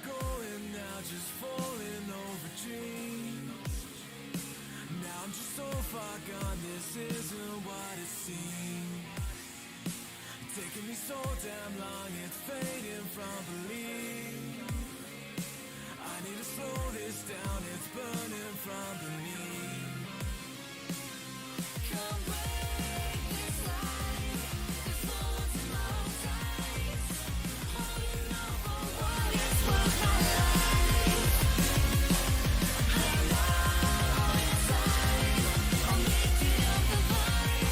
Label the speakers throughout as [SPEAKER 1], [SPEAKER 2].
[SPEAKER 1] going now, just falling over dreams. Now I'm just so far gone, this isn't what it seems. Taking me so damn long, it's fading from belief. I need to slow this down, it's burning from beneath. Come break this light, this moment's in my eyes. Holding on for what it's worth, my life. I know inside, I'll make it up the void.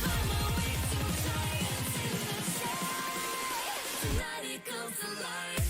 [SPEAKER 1] Find my way to giants in the sky. Tonight it comes to life.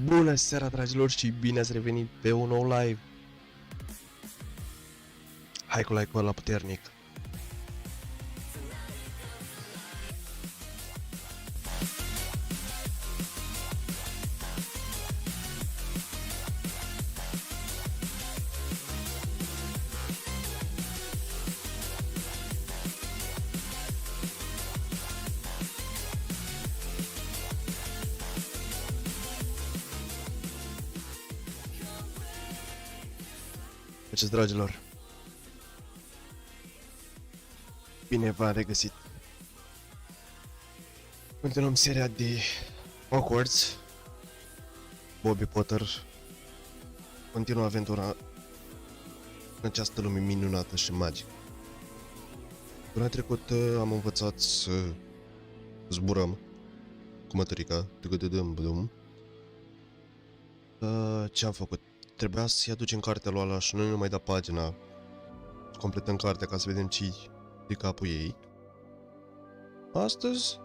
[SPEAKER 2] Bună seara, dragilor, și bine ați revenit pe un nou live. Hai cu like-ul ăla puternic. Faceți, dragilor. Bine v-am regăsit. Continuăm seria de Hogwarts. Boby Potter continuă aventura în această lume minunată și magică. Până trecut am învățat să zburăm cu mătărica. Ce am făcut? Trebuia să-i aducem cartea lui ăla și noi nu mai da pagina. Completăm cartea ca să vedem ce de capul ei. Astăzi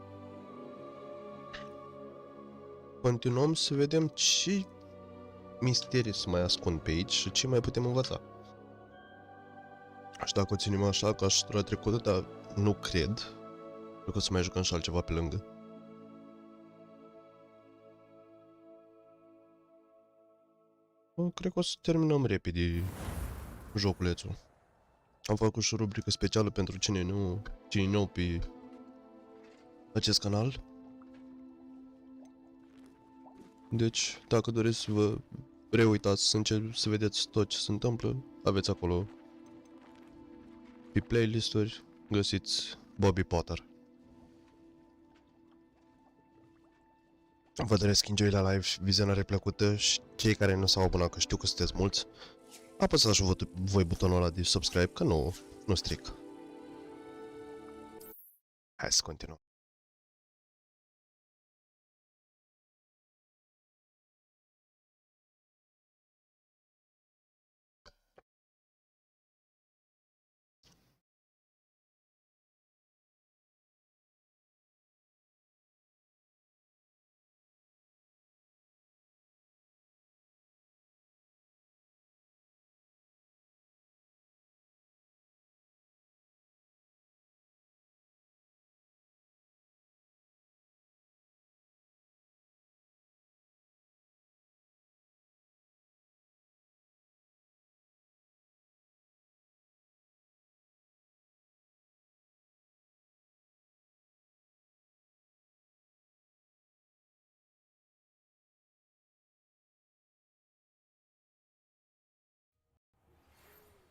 [SPEAKER 2] continuăm să vedem ce misterii se mai ascund pe aici și ce mai putem învăța. Și dacă o ținem așa ca și tura trecută, dar nu cred. Cred că o să mai jucăm și altceva pe lângă. Cred că o să terminăm repede joculețul. Am făcut și o rubrică specială pentru cine e nou pe acest canal. Deci, dacă doriți să vă reuitați, să vedeți tot ce se întâmplă, aveți acolo pe playlist-uri, găsiți Boby Potter. Vă doresc enjoy la live, vizionare plăcută și cei care nu s-au abonat, că știu că sunteți mulți, apăsați și voi butonul ăla de subscribe, că nu stric. Hai să continuăm.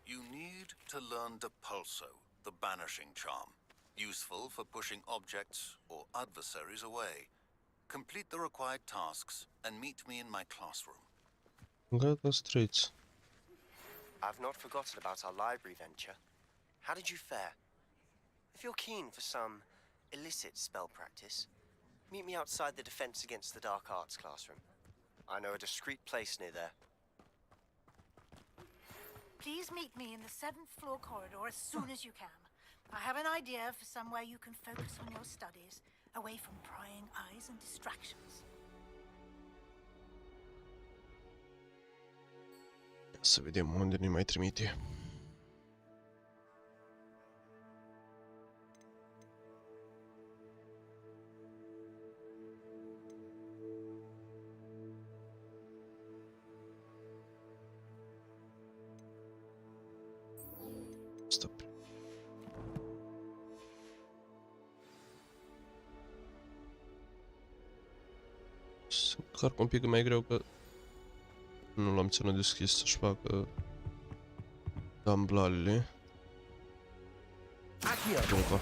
[SPEAKER 3] You need to learn Depulso, the banishing charm. Useful for pushing objects or adversaries away. Complete the required tasks and meet me in my classroom.
[SPEAKER 2] Gata, straight.
[SPEAKER 4] I've not forgotten about our library venture. How did you fare? If you're keen for some illicit spell practice, meet me outside the Defense Against the Dark Arts classroom. I know a discreet place near there.
[SPEAKER 5] Please meet me in the 7th floor corridor as soon as you can. I have an idea for somewhere you can focus on your studies, away from prying eyes and distractions.
[SPEAKER 2] Să vedem unde ne mai trimite. Stop. Să încarc un pic mai greu că nu l-am ținut deschis să-și facă damblalele. Opa.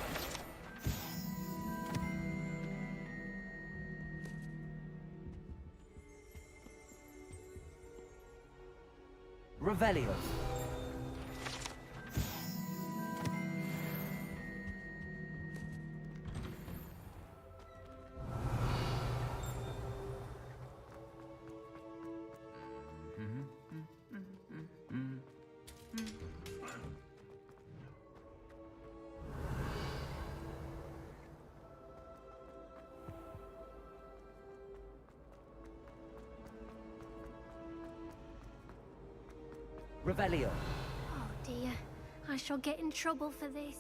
[SPEAKER 6] Revelio. Revelio.
[SPEAKER 7] Oh dear, I shall get in trouble for this.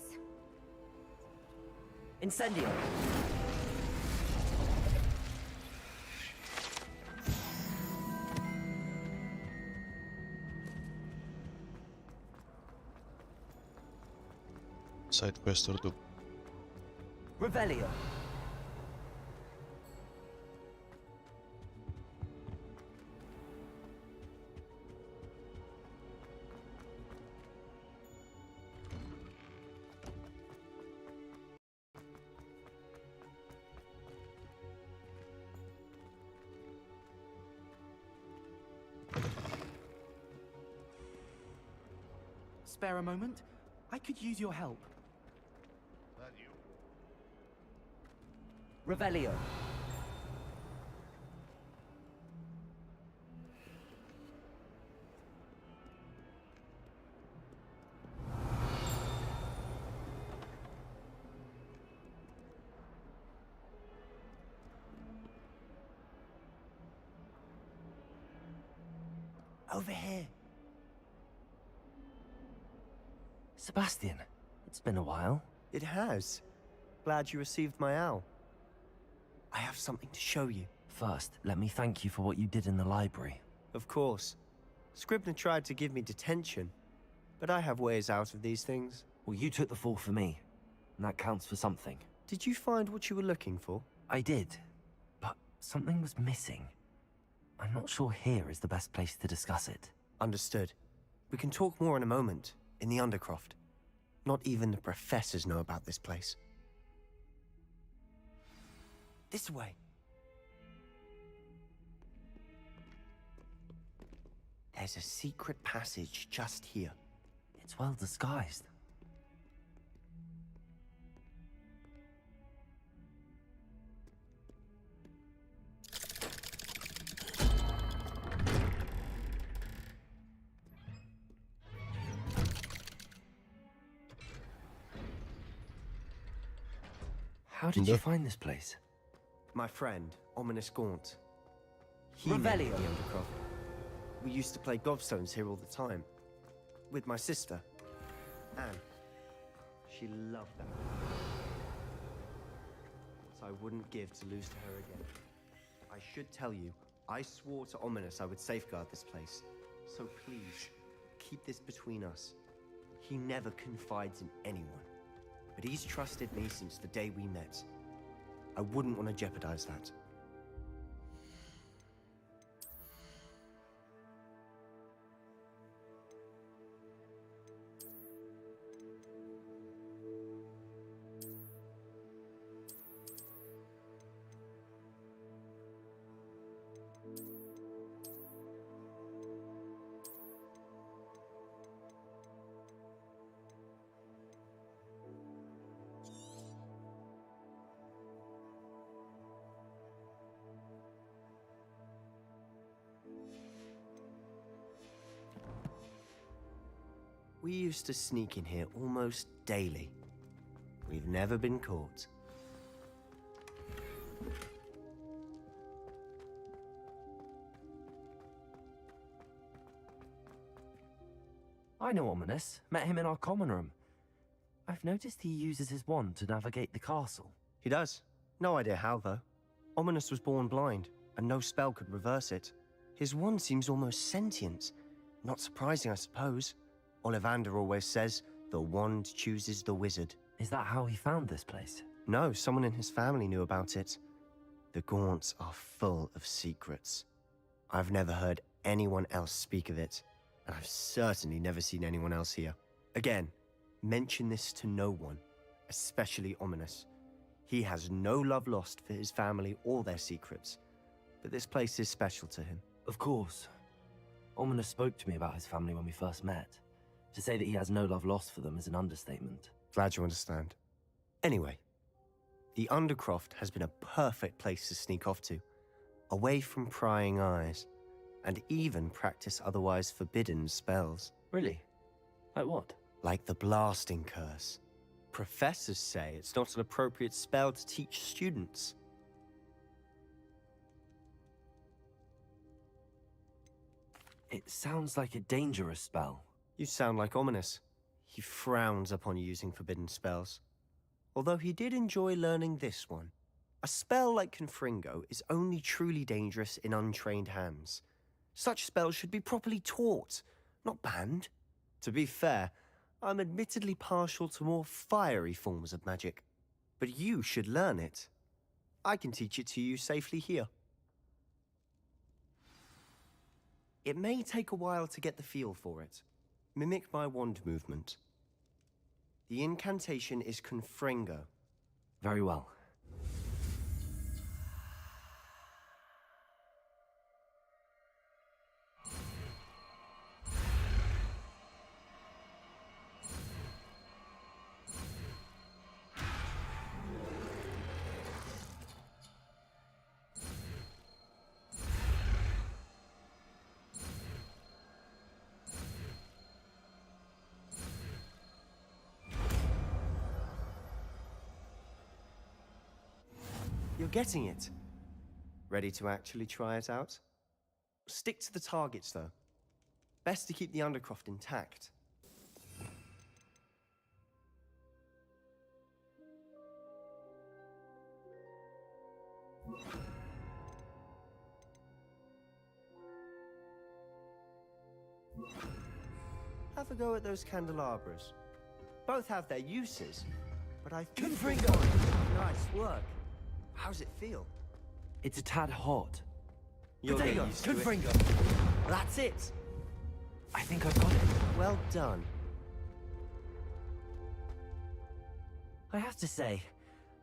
[SPEAKER 6] Incendio.
[SPEAKER 2] Side quest-uri duc.
[SPEAKER 6] Revelio.
[SPEAKER 8] Spare a moment? I could use your help.
[SPEAKER 6] Revelio.
[SPEAKER 8] Over here.
[SPEAKER 6] Sebastian, it's been a while.
[SPEAKER 4] It has. Glad you received my owl. I have something to show you.
[SPEAKER 6] First, let me thank you for what you did in the library.
[SPEAKER 4] Of course. Scribner tried to give me detention, but I have ways out of these things.
[SPEAKER 6] Well, you took the fall for me, and that counts for something.
[SPEAKER 4] Did you find what you were looking for?
[SPEAKER 6] I did, but something was missing. I'm not sure here is the best place to discuss it.
[SPEAKER 4] Understood. We can talk more in a moment, in the Undercroft. Not even the professors know about this place. This way. There's a secret passage just here.
[SPEAKER 6] It's well disguised. How did you find this place?
[SPEAKER 4] My friend, Ominous Gaunt. He
[SPEAKER 6] Revelio.
[SPEAKER 4] made the Undercroft. We used to play gobstones here all the time. With my sister, Anne. She loved that. What I wouldn't give to lose to her again. I should tell you, I swore to Ominous I would safeguard this place. So please, keep this between us. He never confides in anyone. But he's trusted me since the day we met. I wouldn't want to jeopardize that. We used to sneak in here almost daily. We've never been caught.
[SPEAKER 6] I know Ominous. Met him in our common room. I've noticed he uses his wand to navigate the castle.
[SPEAKER 4] He does. No idea how, though. Ominous was born blind, and no spell could reverse it. His wand seems almost sentient. Not surprising, I suppose. Ollivander always says, the wand chooses the wizard.
[SPEAKER 6] Is that how he found this place?
[SPEAKER 4] No, someone in his family knew about it. The Gaunts are full of secrets. I've never heard anyone else speak of it, and I've certainly never seen anyone else here. Again, mention this to no one, especially Ominous. He has no love lost for his family or their secrets, but this place is special to him.
[SPEAKER 6] Of course. Ominous spoke to me about his family when we first met. To say that he has no love lost for them is an understatement.
[SPEAKER 4] Glad you understand. Anyway, the Undercroft has been a perfect place to sneak off to, away from prying eyes, and even practice otherwise forbidden spells.
[SPEAKER 6] Really? Like what?
[SPEAKER 4] Like the blasting curse. Professors say it's not an appropriate spell to teach students.
[SPEAKER 6] It sounds like a dangerous spell.
[SPEAKER 4] You sound like Ominous. He frowns upon using forbidden spells. Although he did enjoy learning this one. A spell like Confringo is only truly dangerous in untrained hands. Such spells should be properly taught, not banned. To be fair, I'm admittedly partial to more fiery forms of magic. But you should learn it. I can teach it to you safely here. It may take a while to get the feel for it. Mimic my wand movement. The incantation is Confringo.
[SPEAKER 6] Very well.
[SPEAKER 4] You're getting it. Ready to actually try it out? Stick to the targets, though. Best to keep the Undercroft intact. Have a go at those candelabras. Both have their uses, but I think... Confringo! Nice work. How's it feel?
[SPEAKER 6] It's a tad hot.
[SPEAKER 4] You'll get used to it.
[SPEAKER 6] Confringo!
[SPEAKER 4] That's it!
[SPEAKER 6] I think I've got it.
[SPEAKER 4] Well done.
[SPEAKER 6] I have to say,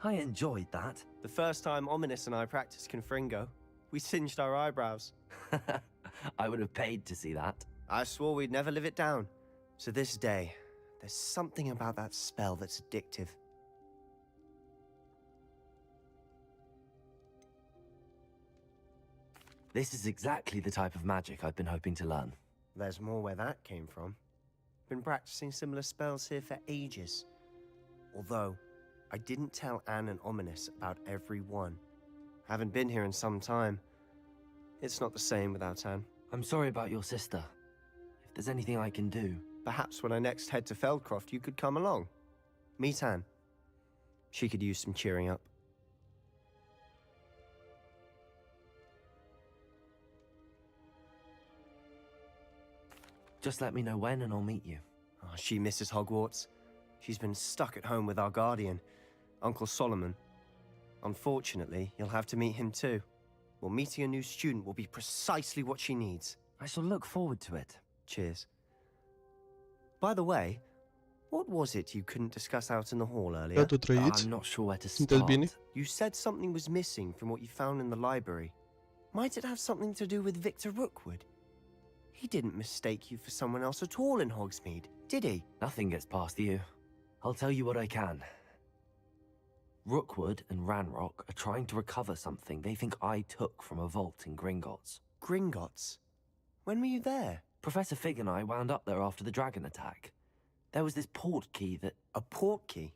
[SPEAKER 6] I enjoyed that.
[SPEAKER 4] The first time Ominous and I practiced Confringo, we singed our eyebrows.
[SPEAKER 6] I would have paid to see that.
[SPEAKER 4] I swore we'd never live it down. To this day, there's something about that spell that's addictive.
[SPEAKER 6] This is exactly the type of magic I've been hoping to learn.
[SPEAKER 4] There's more where that came from. Been practicing similar spells here for ages. Although, I didn't tell Anne and Ominous about every one. Haven't been here in some time. It's not the same without Anne.
[SPEAKER 6] I'm sorry about your sister. If there's anything I can do...
[SPEAKER 4] Perhaps when I next head to Feldcroft, you could come along. Meet Anne. She could use some cheering up.
[SPEAKER 6] Just let me know when and I'll meet you.
[SPEAKER 4] Oh, she misses Hogwarts. She's been stuck at home with our guardian, Uncle Solomon. Unfortunately, you'll have to meet him too. Well, meeting a new student will be precisely what she needs.
[SPEAKER 6] I shall look forward to it.
[SPEAKER 4] Cheers. By the way, what was it you couldn't discuss out in the hall earlier?
[SPEAKER 2] Iată trăiți?
[SPEAKER 6] I'm not sure where to
[SPEAKER 2] Sunteți bine?
[SPEAKER 6] start.
[SPEAKER 4] You said something was missing from what you found in the library. Might it have something to do with Victor Rookwood? He didn't mistake you for someone else at all in Hogsmeade, did he?
[SPEAKER 6] Nothing gets past you. I'll tell you what I can. Rookwood and Ranrock are trying to recover something they think I took from a vault in Gringotts.
[SPEAKER 4] Gringotts? When were you there?
[SPEAKER 6] Professor Fig and I wound up there after the dragon attack. There was this port key that...
[SPEAKER 4] A port key?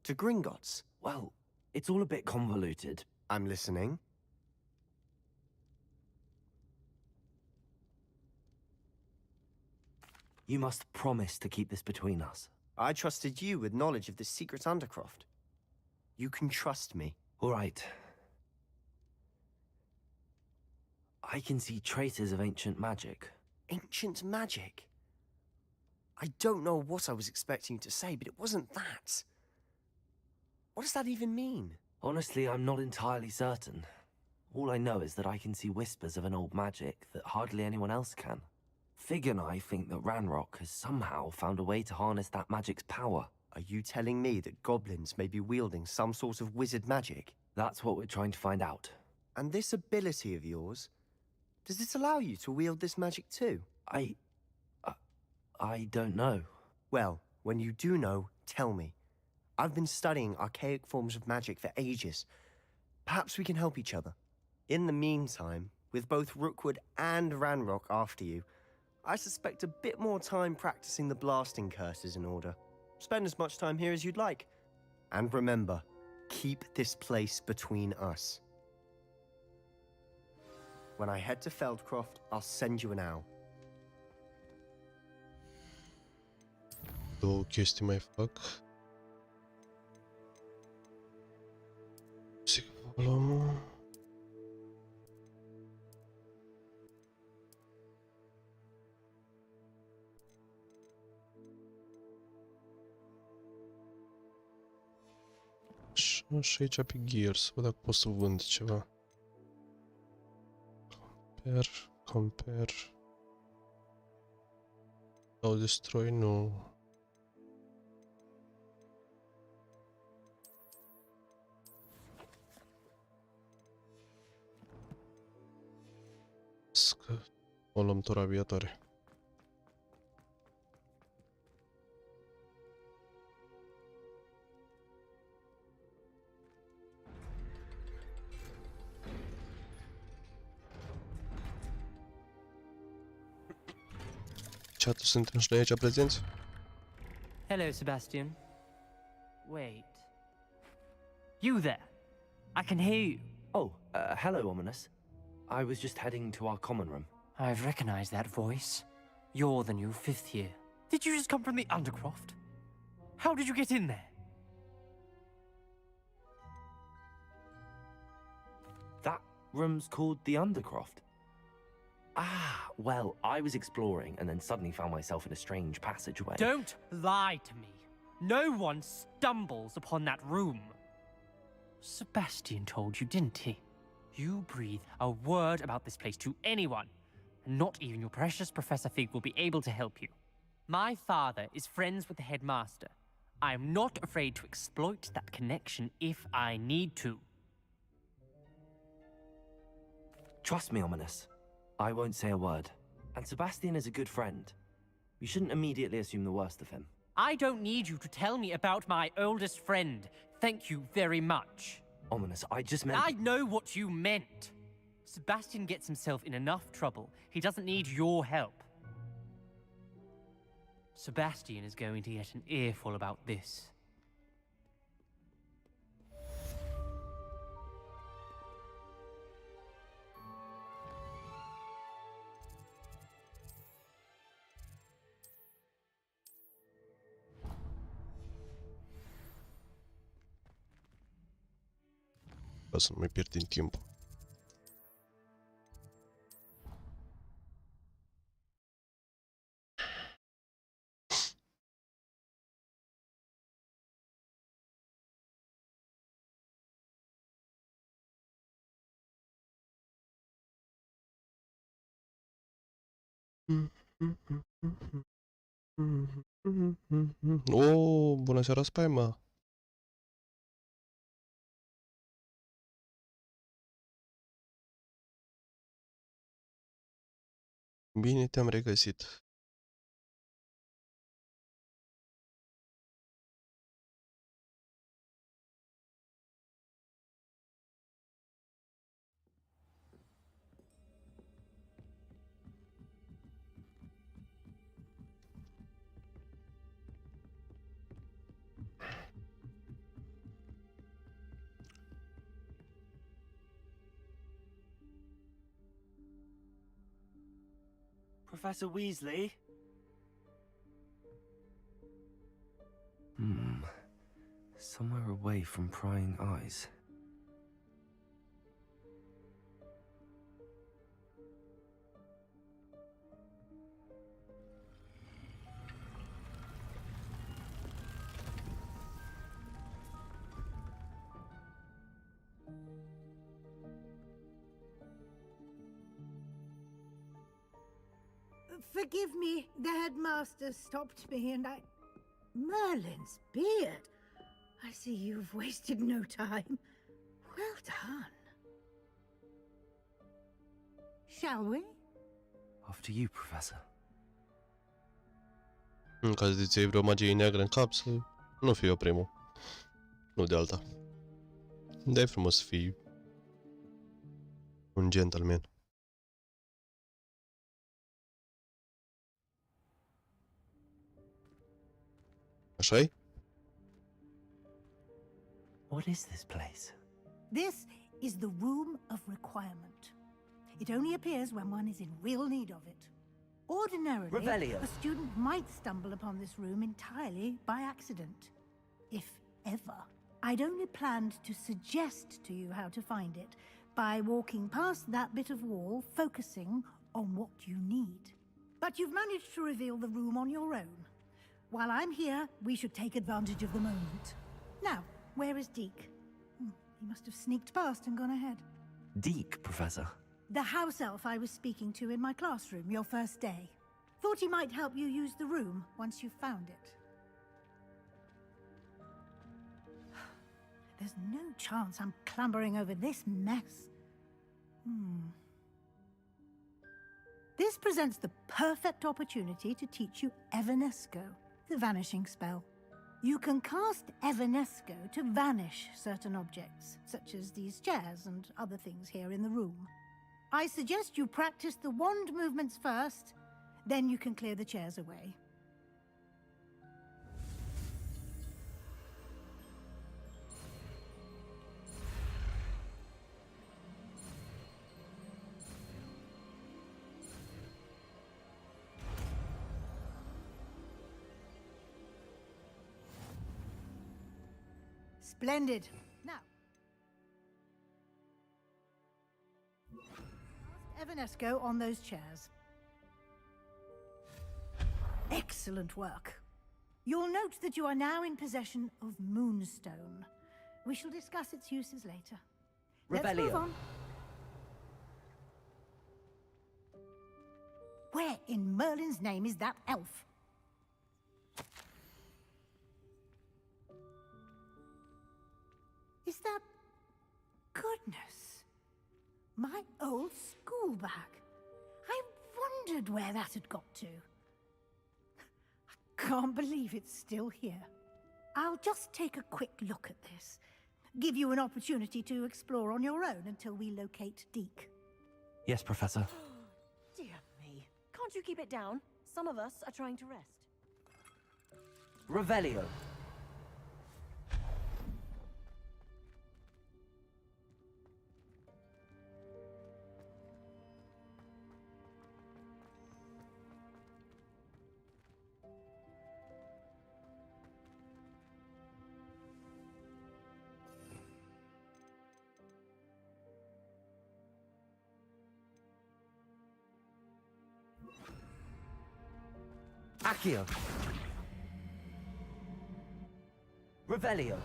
[SPEAKER 4] To Gringotts?
[SPEAKER 6] Well, it's all a bit convoluted.
[SPEAKER 4] I'm listening.
[SPEAKER 6] You must promise to keep this between us.
[SPEAKER 4] I trusted you with knowledge of the secret undercroft. You can trust me.
[SPEAKER 6] All right. I can see traces of ancient magic.
[SPEAKER 4] Ancient magic? I don't know what I was expecting you to say, but it wasn't that. What does that even mean?
[SPEAKER 6] Honestly, I'm not entirely certain. All I know is that I can see whispers of an old magic that hardly anyone else can. Fig and I think that Ranrock has somehow found a way to harness that magic's power.
[SPEAKER 4] Are you telling me that goblins may be wielding some sort of wizard magic?
[SPEAKER 6] That's what we're trying to find out.
[SPEAKER 4] And this ability of yours, does it allow you to wield this magic too?
[SPEAKER 6] I don't know.
[SPEAKER 4] Well, when you do know, tell me. I've been studying archaic forms of magic for ages. Perhaps we can help each other. In the meantime, with both Rookwood and Ranrock after you, I suspect a bit more time practicing the blasting curse is in order. Spend as much time here as you'd like. And remember, keep this place between us. When I head to Feldcroft, I'll send you an owl.
[SPEAKER 2] Două chestii mai fac. Zic că luăm... Și aici pe gear, să văd dacă pot să vând ceva. Compare. Sau destroy, nu. O luăm tura aviatoare. Ce atunci suntem și noi aici prezenți?
[SPEAKER 9] Hello, Sebastian. Wait. You there? I can hear you.
[SPEAKER 6] Oh, hello, Ominous. I was just heading to our common room.
[SPEAKER 9] I've recognized that voice. You're the new 5th year. Did you just come from the Undercroft? How did you get in there?
[SPEAKER 6] That room's called the Undercroft. Ah, well, I was exploring and then suddenly found myself in a strange passageway.
[SPEAKER 9] Don't lie to me. No one stumbles upon that room. Sebastian told you, didn't he? You breathe a word about this place to anyone, and not even your precious Professor Fig will be able to help you. My father is friends with the headmaster. I am not afraid to exploit that connection if I need to.
[SPEAKER 6] Trust me, Ominous. I won't say a word. And Sebastian is a good friend. You shouldn't immediately assume the worst of him.
[SPEAKER 9] I don't need you to tell me about my oldest friend. Thank you very much.
[SPEAKER 6] Ominous, I just meant...
[SPEAKER 9] I know what you meant. Sebastian gets himself in enough trouble. He doesn't need your help. Sebastian is going to get an earful about this.
[SPEAKER 2] Ca să nu mai pierdem timpul. Oh, bună seara, Spaima! Bine te-am regăsit.
[SPEAKER 8] Professor Weasley?
[SPEAKER 6] Somewhere away from prying eyes.
[SPEAKER 5] Forgive me, the headmaster stopped me and I... Merlin's beard! I see you've wasted no time. Well done. Shall we?
[SPEAKER 6] After you, Professor.
[SPEAKER 2] În caz de ți vreo magie neagră în cap, să nu fii eu primul. Nu de alta. Dar e frumos să fii un gentleman. Așa-i?
[SPEAKER 6] What is this place?
[SPEAKER 5] This is the Room of Requirement. It only appears when one is in real need of it. Ordinarily,
[SPEAKER 6] Revelio.
[SPEAKER 5] a student might stumble upon this room entirely by accident. If ever. I'd only planned to suggest to you how to find it by walking past that bit of wall, focusing on what you need. But you've managed to reveal the room on your own. While I'm here, we should take advantage of the moment. Now, where is Deke? He must have sneaked past and gone ahead.
[SPEAKER 6] Deke, Professor.
[SPEAKER 5] The house elf I was speaking to in my classroom your first day. Thought he might help you use the room once you've found it. There's no chance I'm clambering over this mess. This presents the perfect opportunity to teach you Evanesco, the vanishing spell. You can cast Evanesco to vanish certain objects, such as these chairs and other things here in the room. I suggest you practice the wand movements first, then you can clear the chairs away. Splendid. Now, Evanesco on those chairs. Excellent work. You'll note that you are now in possession of Moonstone. We shall discuss its uses later. Let's move
[SPEAKER 6] Revelio.
[SPEAKER 5] on. Where in Merlin's name is that elf? Is that... Goodness. My old school bag. I wondered where that had got to. I can't believe it's still here. I'll just take a quick look at this. Give you an opportunity to explore on your own until we locate Deke.
[SPEAKER 6] Yes, Professor.
[SPEAKER 10] Dear me. Can't you keep it down? Some of us are trying to rest.
[SPEAKER 6] Revelio. Accio. Revelio.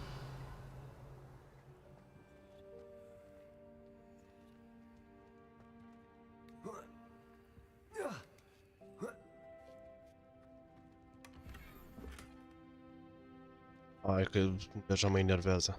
[SPEAKER 2] Hai că deja mă enervează.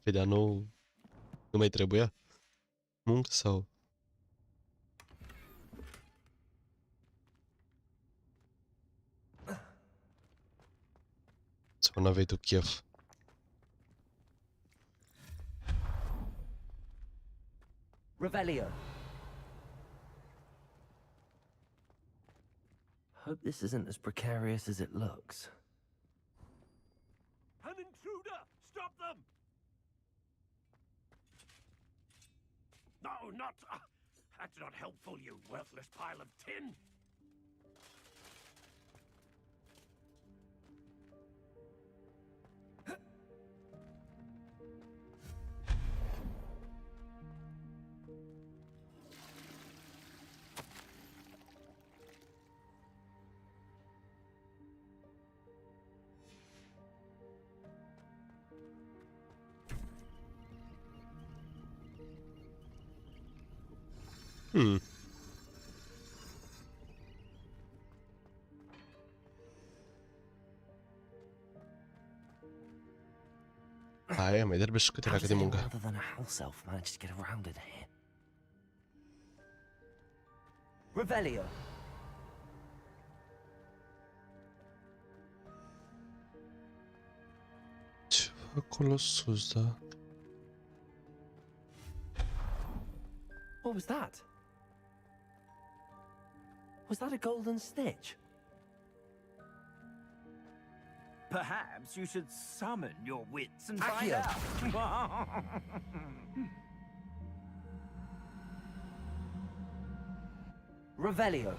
[SPEAKER 2] Vedea nu mai trebuia muncă sau... Sau n-aveai tu chef?
[SPEAKER 6] Revelio. Hope this isn't as precarious as it looks.
[SPEAKER 11] An intruder! Stop them! No, not... that's not helpful, you worthless pile of tin!
[SPEAKER 2] Hai, mai trebuie și câteva de muncă.
[SPEAKER 6] Other than a house elf managed to get around in here. Revelio.
[SPEAKER 2] Ce acolo sus, da?
[SPEAKER 6] What was that? Was that a golden stitch?
[SPEAKER 8] Perhaps you should summon your wits and find
[SPEAKER 6] Accio.
[SPEAKER 8] out.
[SPEAKER 6] Revelio.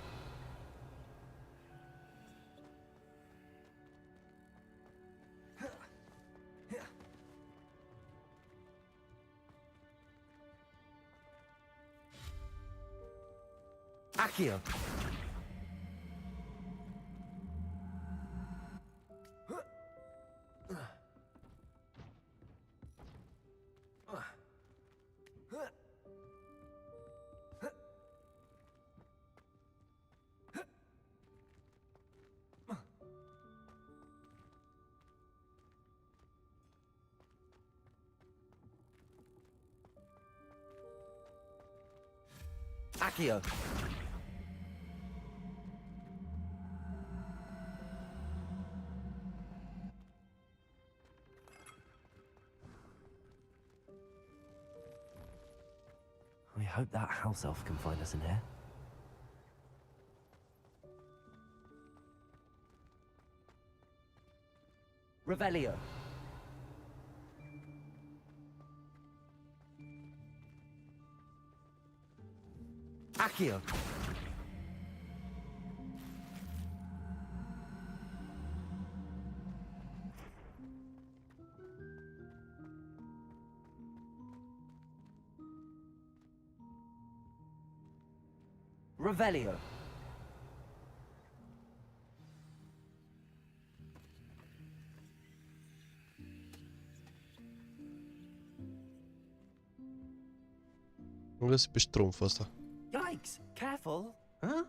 [SPEAKER 6] Accio. Accio. I hope that house elf can find us in here. Revelio. Accio. Revelio.
[SPEAKER 2] Am găsit pe ștrumful ăsta.
[SPEAKER 11] Yikes! Careful! Huh?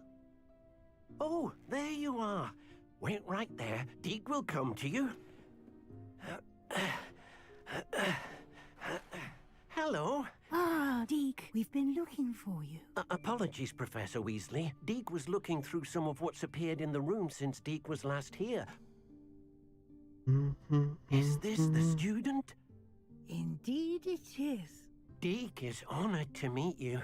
[SPEAKER 11] Oh, there you are. Wait right there. Deke will come to you. Hello.
[SPEAKER 5] Ah, Deke, we've been looking for you.
[SPEAKER 11] Apologies, Professor Weasley. Deke was looking through some of what's appeared in the room since Deke was last here. Is this the student?
[SPEAKER 5] Indeed it is.
[SPEAKER 11] Deke is honored to meet you.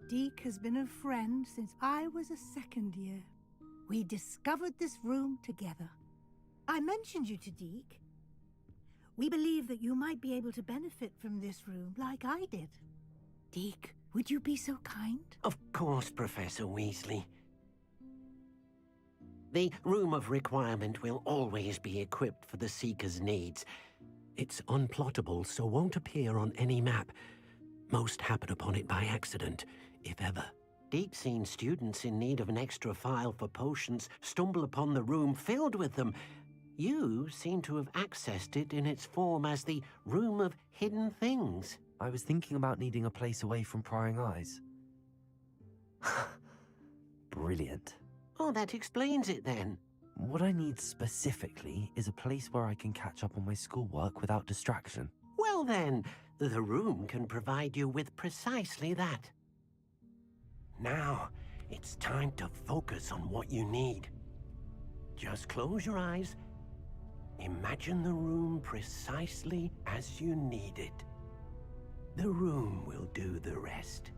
[SPEAKER 5] Deke has been a friend since I was a second year. We discovered this room together. I mentioned you to Deke. We believe that you might be able to benefit from this room like I did. Deke, would you be so kind?
[SPEAKER 11] Of course, Professor Weasley. The Room of Requirement will always be equipped for the Seeker's needs. It's unplottable, so won't appear on any map. Most happen upon it by accident, if ever. Deep-seen students in need of an extra file for potions stumble upon the room filled with them. You seem to have accessed it in its form as the Room of Hidden Things.
[SPEAKER 6] I was thinking about needing a place away from prying eyes. Brilliant.
[SPEAKER 11] Oh, that explains it then.
[SPEAKER 6] What I need specifically is a place where I can catch up on my schoolwork without distraction.
[SPEAKER 11] Well then, the room can provide you with precisely that. Now, it's time to focus on what you need. Just close your eyes. Imagine the room precisely as you need it. The room will do the rest.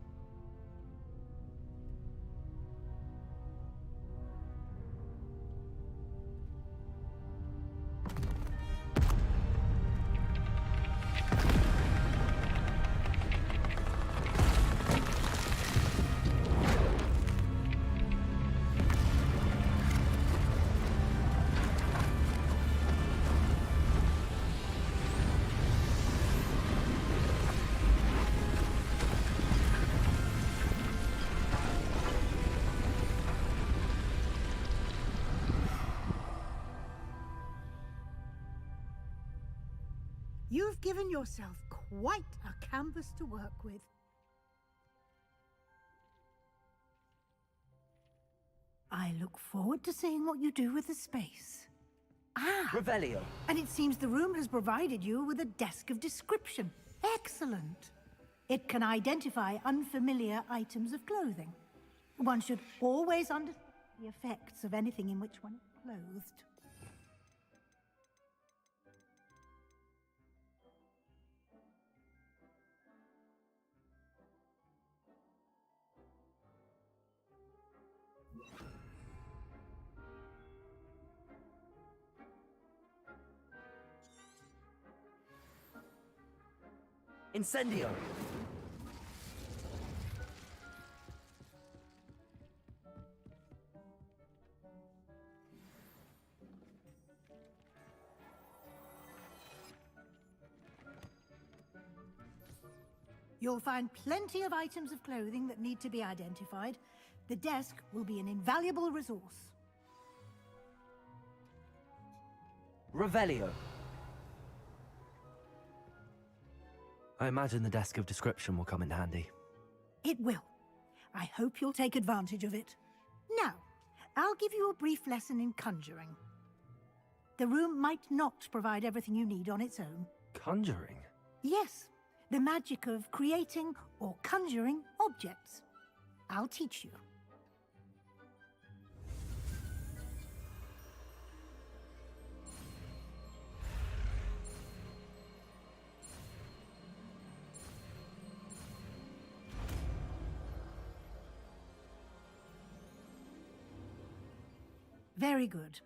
[SPEAKER 5] You've given yourself quite a canvas to work with. I look forward to seeing what you do with the space. Ah!
[SPEAKER 8] Revelio.
[SPEAKER 5] And it seems the room has provided you with a desk of description. Excellent. It can identify unfamiliar items of clothing. One should always understand the effects of anything in which one is clothed.
[SPEAKER 8] Incendio.
[SPEAKER 5] You'll find plenty of items of clothing that need to be identified. The desk will be an invaluable resource.
[SPEAKER 8] Revelio.
[SPEAKER 6] I imagine the desk of description will come in handy.
[SPEAKER 5] It will. I hope you'll take advantage of it. Now, I'll give you a brief lesson in conjuring. The room might not provide everything you need on its own.
[SPEAKER 6] Conjuring?
[SPEAKER 5] Yes, the magic of creating or conjuring objects. I'll teach you. Very good.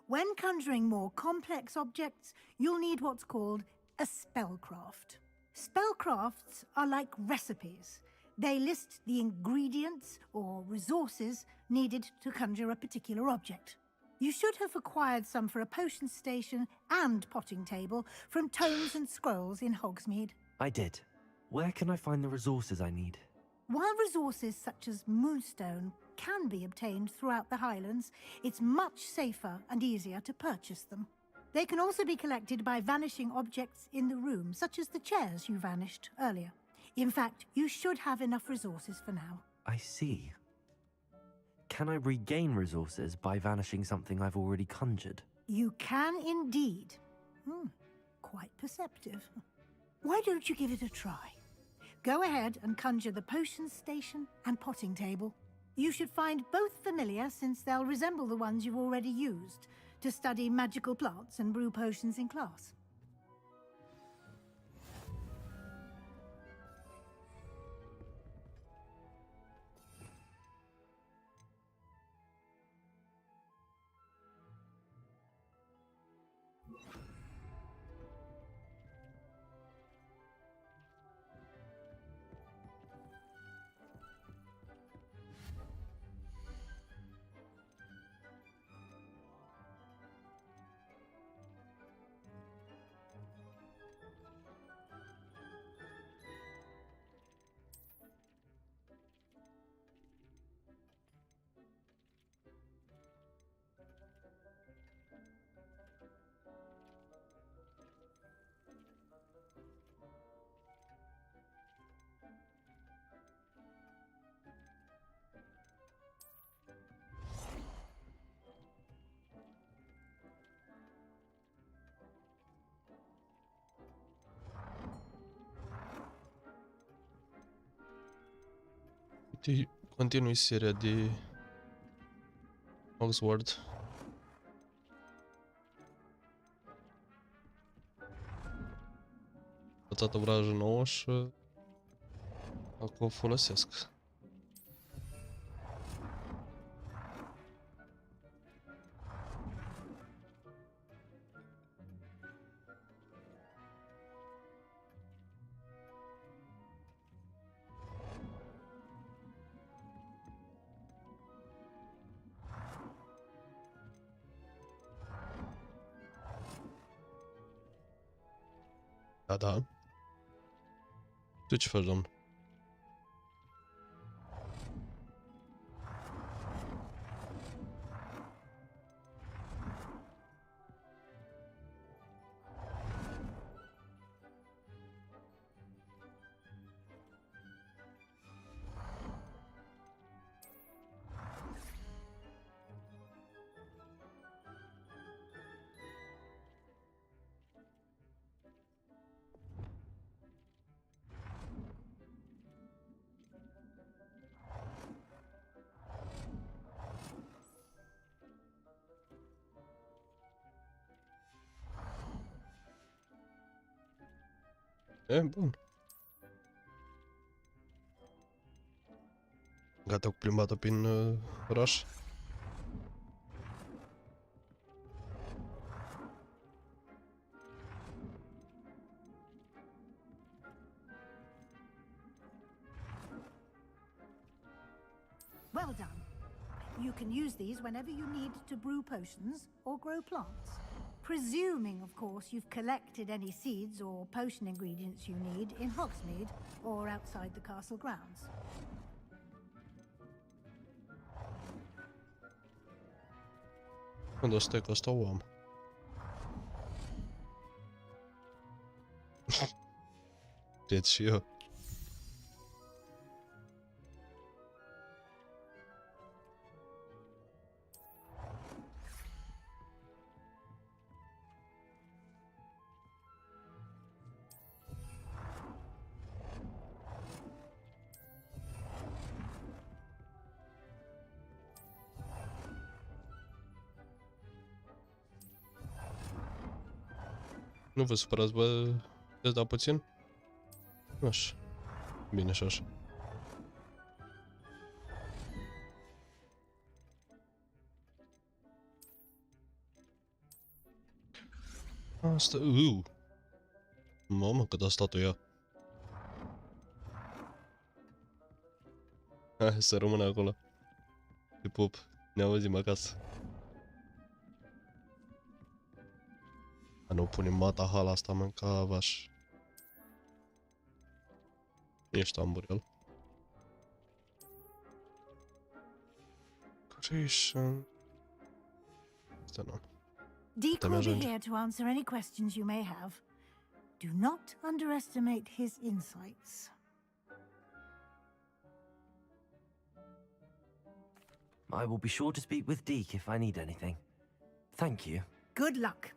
[SPEAKER 5] When conjuring more complex objects, you'll need what's called a spellcraft. Spellcrafts are like recipes. They list the ingredients or resources needed to conjure a particular object. You should have acquired some for a potion station and potting table from tomes and scrolls in Hogsmeade.
[SPEAKER 6] I did. Where can I find the resources I need?
[SPEAKER 5] While resources such as moonstone can be obtained throughout the Highlands, it's much safer and easier to purchase them. They can also be collected by vanishing objects in the room, such as the chairs you vanished earlier. In fact, you should have enough resources for now.
[SPEAKER 6] I see. Can I regain resources by vanishing something I've already conjured?
[SPEAKER 5] You can indeed. Quite perceptive. Why don't you give it a try? Go ahead and conjure the potion station and potting table. You should find both familiar, since they'll resemble the ones you've already used to study magical plants and brew potions in class.
[SPEAKER 2] Continui seria de Oxford. Învățat o vrajă nouă și acum o folosesc. Da, da. Tu ce faci, domn? E, bun. Gata cu plimbatul prin oraș?
[SPEAKER 5] Well done. You can use these whenever you need to brew potions or grow plants. Presuming, of course, you've collected any seeds or potion ingredients you need in Hogsmeade or outside the castle grounds.
[SPEAKER 2] Unde stai că ăsta o am? Deci și eu. Nu vă supărați, bă, îți dau puțin? Așa. Bine și așa. Asta, mamă, cât a stat-o ea. Hai să rămână acolo. Te pup, ne auzim acasă. Nu punem mata hala asta, mă, ca vaș. Ești amburial. Creation. Asta nu.
[SPEAKER 5] Deke will be here to answer any questions you may have. Do not underestimate his insights.
[SPEAKER 6] I will be sure to speak with Deke if I need anything. Thank you.
[SPEAKER 5] Good luck.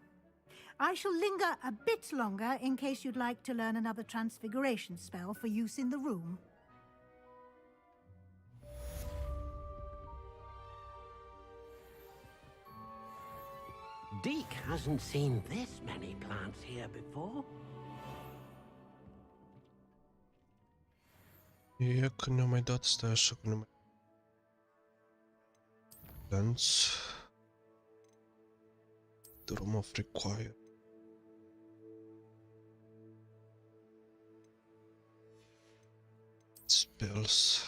[SPEAKER 5] I shall linger a bit longer in case you'd like to learn another transfiguration spell for use in the room.
[SPEAKER 11] Deke hasn't seen this many plants here before.
[SPEAKER 2] E că ne-au mai dat, stai așa că ne mai... Plants. The room of require. Spells.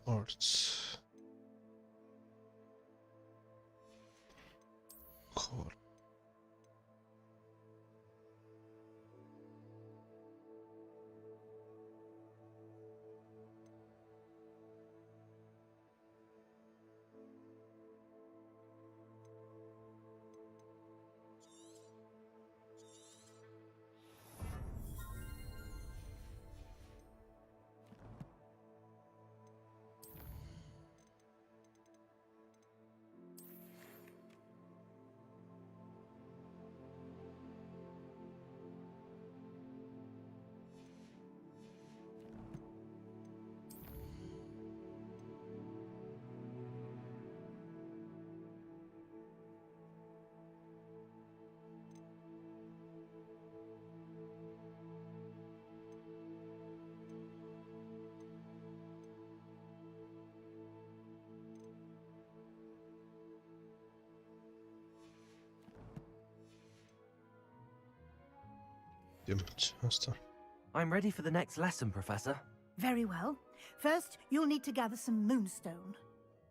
[SPEAKER 2] Cards. Core. vedem ce asta.
[SPEAKER 6] I'm ready for the next lesson, Professor.
[SPEAKER 5] Very well. First, you'll need to gather some moonstone.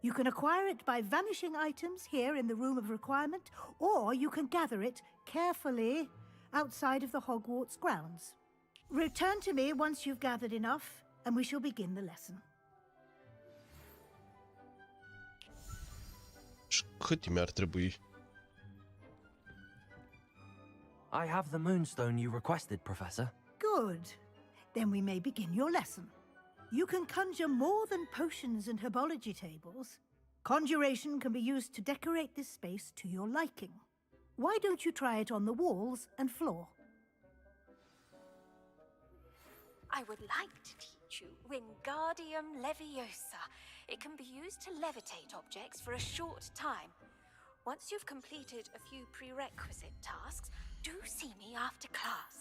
[SPEAKER 5] You can acquire it by vanishing items here in the room of requirement, or you can gather it carefully outside of the Hogwarts grounds. Return to me once you've gathered enough, and we shall begin the lesson.
[SPEAKER 2] Și cât mi-ar trebui?
[SPEAKER 6] I have the moonstone you requested, Professor.
[SPEAKER 5] Good. Then we may begin your lesson. You can conjure more than potions and herbology tables. Conjuration can be used to decorate this space to your liking. Why don't you try it on the walls and floor?
[SPEAKER 12] I would like to teach you Wingardium Leviosa. It can be used to levitate objects for a short time. Once you've completed a few prerequisite tasks, do see me after class.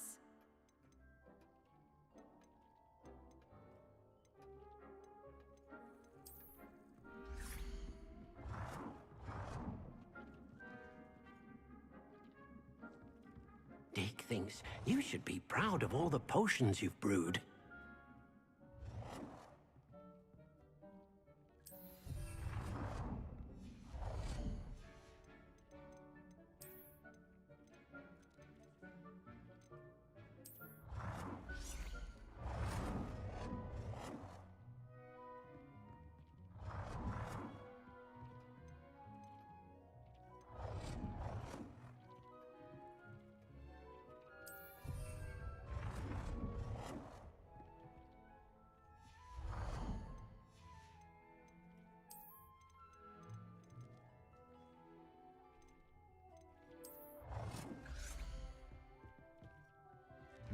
[SPEAKER 11] Dick thinks you should be proud of all the potions you've brewed.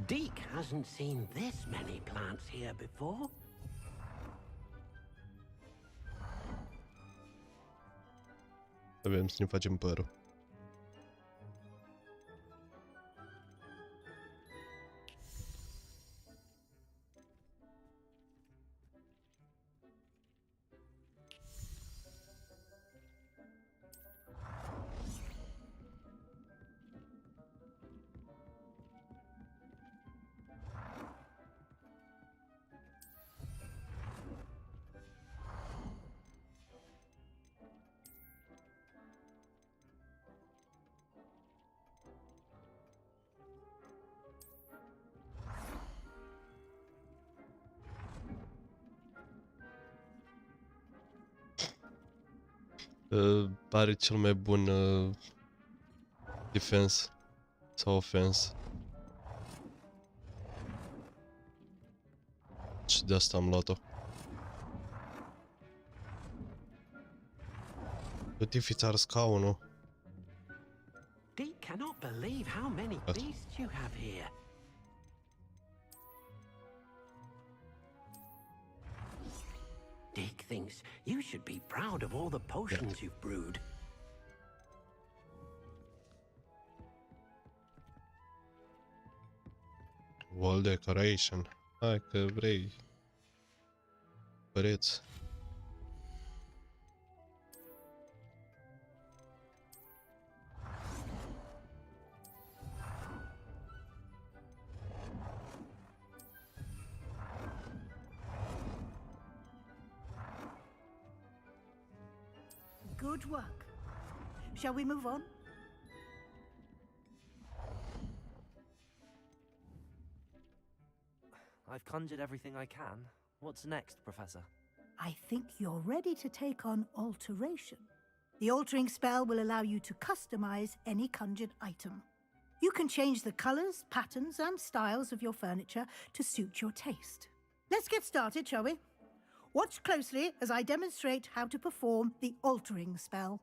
[SPEAKER 11] Deke hasn't seen this many plants here before.
[SPEAKER 2] Avem să ne facem părul. Are cel mai bun defense sau offense. Și de asta am luat-o. Uite-fi-ți ar scaunul.
[SPEAKER 11] Deke cannot believe how many beasts you have here. Deke thinks you should be proud of all the potions you've brewed.
[SPEAKER 2] Wall decoration. Hai că vrei. Păreți.
[SPEAKER 5] Good work. Shall we move on?
[SPEAKER 6] I've conjured everything I can. What's next, Professor?
[SPEAKER 5] I think you're ready to take on alteration. The altering spell will allow you to customize any conjured item. You can change the colors, patterns, and styles of your furniture to suit your taste. Let's get started, shall we? Watch closely as I demonstrate how to perform the altering spell.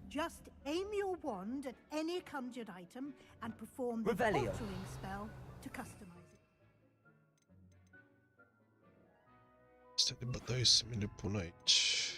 [SPEAKER 5] Just aim your wand at any conjured item and perform the
[SPEAKER 6] Revelio.
[SPEAKER 5] altering spell to customize it.
[SPEAKER 2] Astea de bătaie să mi le pun aici.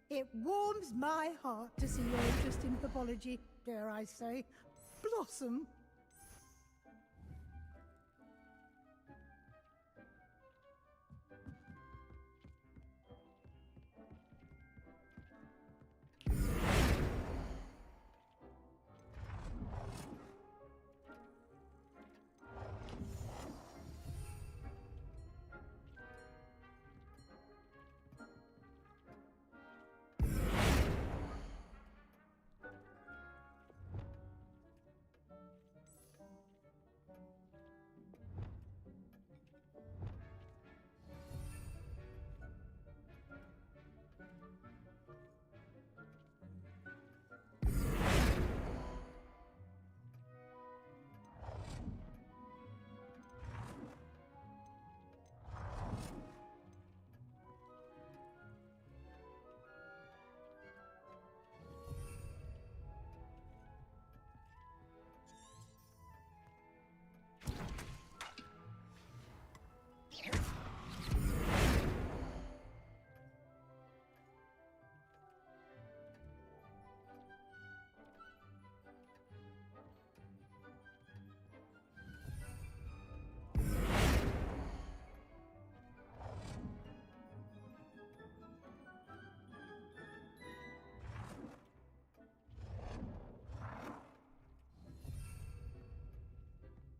[SPEAKER 5] It warms my heart to see your interest in herbology, dare I say, blossom.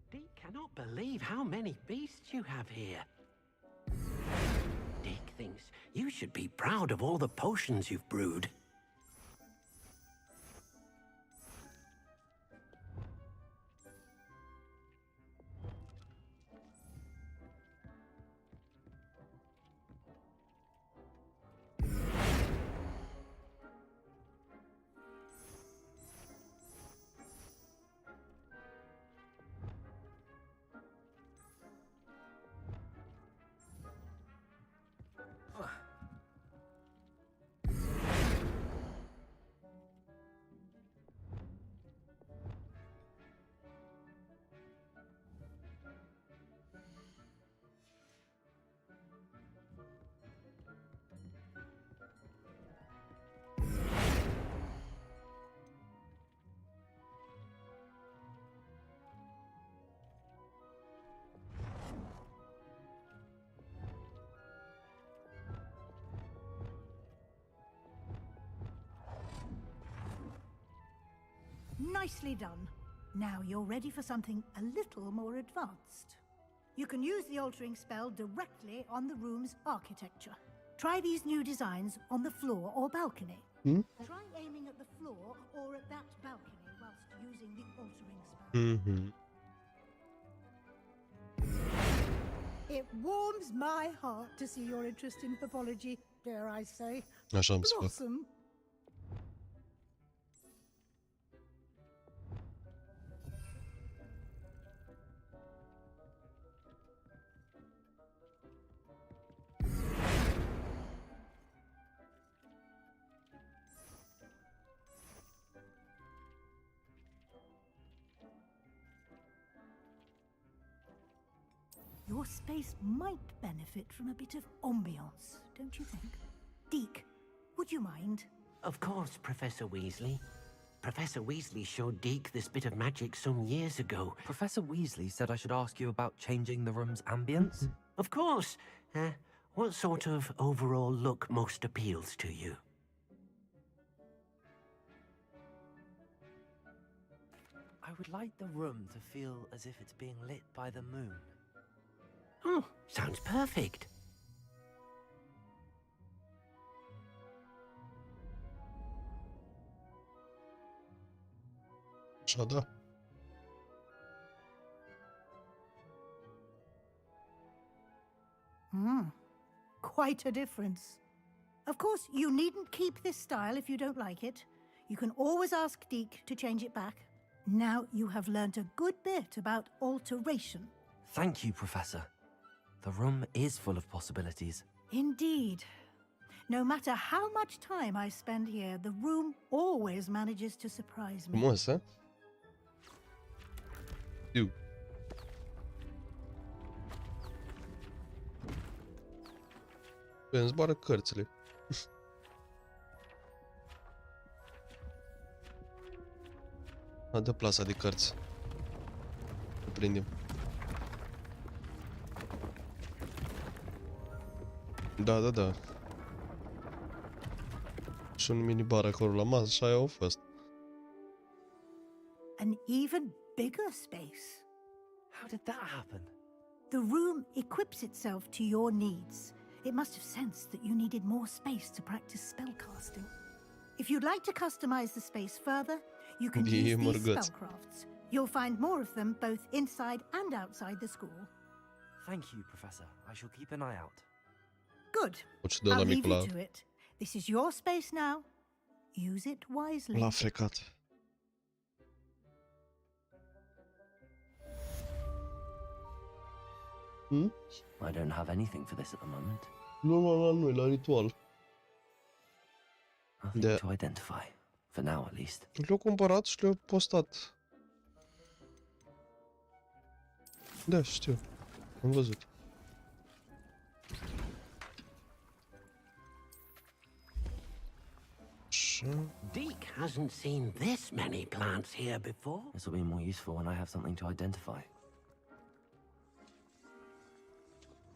[SPEAKER 11] Dick cannot believe how many beasts you have here. Dick thinks you should be proud of all the potions you've brewed.
[SPEAKER 5] Nicely done. Now you're ready for something a little more advanced. You can use the altering spell directly on the room's architecture. Try these new designs on the floor or balcony. Try aiming at the floor or at that balcony whilst using the altering spell. It warms my heart to see your interest in herbology, dare I say.
[SPEAKER 2] Așa am să fac.
[SPEAKER 5] Blossom. Your space might benefit from a bit of ambiance, don't you think? Deke, would you mind?
[SPEAKER 11] Of course, Professor Weasley. Professor Weasley showed Deke this bit of magic some years ago.
[SPEAKER 6] Professor Weasley said I should ask you about changing the room's ambience.
[SPEAKER 11] Of course. What sort of overall look most appeals to you?
[SPEAKER 6] I would like the room to feel as if it's being lit by the moon.
[SPEAKER 11] Oh, sounds perfect.
[SPEAKER 2] Așa da.
[SPEAKER 5] Quite a difference. Of course, you needn't keep this style if you don't like it. You can always ask Deke to change it back. Now you have learnt a good bit about alteration.
[SPEAKER 6] Thank you, Professor. The room is full of possibilities.
[SPEAKER 5] Indeed. No matter how much time I spend here, the room always manages to surprise me.
[SPEAKER 2] Frumos, ha? Știu. Păi îmi zboară cărțile. A, dă plasa de cărți. Îl prindem. Da, da, da. Și un minibar acolo la masă și aia au fost.
[SPEAKER 5] An even bigger space.
[SPEAKER 6] How did that happen?
[SPEAKER 5] The room equips itself to your needs. It must have sensed that you needed more space to practice spellcasting. If you'd like to customize the space further, you can use these spellcrafts. You'll find more of them both inside and outside the school.
[SPEAKER 6] Thank you, Professor. I shall keep an eye out.
[SPEAKER 5] Good. I'll leave you to it. This is your space now. Use it wisely.
[SPEAKER 2] L-a frecat.
[SPEAKER 6] I don't have anything for this at the moment.
[SPEAKER 2] Nu, nu, la ritual.
[SPEAKER 6] Nothing to identify. For now, at least.
[SPEAKER 2] Le-au cumpărat și le-au postat. Da, știu. Am văzut.
[SPEAKER 11] Deke hasn't seen this many plants here before.
[SPEAKER 6] This will be more useful when I have something to identify.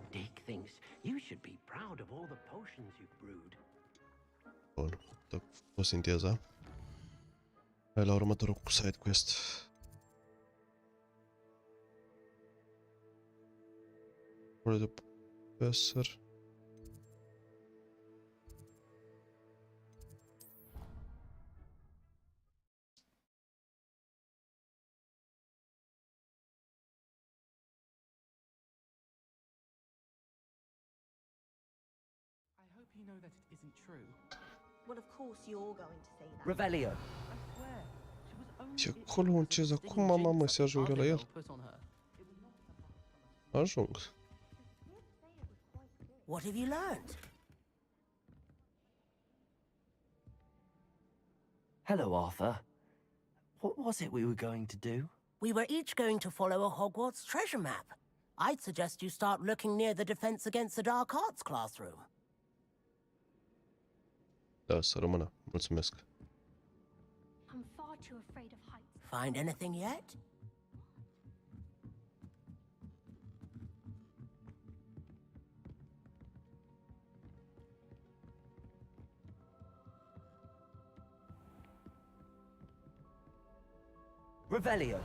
[SPEAKER 11] Deke thinks you should be proud of all the potions you've brewed.
[SPEAKER 2] Bun, dă o sinteză. Hai la următorul side quest. Ore de profesor.
[SPEAKER 13] You know that it isn't true.
[SPEAKER 10] Well, of course you're going to say that.
[SPEAKER 6] Revelio.
[SPEAKER 2] Ce acolo un cez acum, mamă, se ajunge la el. Ajung.
[SPEAKER 14] What have you learned?
[SPEAKER 6] Hello, Arthur. What was it we were going to do?
[SPEAKER 14] We were each going to follow a Hogwarts treasure map. I'd suggest you start looking near the Defense Against the Dark Arts classroom.
[SPEAKER 2] Da, să rămână. Mulțumesc.
[SPEAKER 7] I'm far too afraid of heights.
[SPEAKER 14] Find anything yet?
[SPEAKER 6] Revelio.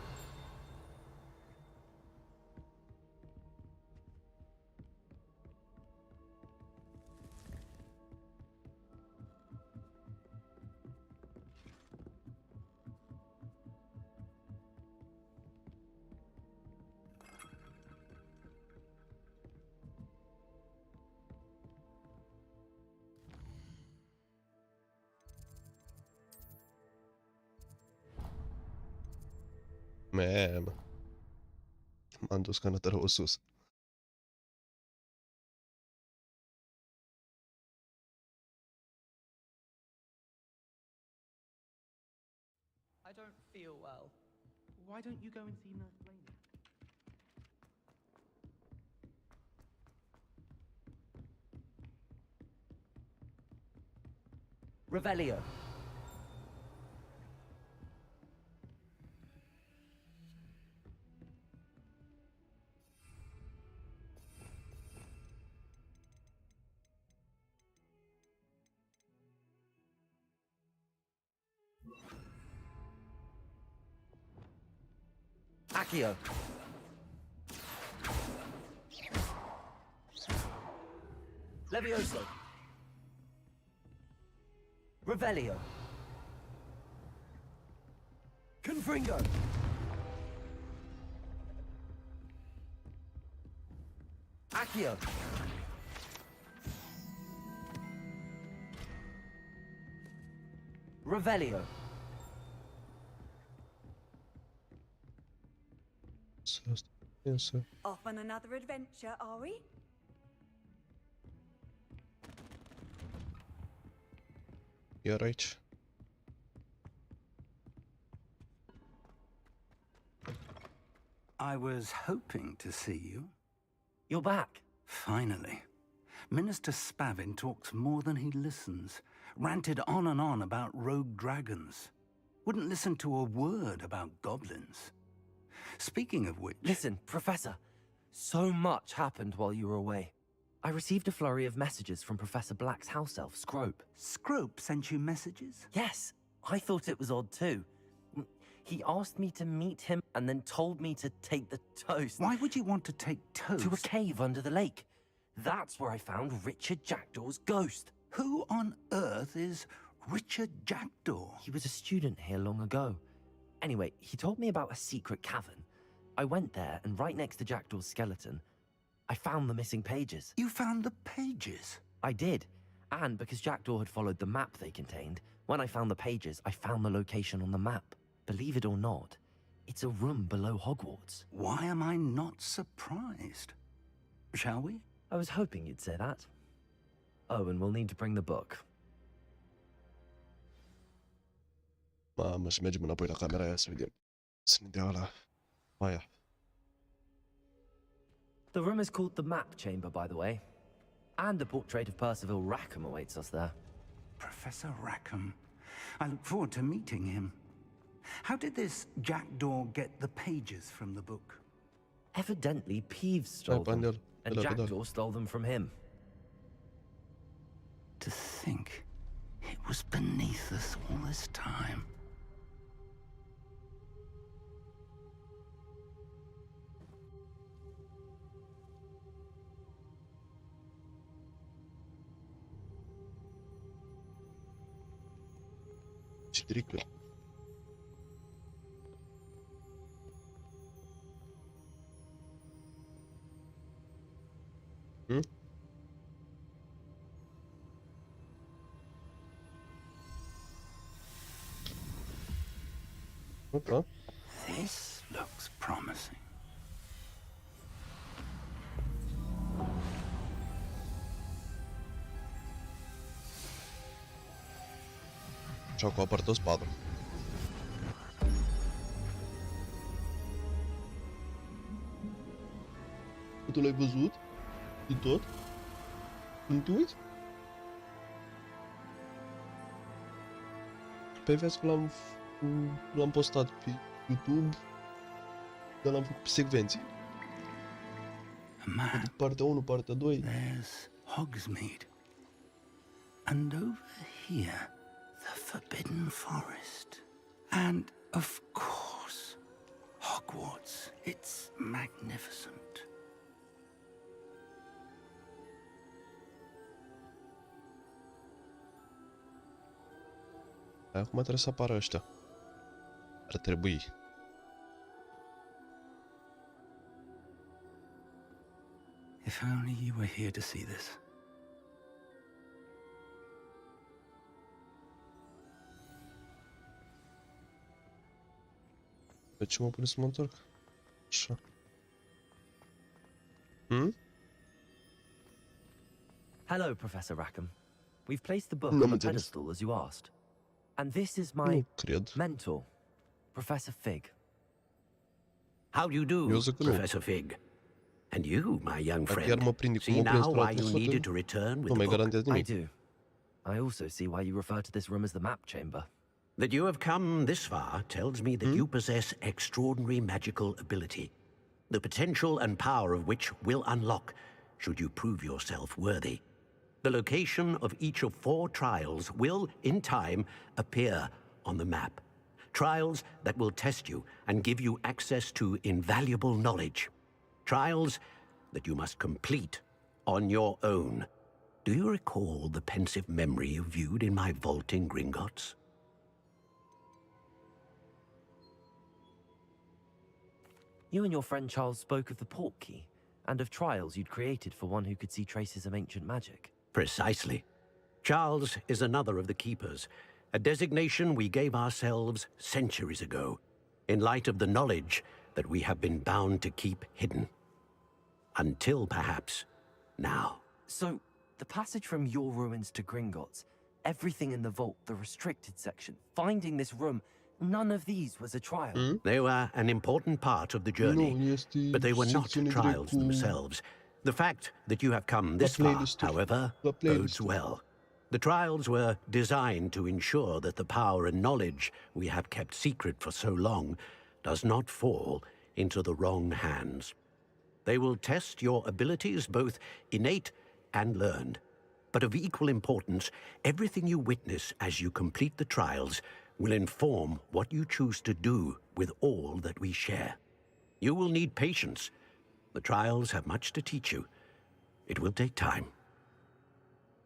[SPEAKER 2] Man. M-am dus ca nătărău sus.
[SPEAKER 13] I don't feel well. Why don't you go and see Nurse Blaney?
[SPEAKER 6] Revelio. Accio. Levioso. Revelio. Confringo. Accio. Revelio.
[SPEAKER 15] Off on another adventure, are we?
[SPEAKER 2] Iar aici.
[SPEAKER 16] I was hoping to see you.
[SPEAKER 6] You're back.
[SPEAKER 16] Finally. Minister Spavin talks more than he listens. Ranted on and on about rogue dragons. Wouldn't listen to a word about goblins. Speaking of which...
[SPEAKER 6] Listen, Professor. So much happened while you were away. I received a flurry of messages from Professor Black's house elf, Scrope.
[SPEAKER 16] Scrope sent you messages?
[SPEAKER 6] Yes. I thought it was odd too. He asked me to meet him and then told me to take the toast.
[SPEAKER 16] Why would you want to take toast?
[SPEAKER 6] To a cave under the lake. That's where I found Richard Jackdaw's ghost.
[SPEAKER 16] Who on earth is Richard Jackdaw?
[SPEAKER 6] He was a student here long ago. Anyway, he told me about a secret cavern. I went there, and right next to Jackdaw's skeleton, I found the missing pages.
[SPEAKER 16] You found the pages?
[SPEAKER 6] I did. And because Jackdaw had followed the map they contained, when I found the pages, I found the location on the map. Believe it or not, it's a room below Hogwarts.
[SPEAKER 16] Why am I not surprised? Shall we?
[SPEAKER 6] I was hoping you'd say that. Oh, and we'll need to bring the book.
[SPEAKER 2] Mamă, și mergem înapoi la camera aia să vedem. Să ne dea ăla. Aia.
[SPEAKER 6] The room is called the Map Chamber, by the way. And a portrait of Percival Rackham awaits us there.
[SPEAKER 16] Professor Rackham. I look forward to meeting him. How did this Jackdaw get the pages from the book?
[SPEAKER 6] Evidently, Peeves stole them, and Jackdaw stole them from him.
[SPEAKER 16] To think it was beneath us all this time.
[SPEAKER 2] Strică. Okay.
[SPEAKER 16] This looks promising.
[SPEAKER 2] Și acum apar toți patru. Tu l-ai văzut? De tot? Nu te uiți? Pe viață că l-am postat pe YouTube, dar l-am făcut pe secvenții. Partea 1, partea 2.
[SPEAKER 16] There's Hogsmeade. And over here, the Forbidden Forest. And, of course, Hogwarts. It's magnificent.
[SPEAKER 2] Acum trebuie să apară ăștia. Ar trebui.
[SPEAKER 16] If only you were here to see this.
[SPEAKER 2] De ce mă pune să mă întorc? Așa.
[SPEAKER 6] Hello, Professor Rackham. We've placed the book on the pedestal as you asked. And this is my mentor, Professor Fig.
[SPEAKER 11] How do you do, Professor Fig? And you, my young friend, see now why you needed to return with the book?
[SPEAKER 6] I do. I also see why you refer to this room as the Map Chamber.
[SPEAKER 11] That you have come this far tells me that you possess extraordinary magical ability, the potential and power of which will unlock should you prove yourself worthy. The location of each of 4 trials will, in time, appear on the map. Trials that will test you and give you access to invaluable knowledge. Trials that you must complete on your own. Do you recall the pensive memory you viewed in my vault in Gringotts?
[SPEAKER 6] You and your friend Charles spoke of the portkey, and of trials you'd created for one who could see traces of ancient magic.
[SPEAKER 11] Precisely. Charles is another of the keepers, a designation we gave ourselves centuries ago, in light of the knowledge that we have been bound to keep hidden. Until, perhaps, now.
[SPEAKER 6] So, the passage from your ruins to Gringotts, everything in the vault, the restricted section, finding this room, none of these was a trial.
[SPEAKER 11] They were an important part of the journey, but they were not trials themselves. The fact that you have come this far, however, bodes well. The trials were designed to ensure that the power and knowledge we have kept secret for so long does not fall into the wrong hands. They will test your abilities, both innate and learned. But of equal importance, everything you witness as you complete the trials will inform what you choose to do with all that we share. You will need patience. The trials have much to teach you. It will take time.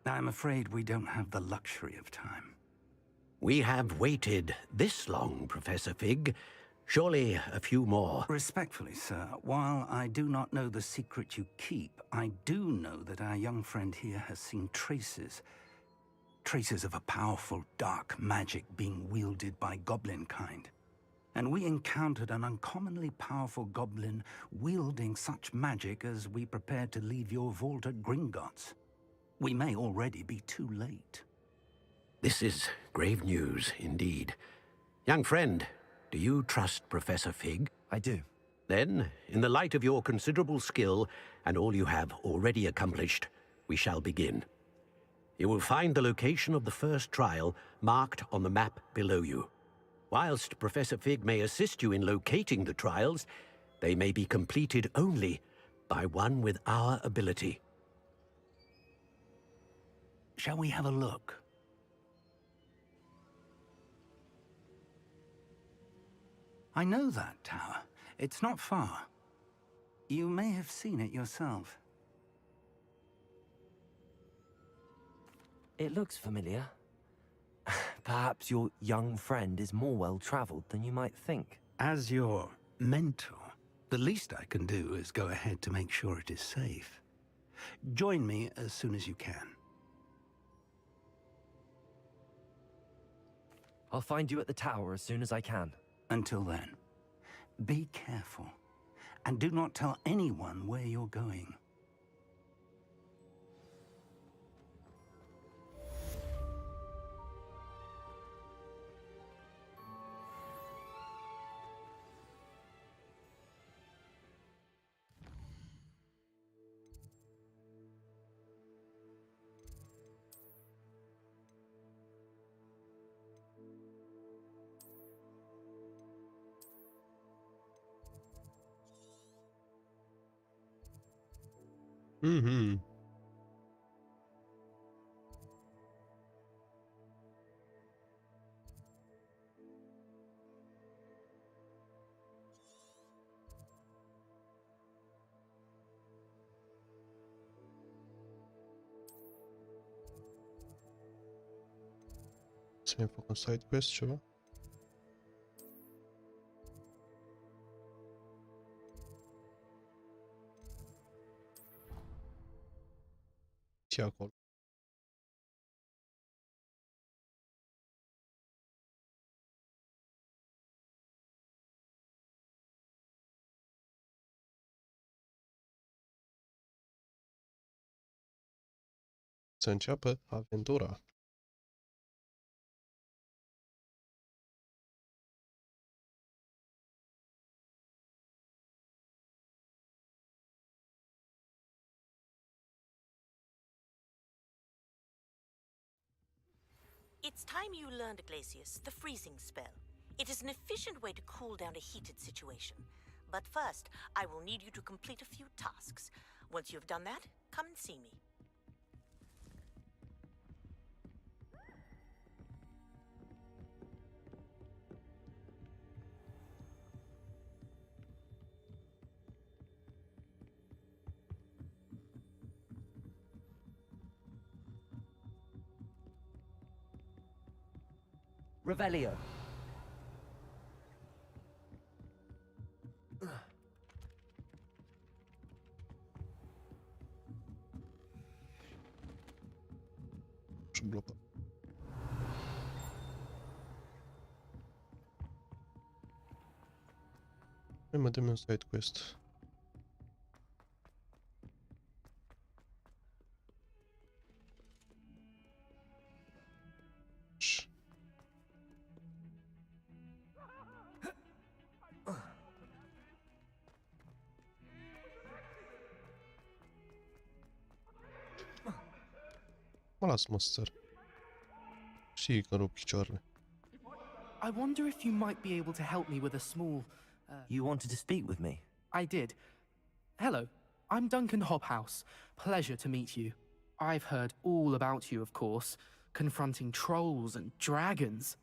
[SPEAKER 16] I'm afraid we don't have the luxury of time.
[SPEAKER 11] We have waited this long, Professor Fig. Surely a few more.
[SPEAKER 16] Respectfully, sir, while I do not know the secret you keep, I do know that our young friend here has seen traces of a powerful dark magic being wielded by goblin kind. And we encountered an uncommonly powerful goblin wielding such magic as we prepared to leave your vault at Gringotts. We may already be too late.
[SPEAKER 11] This is grave news, indeed. Young friend, do you trust Professor Fig?
[SPEAKER 6] I do.
[SPEAKER 11] Then, in the light of your considerable skill and all you have already accomplished, we shall begin. You will find the location of the first trial marked on the map below you. Whilst Professor Fig may assist you in locating the trials, they may be completed only by one with our ability.
[SPEAKER 16] Shall we have a look? I know that tower. It's not far. You may have seen it yourself.
[SPEAKER 6] It looks familiar. Perhaps your young friend is more well-traveled than you might think.
[SPEAKER 16] As your mentor, the least I can do is go ahead to make sure it is safe. Join me as soon as you can.
[SPEAKER 6] I'll find you at the tower as soon as I can.
[SPEAKER 16] Until then, be careful, and do not tell anyone where you're going.
[SPEAKER 2] Mm-hmm. Să mai fac un side quest ceva? Ce acolo? Să înceapă aventura.
[SPEAKER 17] It's time you learned, Glacius, the freezing spell. It is an efficient way to cool down a heated situation. But first, I will need you to complete a few tasks. Once you've done that, come and see me.
[SPEAKER 6] Revelio.
[SPEAKER 2] Și blocat. Hai mă, dă-mi un side quest. Mă las, mă, săr. Și că rup picioarele.
[SPEAKER 13] I wonder if you might be able to help me with a small...
[SPEAKER 6] You wanted to speak with me?
[SPEAKER 13] I did. Hello, I'm Duncan Hobhouse. Pleasure to meet you. I've heard all about you, of course, confronting trolls and dragons.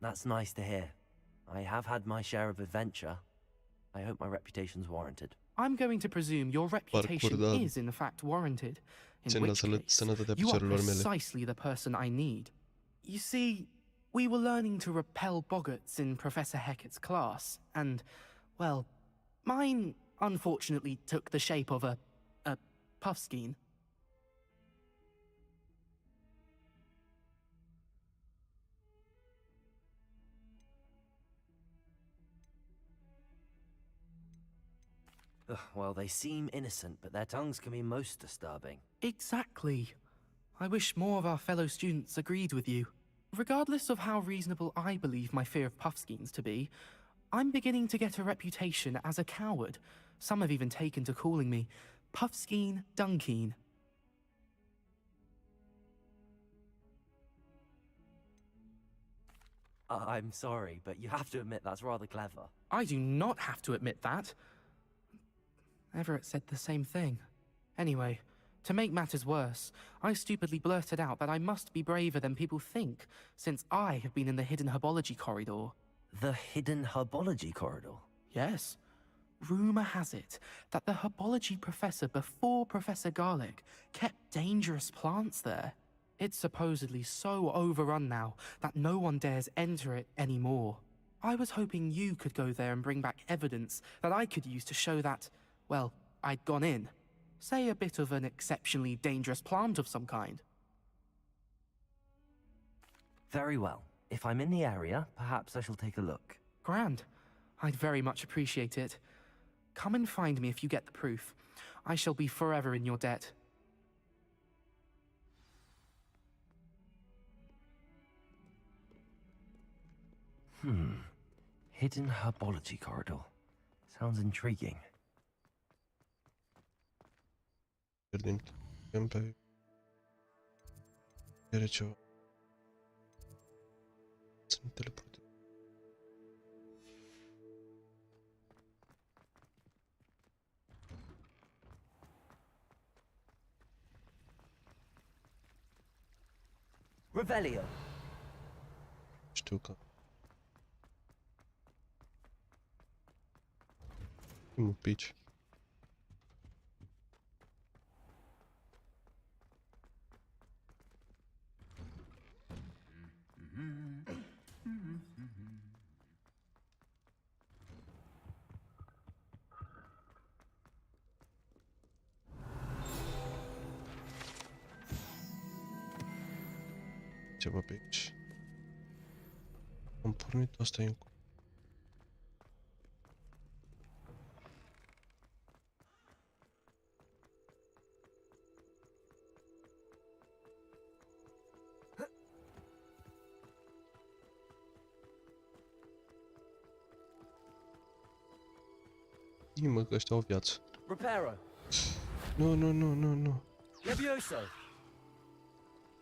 [SPEAKER 6] That's nice to hear. I have had my share of adventure. I hope my reputation's warranted.
[SPEAKER 13] I'm going to presume your reputation is in fact warranted, in which case you are precisely the person I need. You see, we were learning to repel boggarts in Professor Hecat's class, and, well, mine unfortunately took the shape of a puffskein.
[SPEAKER 6] Well, they seem innocent, but their tongues can be most disturbing.
[SPEAKER 13] Exactly. I wish more of our fellow students agreed with you. Regardless of how reasonable I believe my fear of puffskeins to be, I'm beginning to get a reputation as a coward. Some have even taken to calling me Puffskeen Dunkeen.
[SPEAKER 6] I'm sorry, but you have to admit that's rather clever.
[SPEAKER 13] I do not have to admit that. Everett said the same thing. Anyway, to make matters worse, I stupidly blurted out that I must be braver than people think, since I have been in the hidden herbology corridor.
[SPEAKER 6] The hidden herbology corridor?
[SPEAKER 13] Yes. Rumor has it that the herbology professor before Professor Garlic kept dangerous plants there. It's supposedly so overrun now that no one dares enter it anymore. I was hoping you could go there and bring back evidence that I could use to show that, well, I'd gone in. Say a bit of an exceptionally dangerous plant of some kind.
[SPEAKER 6] Very well. If I'm in the area, perhaps I shall take a look.
[SPEAKER 13] Grand. I'd very much appreciate it. Come and find me if you get the proof. I shall be forever in your debt.
[SPEAKER 6] Hidden herbology corridor. Sounds intriguing.
[SPEAKER 2] Din pe are ceva. Să ne teleportăm.
[SPEAKER 6] Revelio.
[SPEAKER 2] Știu că mă pici. Ceva pe aici. Am pornit, asta e încă. Mă, că ăștia au viață.
[SPEAKER 6] Reparo.
[SPEAKER 2] Nu, nu, nu, nu, nu.
[SPEAKER 6] Levioso.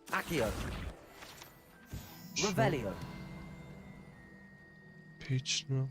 [SPEAKER 6] Accio. Revelio.
[SPEAKER 2] Pe aici, nu.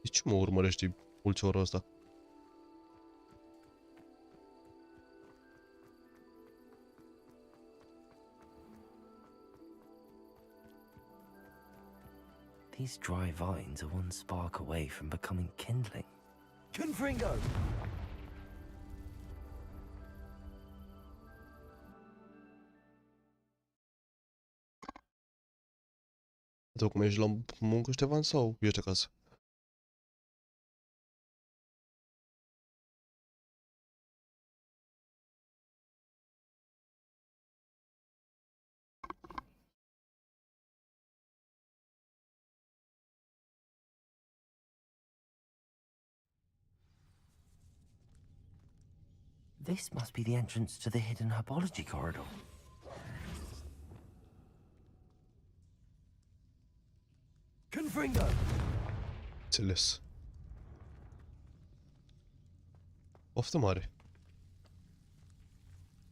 [SPEAKER 2] De ce mă urmărești ulciorul ăsta?
[SPEAKER 6] These dry vines are one spark away from becoming kindling.
[SPEAKER 8] Confringo!
[SPEAKER 2] Tu cum ești la muncă, Ștefan, sau ești acasă?
[SPEAKER 6] This must be the entrance to the hidden herbology corridor.
[SPEAKER 8] Confringo!
[SPEAKER 2] Înțeles. Poftă mare.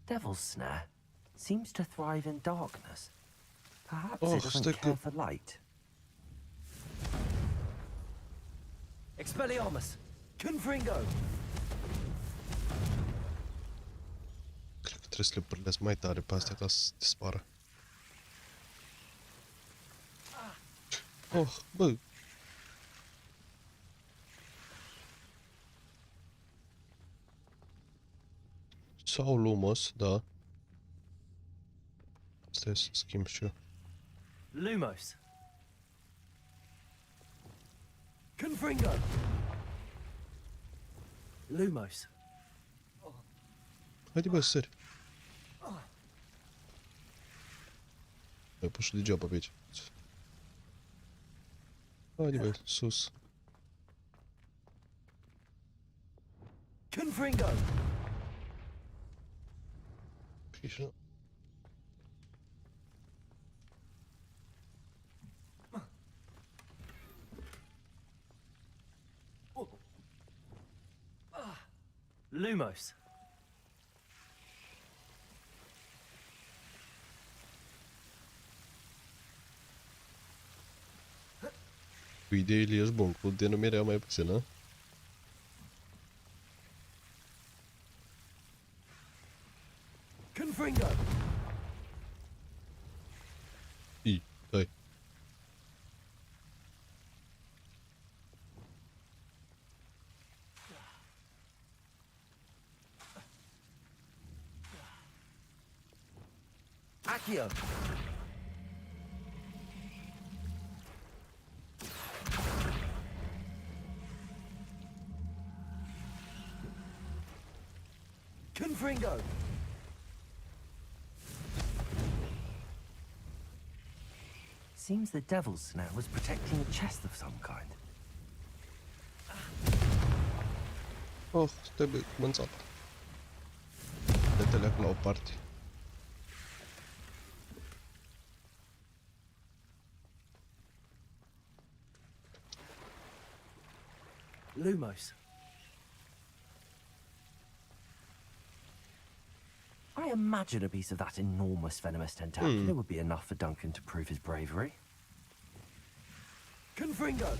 [SPEAKER 6] Devil's snare seems to thrive in darkness. Perhaps
[SPEAKER 2] Oh,
[SPEAKER 6] it doesn't care for light.
[SPEAKER 8] Expelliarmus! Confringo!
[SPEAKER 2] Cred că trebuie să le pârlesc mai tare pe astea ca să dispară. Oh, bă. Sau Lumos, da. Stai să schimb și eu.
[SPEAKER 8] Lumos! Confringo! Lumos!
[SPEAKER 2] Haide, bă, sări. Ai pus și degeaba pe aici. Haide, bă, sus.
[SPEAKER 8] Confringo!
[SPEAKER 2] Pișă.
[SPEAKER 8] Lumos!
[SPEAKER 2] Cu ideile ești bun, cu denumirea mai puțin, a?
[SPEAKER 8] Confringo!
[SPEAKER 2] I, hai.
[SPEAKER 8] Accio! Confringo!
[SPEAKER 6] Seems the devil's snare was protecting a chest of some kind.
[SPEAKER 2] Oh, trebuie mânțat. Retele acolo la o parte.
[SPEAKER 8] Lumos!
[SPEAKER 6] I imagine a piece of that enormous venomous tentacular would be enough for Duncan to prove his bravery.
[SPEAKER 8] Confringo!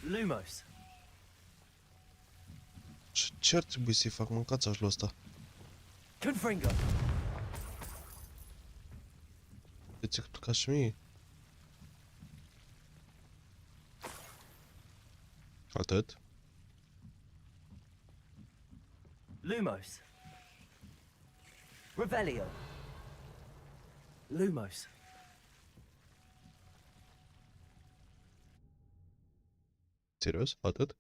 [SPEAKER 8] Lumos!
[SPEAKER 2] Ce ar trebui să-i fac mâncațașul ăsta?
[SPEAKER 8] Confringo!
[SPEAKER 2] Deci ca și mie. Atât.
[SPEAKER 8] Lumos! Revelio! Lumos!
[SPEAKER 2] Serios? Atât?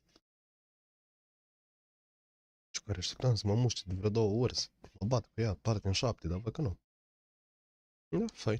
[SPEAKER 2] Și care așteptam să mă muște de vreo 2 ori să mă bat cu ea, parcă în 7, dar văd că nu. Da, fain.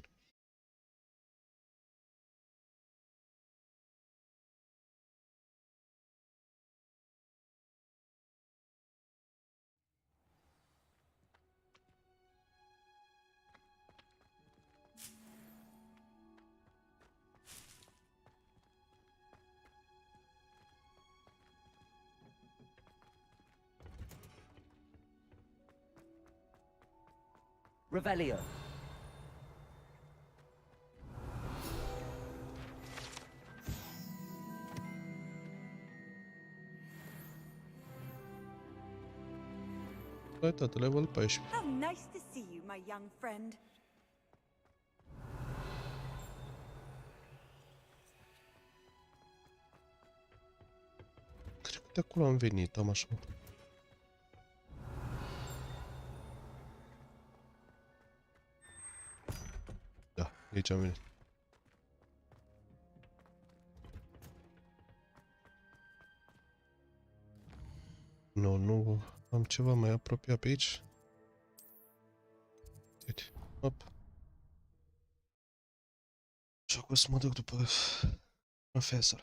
[SPEAKER 6] Revelio.
[SPEAKER 2] Tratata, level 14.
[SPEAKER 15] How nice to see you, my young friend.
[SPEAKER 2] Cred că de acolo am venit, am așa. Da, aici am venit. Nu, am ceva mai apropiat pe aici. Uite, hop. Și acum să mă duc după profesor.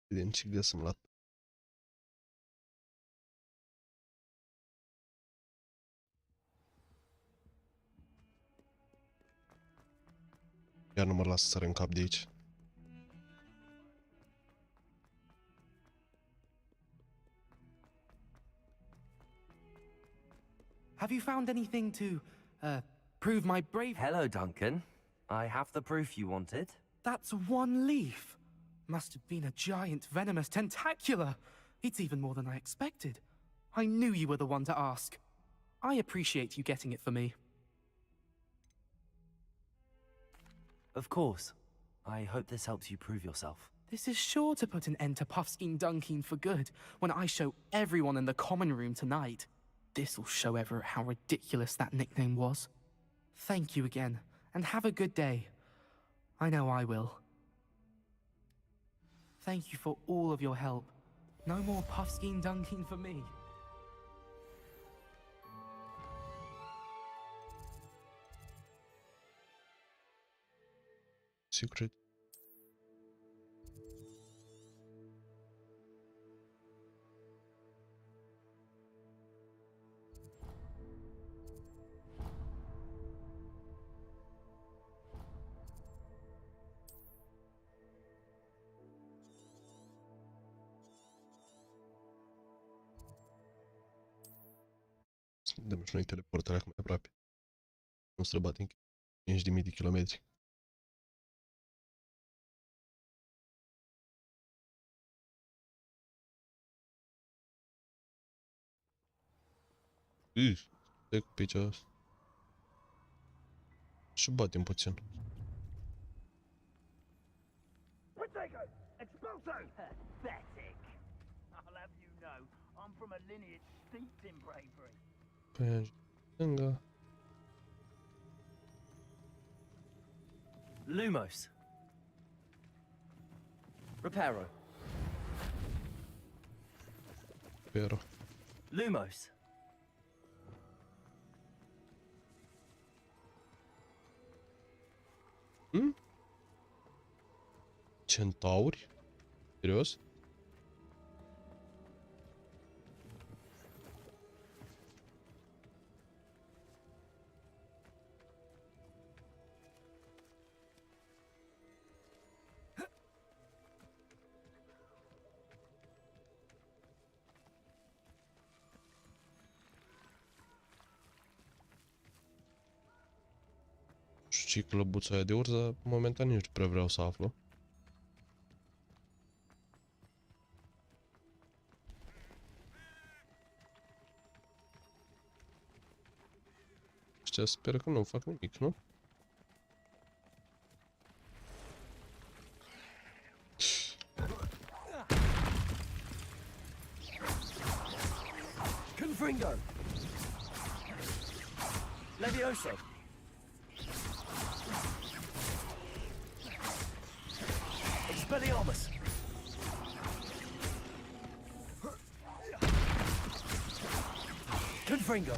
[SPEAKER 2] Vedem ce găsim la... Iar nu mă las să sar în cap de aici.
[SPEAKER 13] Have you found anything to, prove my bravery?
[SPEAKER 6] Hello, Duncan. I have the proof you wanted.
[SPEAKER 13] That's one leaf. Must have been a giant venomous tentacula. It's even more than I expected. I knew you were the one to ask. I appreciate you getting it for me.
[SPEAKER 6] Of course. I hope this helps you prove yourself.
[SPEAKER 13] This is sure to put an end to Puffskein Dunkin for good when I show everyone in the common room tonight. This'll show Everett how ridiculous that nickname was. Thank you again, and have a good day. I know I will. Thank you for all of your help. No more Puffskein Dunkin for me.
[SPEAKER 2] Secret. Dăm și noi teleportarea acum mai aproape. Nu străbatem 5.000 de kilometri. Stai cu picea asta. Și batem puțin.
[SPEAKER 8] Pathetic. I'll have you know, I'm from a lineage steeped in bravery.
[SPEAKER 2] Pe stânga.
[SPEAKER 6] Lumos. Reparo.
[SPEAKER 2] Pero.
[SPEAKER 6] Lumos.
[SPEAKER 2] Centauri? Serios? Și clăbuța aia de urs, dar momentan nici nu prea vreau să aflu. Ăștia sper că nu fac nimic, nu?
[SPEAKER 6] Confringo. Levioso. Expelliarmus. Confringo.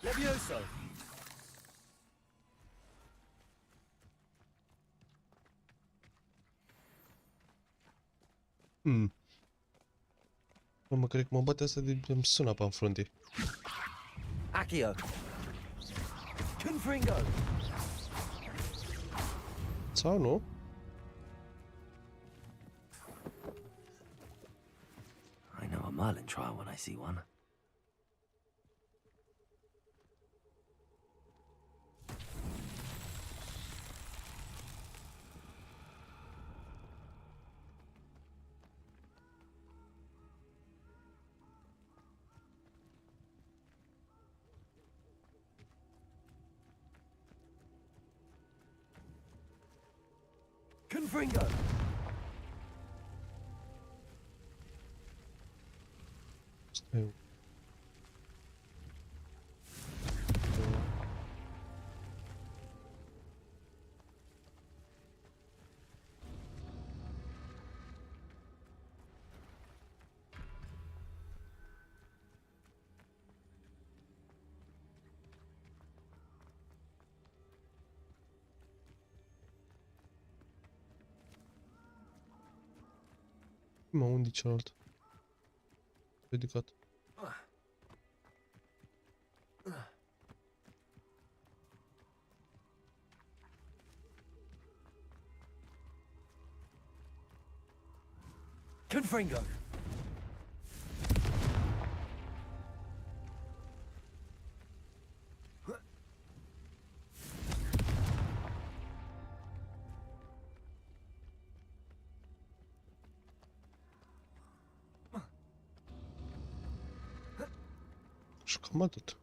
[SPEAKER 6] Levioso.
[SPEAKER 2] Mă, cred că mă bate asta de îmi sună pe-n frunte.
[SPEAKER 6] Accio. Confringo.
[SPEAKER 2] Sau nu?
[SPEAKER 6] Merlin trial when I see one.
[SPEAKER 18] Confringo!
[SPEAKER 2] Stai. Mă, unde e celălalt? Ridicat.
[SPEAKER 18] Confringo!
[SPEAKER 2] Și cam atât.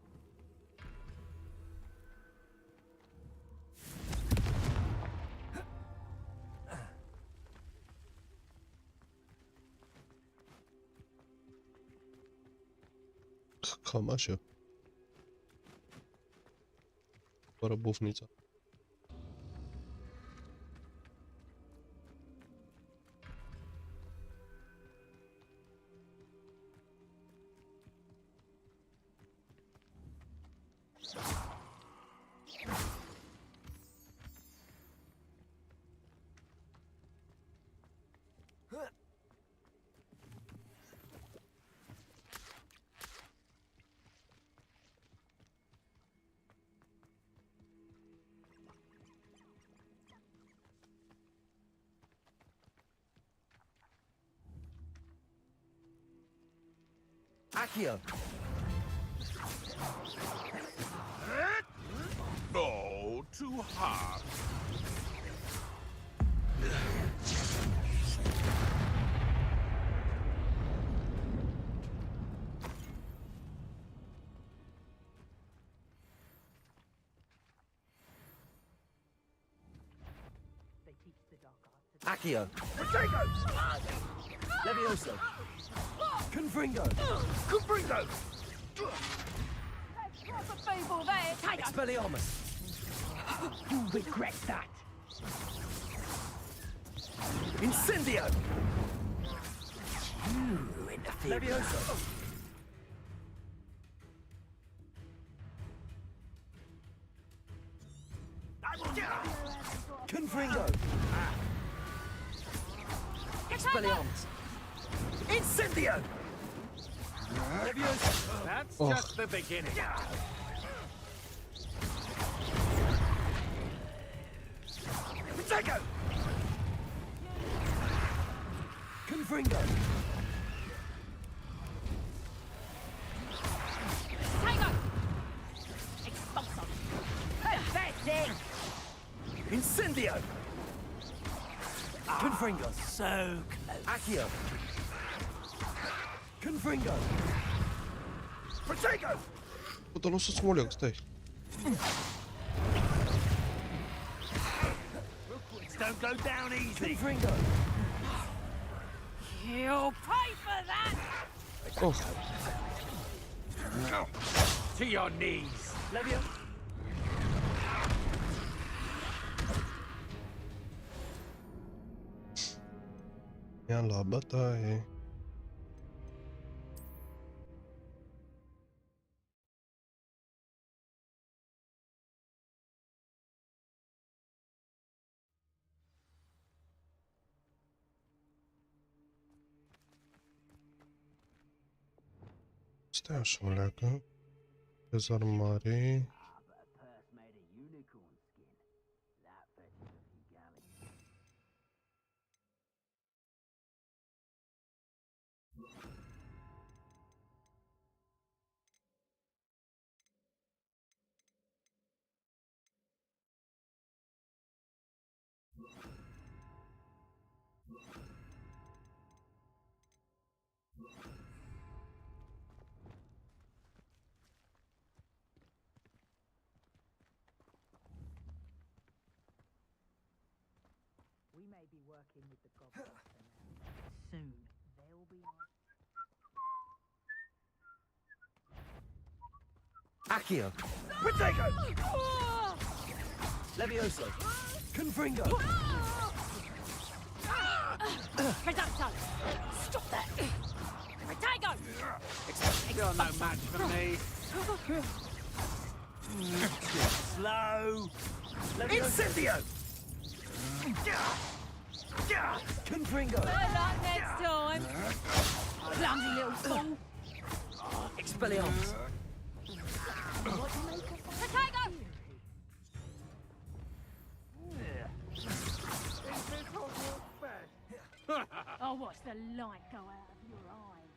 [SPEAKER 2] Cam așa. Fără bufnița.
[SPEAKER 18] Accio!
[SPEAKER 19] No, too hard.
[SPEAKER 18] Accio! Levioso! Confringo!
[SPEAKER 8] Confringo!
[SPEAKER 10] What's a fable there? Tiger!
[SPEAKER 18] Expelliarmus!
[SPEAKER 8] You'll regret that.
[SPEAKER 18] Incendio!
[SPEAKER 8] You interfere.
[SPEAKER 18] Levioso! Confringo! Expelliarmus! Incendio! Levioso!
[SPEAKER 19] That's
[SPEAKER 2] Oh.
[SPEAKER 19] just the beginning.
[SPEAKER 18] Protego! Confringo!
[SPEAKER 10] Tiger! Expulso! Pathetic!
[SPEAKER 18] Incendio! Confringo!
[SPEAKER 8] So close.
[SPEAKER 18] Accio! Confringo! Protego!
[SPEAKER 2] Puta, nu să-ți moleg, stai.
[SPEAKER 8] Don't go down easy.
[SPEAKER 18] Confringo!
[SPEAKER 10] You'll pay for that!
[SPEAKER 2] Oh,
[SPEAKER 19] To your knees.
[SPEAKER 18] Levio!
[SPEAKER 2] ia la bătaie. Stai așa, o leacă. Dezarmare.
[SPEAKER 20] We may be working with the goblins for now. Soon, they'll be on.
[SPEAKER 18] Accio! Protego! Levioso! Confringo!
[SPEAKER 10] Tratata! Stop that! Protego!
[SPEAKER 19] You're no match for me.
[SPEAKER 18] Slow! Incendio! Confringo!
[SPEAKER 10] Better luck next time! Clumsy little fool!
[SPEAKER 18] Expelliarmus!
[SPEAKER 10] Protego! I'll watch the light go out of your eye.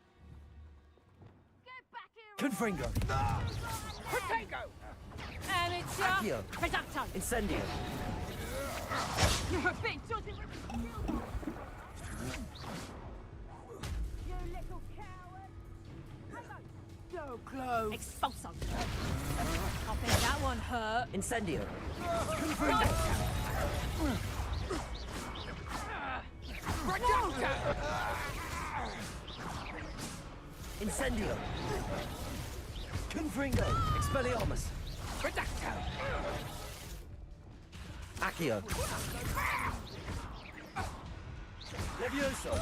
[SPEAKER 10] Get back here!
[SPEAKER 18] Confringo!
[SPEAKER 10] Protego! Amateur!
[SPEAKER 18] Accio!
[SPEAKER 10] Protecto!
[SPEAKER 18] Incendio!
[SPEAKER 10] You're a bit dodgy with you little coward! So close! Expulso! I think that one hurt.
[SPEAKER 18] Incendio! Confringo! Incendio! Confringo! Expelliarmus! Redacto! Accio! Levioso!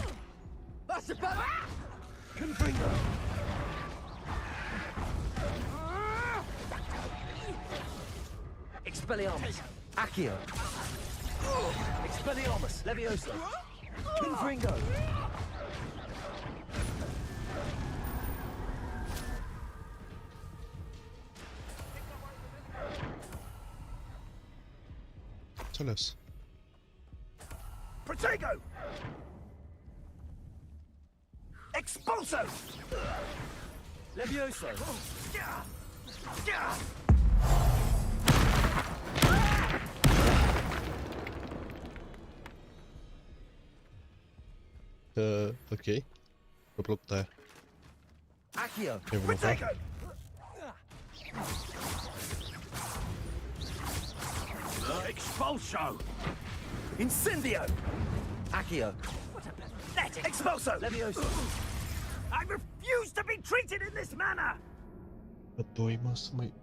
[SPEAKER 18] That's about Confringo! Expelliarmus! Accio! Expelliarmus! Levioso! Confringo!
[SPEAKER 2] Înțeles.
[SPEAKER 18] Protego! Expulso! Levioso!
[SPEAKER 2] Ok. Vă plăcut aia.
[SPEAKER 18] Accio!
[SPEAKER 2] E vreun
[SPEAKER 18] Protego!
[SPEAKER 19] Expulso!
[SPEAKER 18] Incendio! Accio! What a pathetic... Expulso! Levioso! I refuse to be treated in this manner!
[SPEAKER 2] Bă, doi, mă, să mai...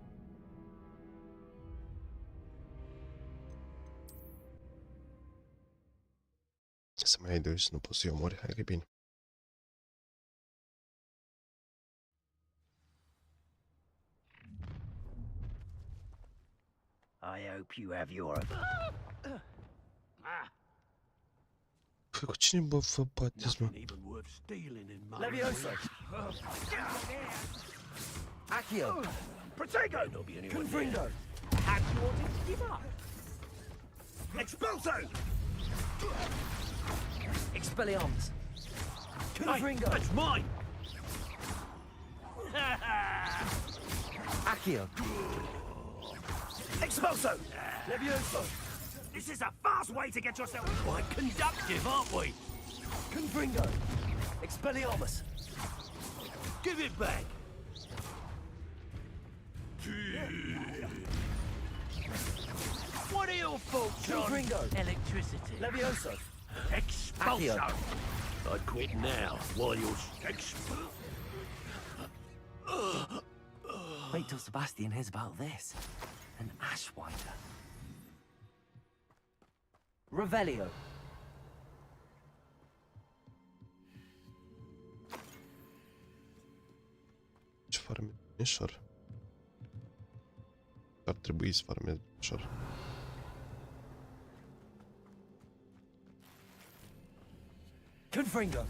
[SPEAKER 2] Să mai ai doi, să nu poți să-i omori. Hai că e bine.
[SPEAKER 18] I hope you have your...
[SPEAKER 2] Păi, cu cine, bă, vă bateți, mă?
[SPEAKER 18] Levioso! Accio! Protego! Confringo!
[SPEAKER 10] Have you wanted to give up?
[SPEAKER 18] Expulso! Expelliarmus! Confringo!
[SPEAKER 19] That's mine!
[SPEAKER 18] Accio! Expulso! Levioso!
[SPEAKER 19] This is a fast way to get yourself quite conductive, aren't we?
[SPEAKER 18] Confringo! Expelliarmus!
[SPEAKER 19] Give it back! What are your thoughts on
[SPEAKER 18] Confringo!
[SPEAKER 19] electricity?
[SPEAKER 18] Levioso!
[SPEAKER 19] Expulso!
[SPEAKER 18] Accio.
[SPEAKER 19] I'd quit now while you're
[SPEAKER 6] Wait till Sebastian hears about this. An ash winder.
[SPEAKER 18] Revelio!
[SPEAKER 2] Ce farme ușor. Ar trebui să farmez ușor.
[SPEAKER 18] Confringo!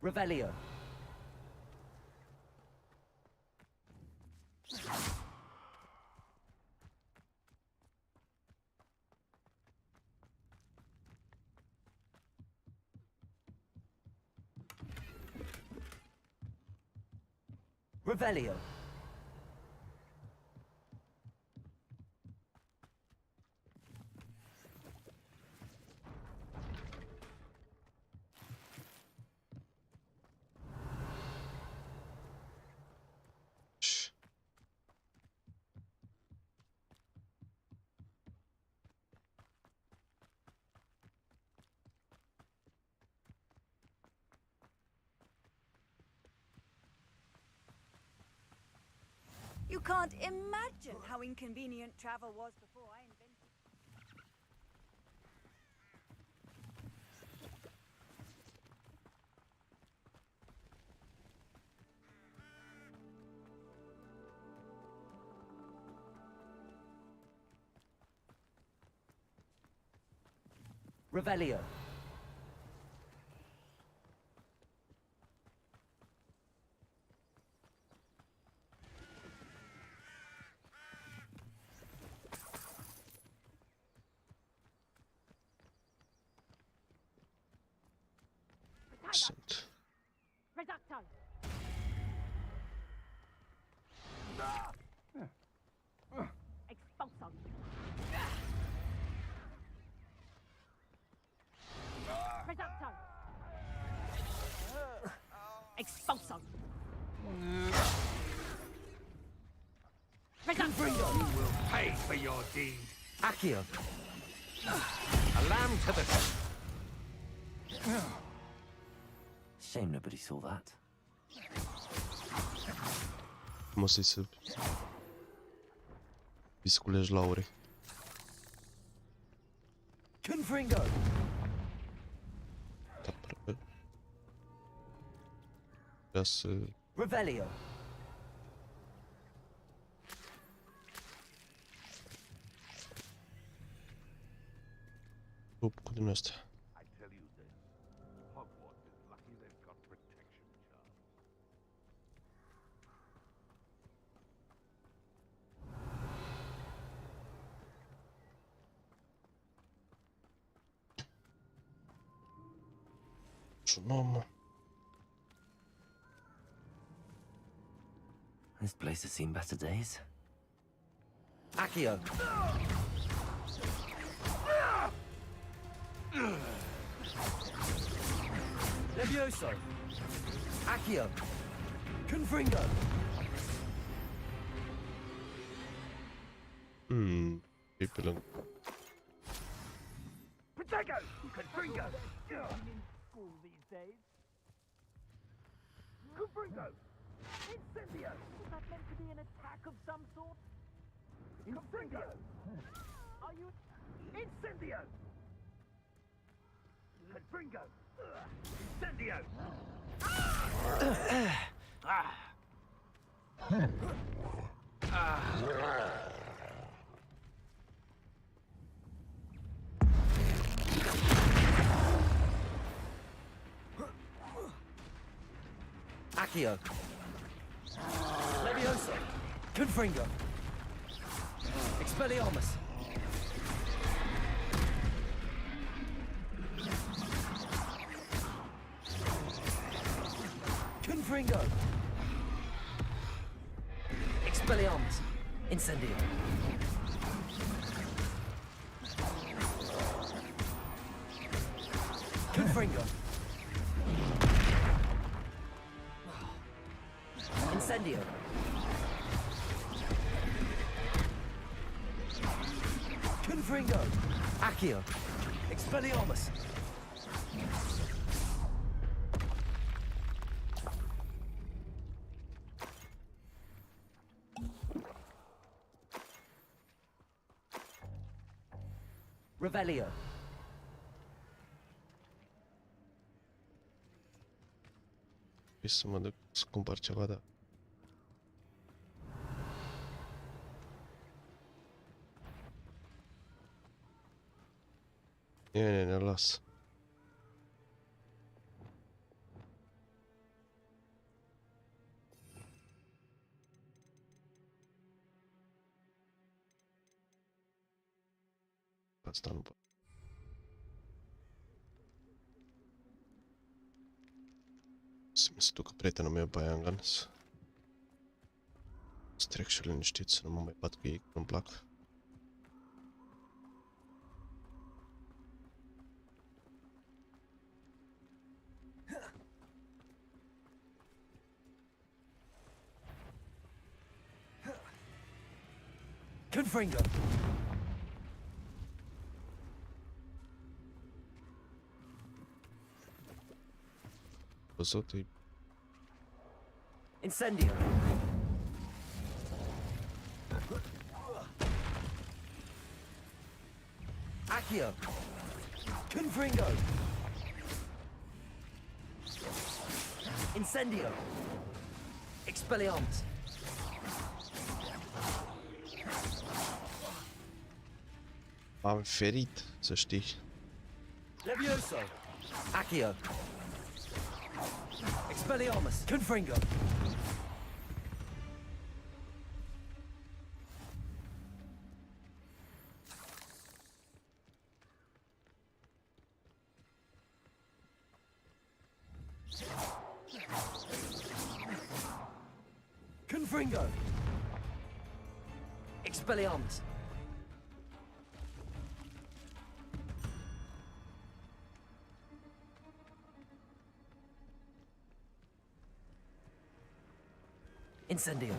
[SPEAKER 18] Revelio! Revelio.
[SPEAKER 15] You can't imagine how inconvenient travel was before I invented.
[SPEAKER 18] Revelio.
[SPEAKER 2] Sunt.
[SPEAKER 10] Reducto. Expulso. Reducto. Expulso. Reducto.
[SPEAKER 19] You will pay for your deed.
[SPEAKER 18] Accio.
[SPEAKER 11] A lamb to the...
[SPEAKER 6] Shame nobody saw that.
[SPEAKER 2] Cum o să-i să... îi sculegi laure.
[SPEAKER 18] Confringo.
[SPEAKER 2] Vrea să...
[SPEAKER 18] Revelio.
[SPEAKER 2] Rup cu din astea.
[SPEAKER 21] I tell you this, Hogwarts is lucky they've got protection charms.
[SPEAKER 2] Și un om...
[SPEAKER 6] This place has seen better days.
[SPEAKER 18] Accio. Levioso. Accio. Confringo.
[SPEAKER 2] E pe lângă.
[SPEAKER 8] Protego! Confringo! In school these days. Confringo! Incendio! Was that meant to be an attack of some sort? Confringo! Are you... Incendio! Confringo! Incendio!
[SPEAKER 18] Accio. Levioso. Confringo. Expelliarmus. Confringo. Expelliarmus. Incendio. Confringo. Incendio. Confringo. Accio. Expelliarmus. Revelio.
[SPEAKER 2] Trebuie să mă duc să cumpăr ceva, da. Ne las. Asta nu pot. Să mi se ducă prietenul meu pe aia în Ganes. Să trec și liniștit, să nu mă mai bat cu ei, că nu-mi plac.
[SPEAKER 18] Confringo.
[SPEAKER 2] Văzut, e
[SPEAKER 18] Incendio. Accio. Confringo. Incendio. Expelliarmus.
[SPEAKER 2] am ferit, să știi.
[SPEAKER 18] Levioso. Accio. Expelliarmus. Confringo. Confringo. Expelliarmus. Incendio.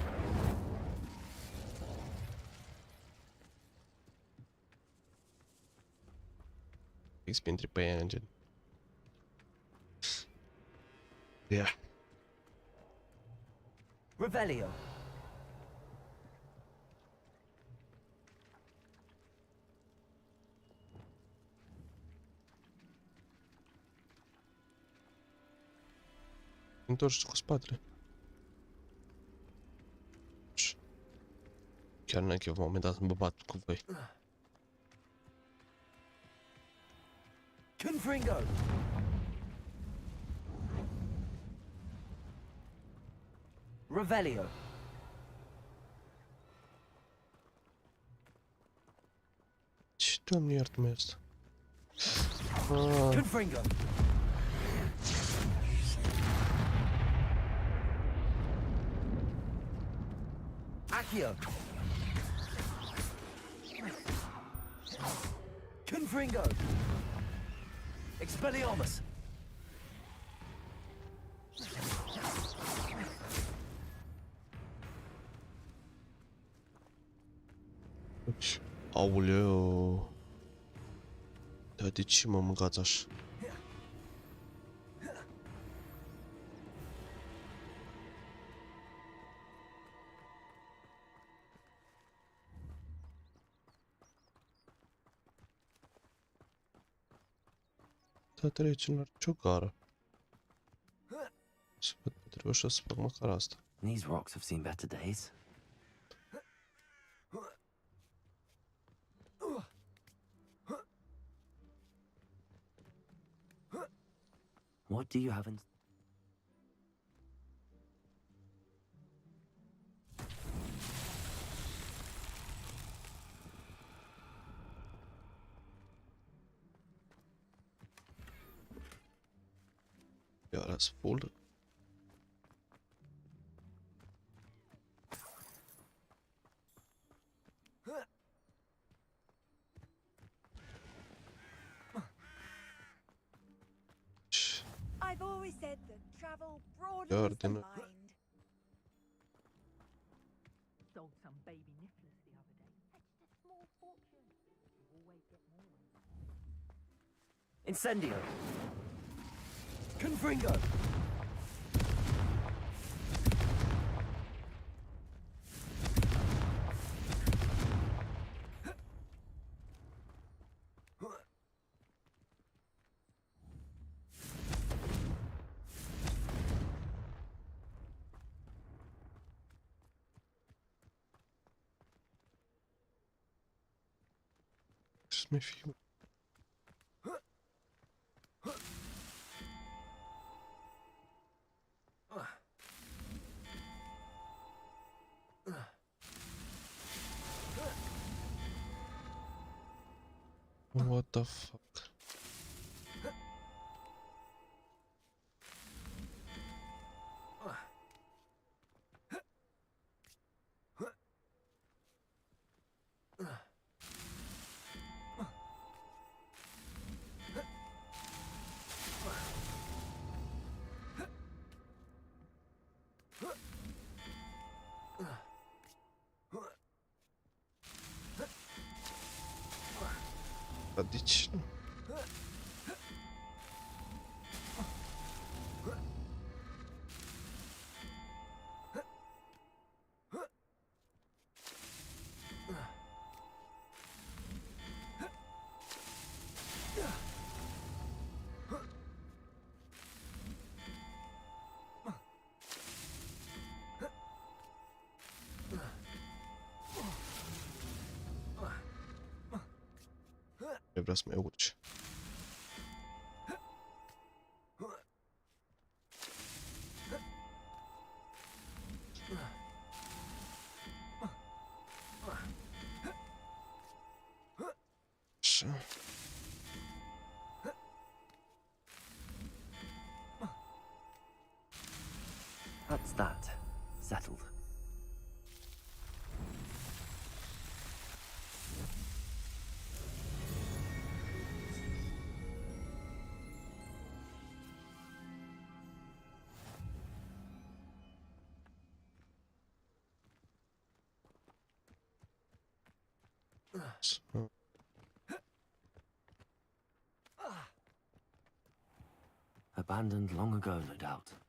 [SPEAKER 2] Expintri pe ea, gen. Yeah.
[SPEAKER 18] Revelio.
[SPEAKER 2] Întorci cu spatele. Chiar n-am eu, la un moment dat să mă bat cu voi.
[SPEAKER 18] Confringo. Revelio.
[SPEAKER 2] Ce, Doamne, iartă-mă asta.
[SPEAKER 18] Confringo. Accio. Confringo. Expelliarmus.
[SPEAKER 2] Aoleu. Dar de ce mă mâncați așa? Da, trece în orice o gară. Să văd, trebuie așa să fac măcar asta.
[SPEAKER 6] These rocks have seen better days. What do you have in...
[SPEAKER 2] Ja, das ist voll.
[SPEAKER 15] I've always said that travel broadens the
[SPEAKER 2] Gördün.
[SPEAKER 15] mind.
[SPEAKER 20] Sold some baby nipples the other day. Fetched a small fortune. You always get more when you...
[SPEAKER 18] Incendio. Confringo.
[SPEAKER 2] Să mai fie. What the fuck? Dar de ce nu? Vreau să mai urci. Așa.
[SPEAKER 6] That's that. Settled.
[SPEAKER 2] So.
[SPEAKER 6] Abandoned long ago, no doubt.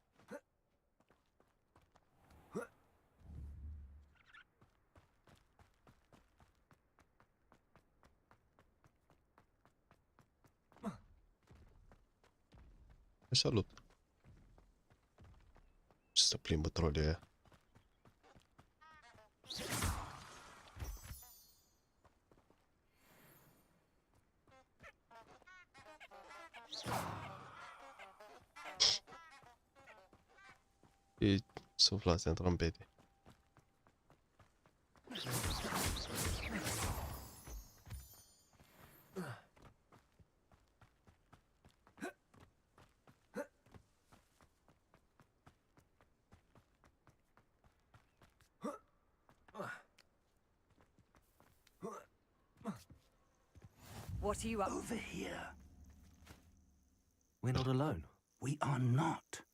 [SPEAKER 2] Salut. Ce să plimbă trolii aia. E suflați în trompete.
[SPEAKER 15] What are you up?
[SPEAKER 16] Over here.
[SPEAKER 6] We're not alone.
[SPEAKER 16] We are not.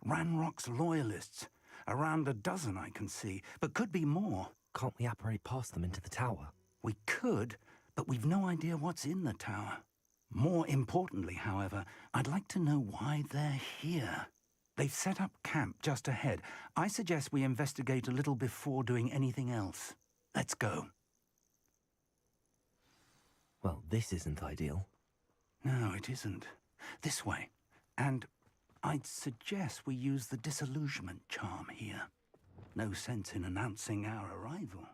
[SPEAKER 16] Ranrock's loyalists. Around a dozen I can see, but could be more.
[SPEAKER 6] Can't we apparate past them into the tower?
[SPEAKER 16] We could, but we've no idea what's in the tower. More importantly, however, I'd like to know why they're here. They've set up camp just ahead. I suggest we investigate a little before doing anything else. Let's go.
[SPEAKER 6] Well, this isn't ideal.
[SPEAKER 16] No, it isn't. This way. And I'd suggest we use the disillusionment charm here. No sense in announcing our arrival.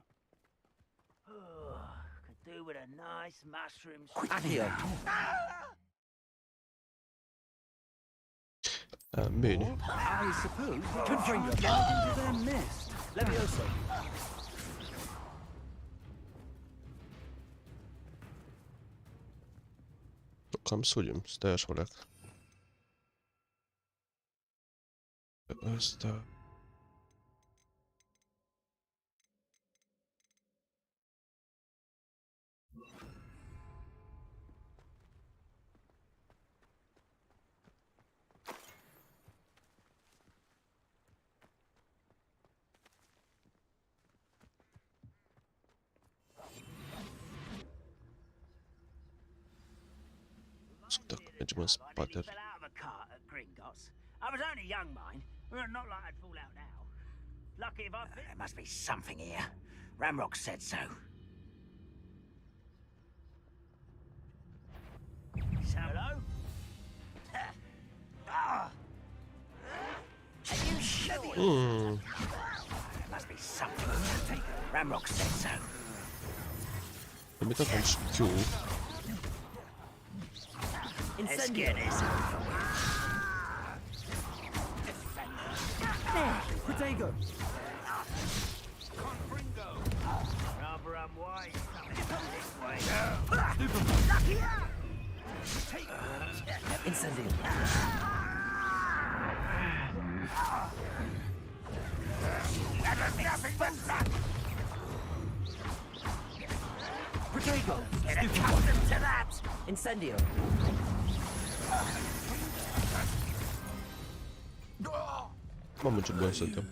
[SPEAKER 8] Could do with a nice mushroom.
[SPEAKER 16] Quickly.
[SPEAKER 2] Bine.
[SPEAKER 18] I suppose we could bring them into their nest. Leviosa.
[SPEAKER 2] Cam sugem, stai așa o leacă. Ăsta... Dacă mergem în spate...
[SPEAKER 8] I was only young, mine. Not like I'd fall out now. Lucky if I fit. There must be something here. Ramrock said so. Hello? Are you sure? There must be something. Ramrock said so.
[SPEAKER 2] Let me tap Q.
[SPEAKER 8] Let's get this over with.
[SPEAKER 18] Potato.
[SPEAKER 8] Rather unwise coming this way.
[SPEAKER 6] Incendio.
[SPEAKER 18] Potato.
[SPEAKER 8] Get accustomed to that.
[SPEAKER 6] Incendio.
[SPEAKER 2] Mamă, ce buni suntem.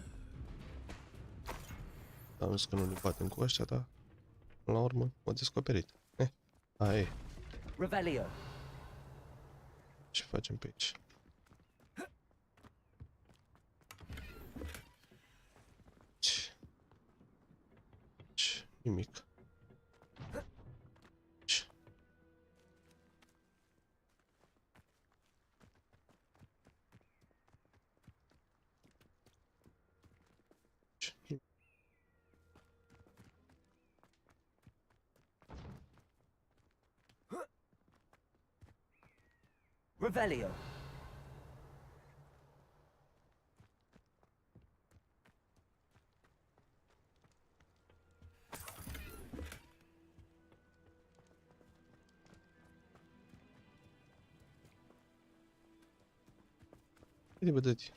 [SPEAKER 2] Am zis că nu ne batem cu ăștia, dar la urmă m-a descoperit. Aia e.
[SPEAKER 18] Revelio.
[SPEAKER 2] Ce facem pe aici? Nimic.
[SPEAKER 18] Revelio.
[SPEAKER 2] Idę بدأتي.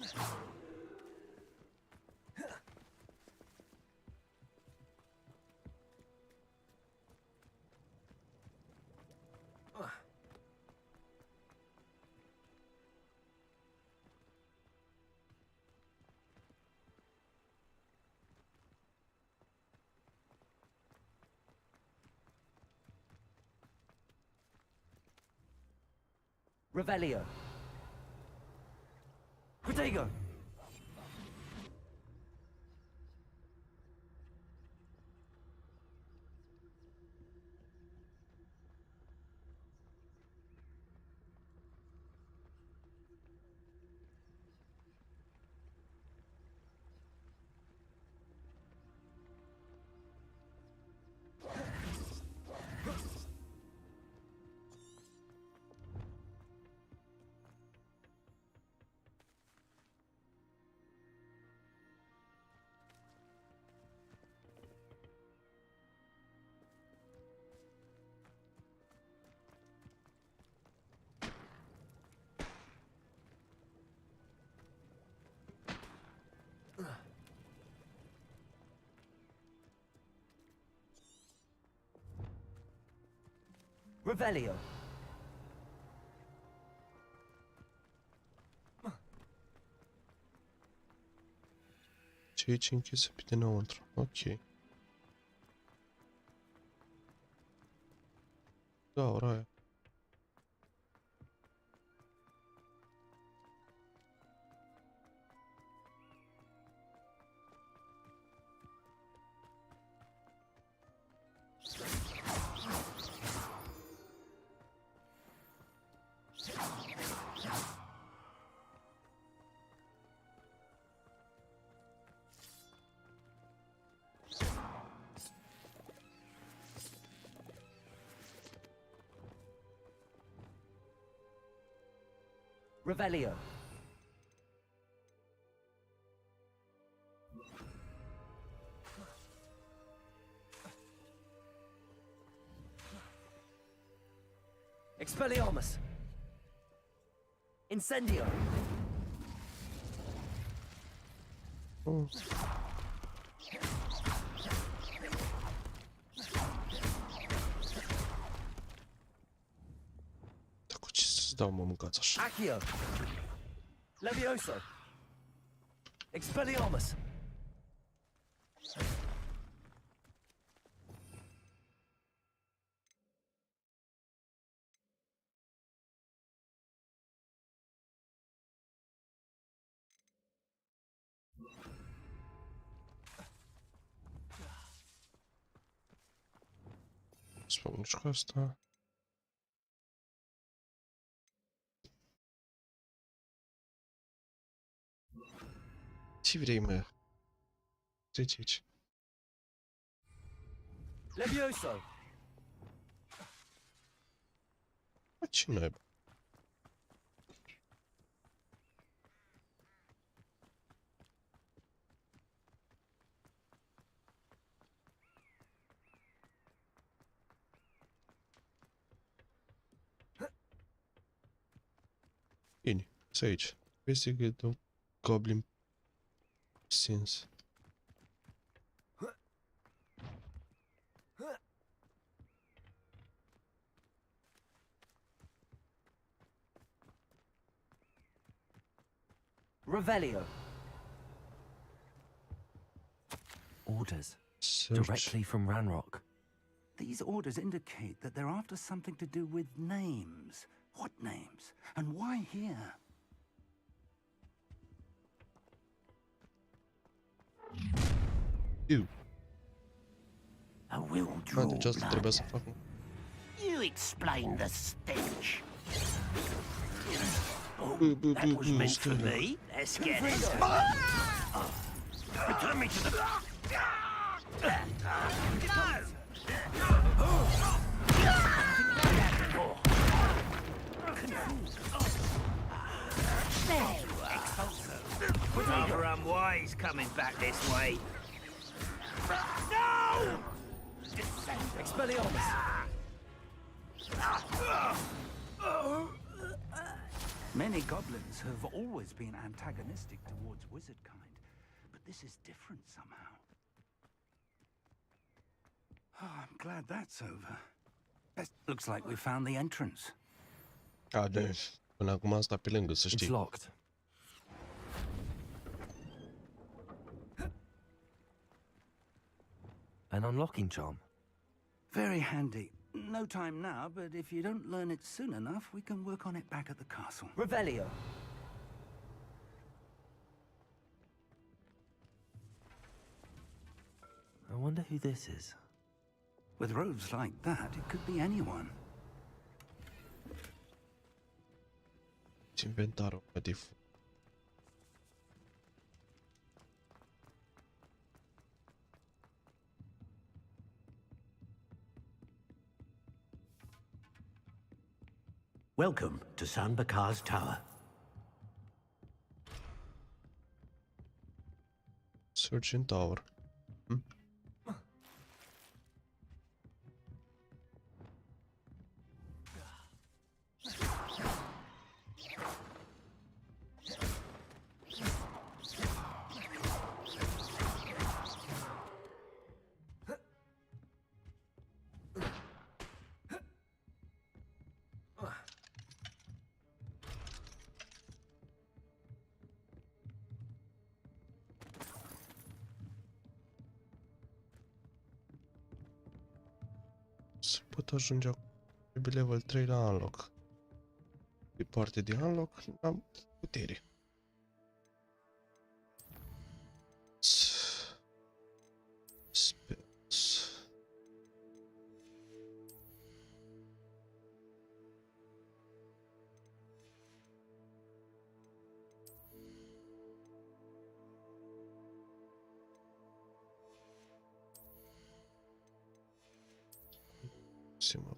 [SPEAKER 18] Revelio. Protego. Revelio.
[SPEAKER 2] Ce aici închisă pe dinăuntru. Ok. Da, ora aia.
[SPEAKER 18] Revelio. Expelliarmus. Incendio.
[SPEAKER 2] Oh. Dar cu ce să-ți dau, mă, mâncați așa?
[SPEAKER 18] Accio. Levioso. Expelliarmus.
[SPEAKER 2] Spun nici cu asta. Ce vrei, mă? Treci aici.
[SPEAKER 18] Levioso.
[SPEAKER 2] Mă, ce naiba? Bine, să aici. Investigate the goblin scenes.
[SPEAKER 18] Revelio.
[SPEAKER 6] Orders.
[SPEAKER 2] Search.
[SPEAKER 6] Directly from Ranrock.
[SPEAKER 16] These orders indicate that they're after something to do with names. What names? And why here?
[SPEAKER 2] Ew.
[SPEAKER 11] A will-drawn
[SPEAKER 2] Deci asta trebuie să
[SPEAKER 11] blood.
[SPEAKER 2] fac.
[SPEAKER 11] You explain the stench.
[SPEAKER 19] That was meant for me. Let's get it. Return me to the... Rather unwise coming back this way. No!
[SPEAKER 18] Expelliarmus!
[SPEAKER 16] Many goblins have always been antagonistic towards wizard kind, but this is different somehow. Oh, I'm glad that's over. Looks like we found the entrance.
[SPEAKER 2] Până acum am stat pe lângă, să știi.
[SPEAKER 6] It's locked. An unlocking charm.
[SPEAKER 16] Very handy. No time now, but if you don't learn it soon enough, we can work on it back at the castle.
[SPEAKER 18] Revelio.
[SPEAKER 6] I wonder who this is.
[SPEAKER 16] With robes like that, it could be anyone.
[SPEAKER 2] Inventarul motiv.
[SPEAKER 11] Welcome to San Bakar's tower.
[SPEAKER 2] Searching tower. Se pot ajunge pe level 3 la unlock. Pe parte de unlock am putere. Spells. Simă.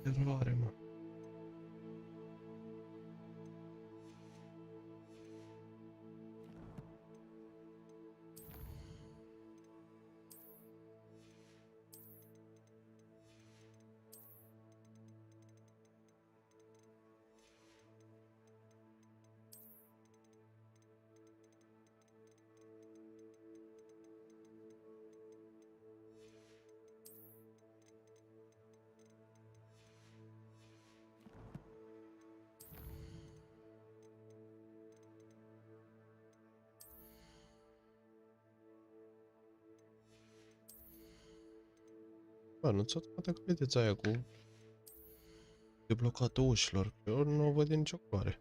[SPEAKER 2] Eroare, mă. Bă, nu ți-o toată credința aia cu deblocatul ușilor. Eu nu o văd din nicio culoare.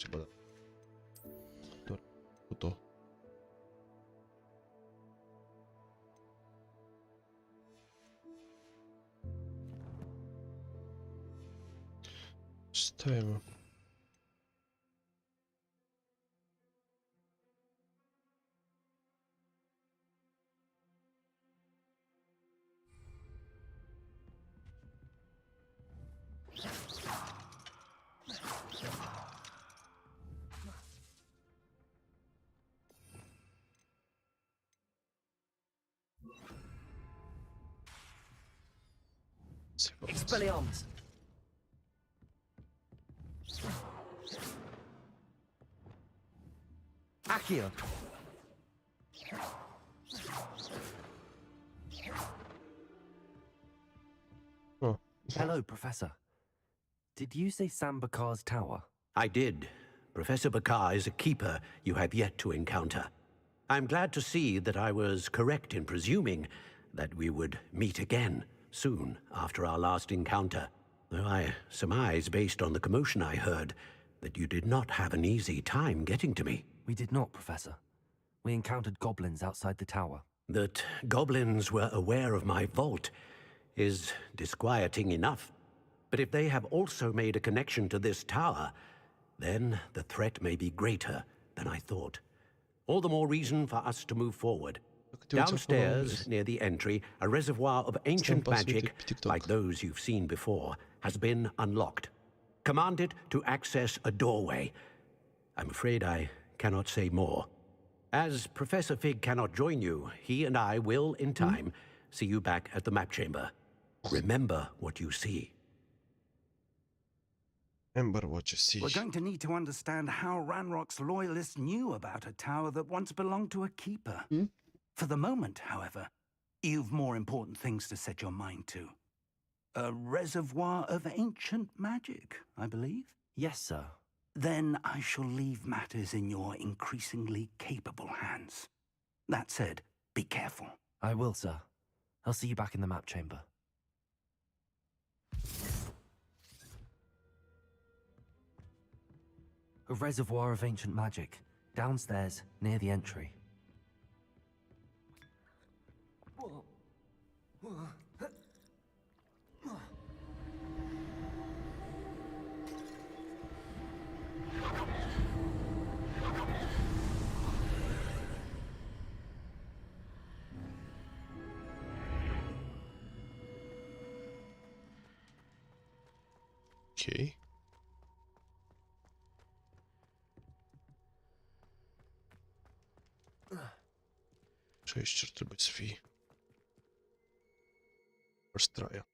[SPEAKER 2] ceva, da. Doar cu tot. Stai, mă.
[SPEAKER 6] Expelliarmus! Accio!
[SPEAKER 2] Oh.
[SPEAKER 6] Hello, Professor. Did you say Sam Bakar's tower?
[SPEAKER 11] I did. Professor Bakar is a keeper you have yet to encounter. I'm glad to see that I was correct in presuming that we would meet again soon after our last encounter. Though I surmise, based on the commotion I heard, that you did not have an easy time getting to me.
[SPEAKER 6] We did not, Professor. We encountered goblins outside the tower.
[SPEAKER 11] That goblins were aware of my vault is disquieting enough. But if they have also made a connection to this tower, then the threat may be greater than I thought. All the more reason for us to move forward. Downstairs, near the entry, a reservoir of ancient magic, like those you've seen before, has been unlocked. Command it to access a doorway. I'm afraid I cannot say more. As Professor Fig cannot join you, he and I will, in time, see you back at the map chamber. Remember what you see.
[SPEAKER 2] Remember what you see.
[SPEAKER 16] We're going to need to understand how Ranrock's loyalists knew about a tower that once belonged to a keeper. For the moment, however, you've more important things to set your mind to. A reservoir of ancient magic, I believe?
[SPEAKER 6] Yes, sir.
[SPEAKER 16] Then I shall leave matters in your increasingly capable hands. That said, be careful.
[SPEAKER 6] I will, sir. I'll see you back in the map chamber. A reservoir of ancient magic, downstairs, near the entry.
[SPEAKER 2] Ok. Și aici ce trebuie să fie? Păstraia.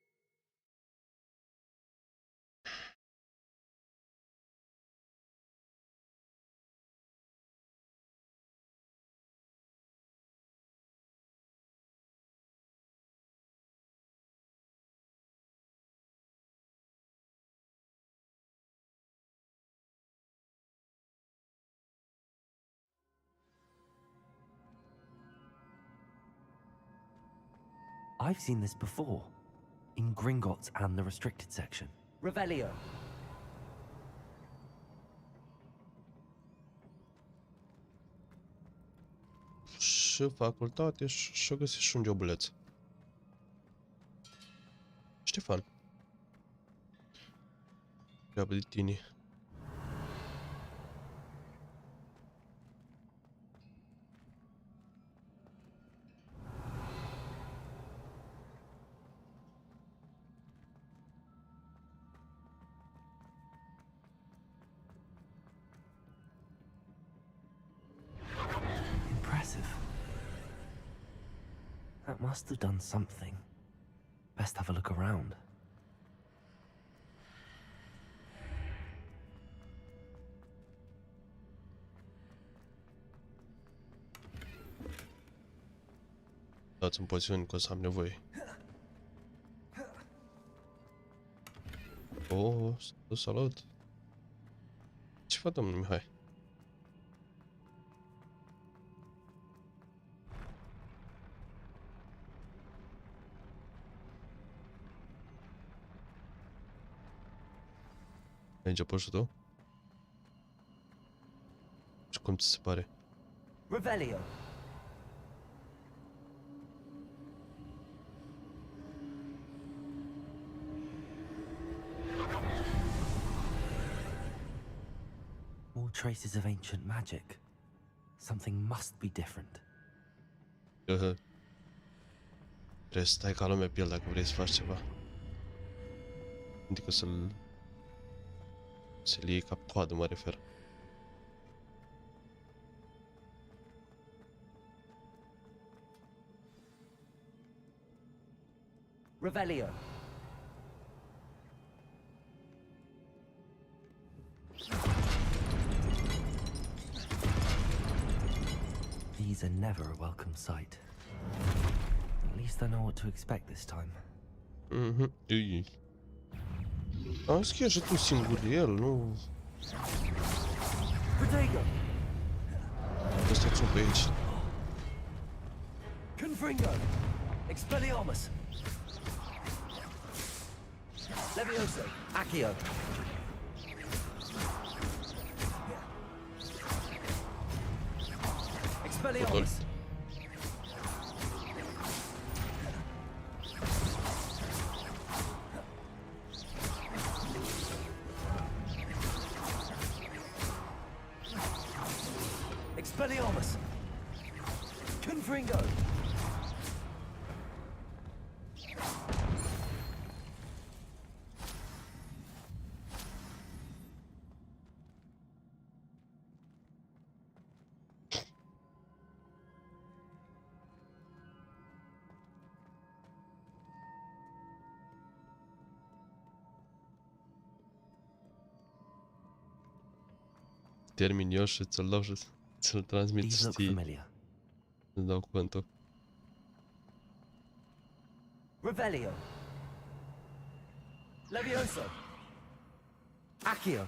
[SPEAKER 6] I've seen this before, in Gringotts and the restricted section.
[SPEAKER 18] Revelio.
[SPEAKER 2] Și facultate și-o găsit și un jobuleț. Ștefan. Treabă de tine.
[SPEAKER 6] Impressive. That must have done something. Best have a look around.
[SPEAKER 2] Dați-mi pasiuni că o să am nevoie. Oh, salut. Ce fac, domnul Mihai? Ai început și tu? cum ți se pare?
[SPEAKER 18] Revelio.
[SPEAKER 6] More traces of ancient magic. Something must be different.
[SPEAKER 2] Trebuie să stai ca lumea pe el dacă vrei să faci ceva. Adică să-l iei cap coadă, mă refer.
[SPEAKER 18] Revelio.
[SPEAKER 6] These are never a welcome sight. At least I know what to expect this time.
[SPEAKER 2] Mhm. Am zis că e așa tu singur el, nu... Ăsta-ți-o pe aici.
[SPEAKER 18] Confringo. Expelliarmus. Levioso. Accio. Expelliarmus. Expelliarmus. Confringo.
[SPEAKER 2] Termin eu și ți-l dau și ți-l transmit și ție. Îți dau cuvântul.
[SPEAKER 18] Revelio. Levioso. Accio.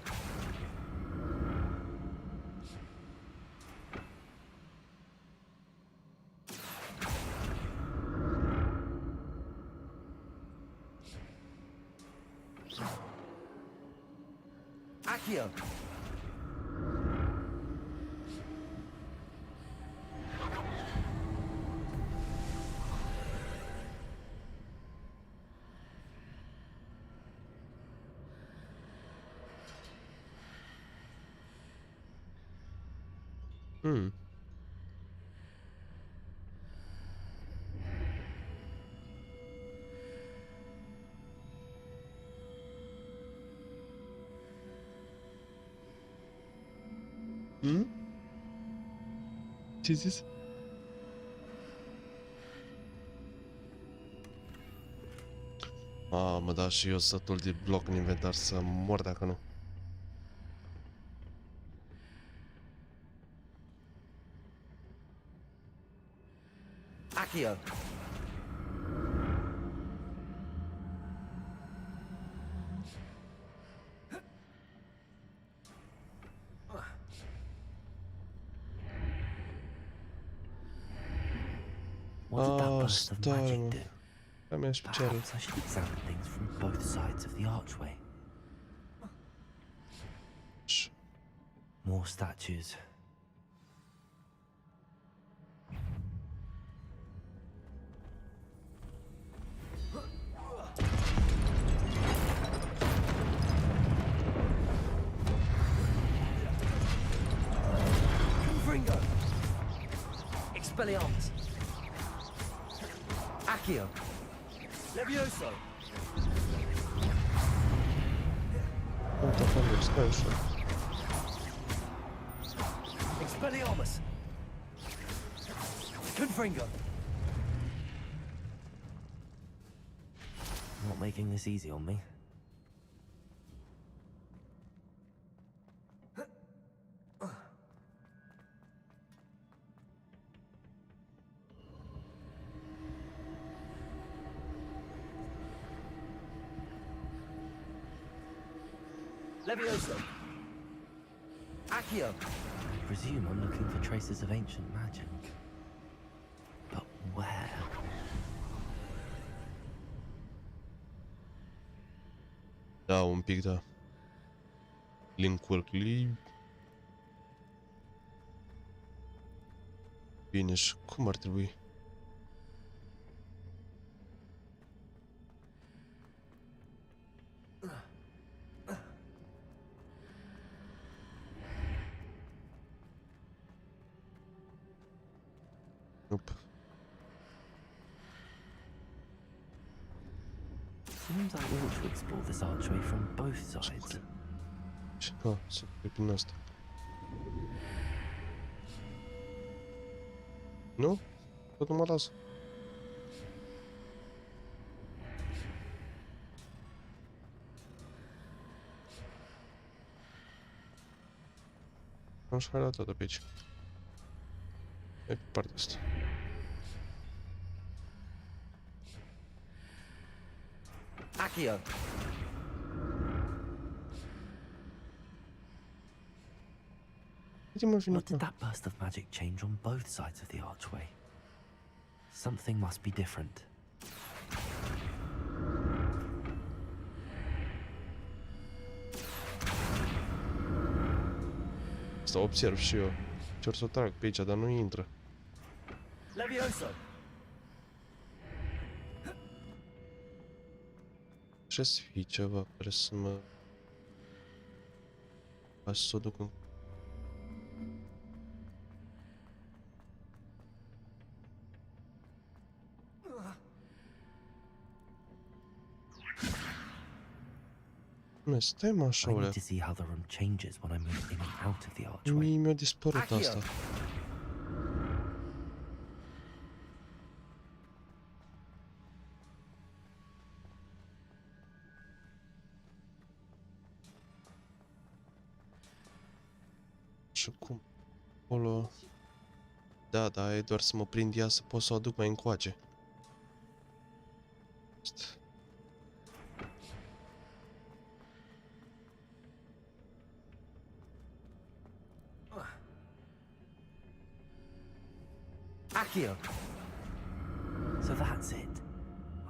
[SPEAKER 18] Accio.
[SPEAKER 2] Ce-ai zis? Mă da și eu sătul de bloc în inventar să mor dacă nu.
[SPEAKER 18] Accio.
[SPEAKER 6] What did that burst of magic do?
[SPEAKER 2] Perhaps
[SPEAKER 6] I should examine things from both sides of the archway. More statues.
[SPEAKER 18] Confringo. Expelliarmus. Accio. Levioso.
[SPEAKER 2] What the fuck is this?
[SPEAKER 18] Expelliarmus. Confringo.
[SPEAKER 6] Not making this easy on me.
[SPEAKER 18] Levioso. Accio.
[SPEAKER 6] I presume I'm looking for traces of ancient magic. But where?
[SPEAKER 2] Da, un pic, da. Link-ul Bine, și cum ar trebui? Nope.
[SPEAKER 6] Seems I ought to explore this archway from both sides.
[SPEAKER 2] Ah, să trec prin asta. Nu? Tot nu mă lasă. Așa hai la toată pe aici. E pe partea asta.
[SPEAKER 18] Accio.
[SPEAKER 6] What did that burst of magic change on both sides of the archway? Something must be different.
[SPEAKER 2] Asta observ și eu. Cer să o trag pe aici, dar nu intră.
[SPEAKER 18] Levioso.
[SPEAKER 2] Trebuie să fie ceva care să mă... Hai să o duc în... Stai mă așa,
[SPEAKER 6] I need to see how the room changes when I move in and out of the archway.
[SPEAKER 2] Mie mi-a dispărut asta. Și cum? Acolo... Da, da, e doar să mă prind ea să pot să o aduc mai încoace.
[SPEAKER 18] Accio.
[SPEAKER 6] So that's it.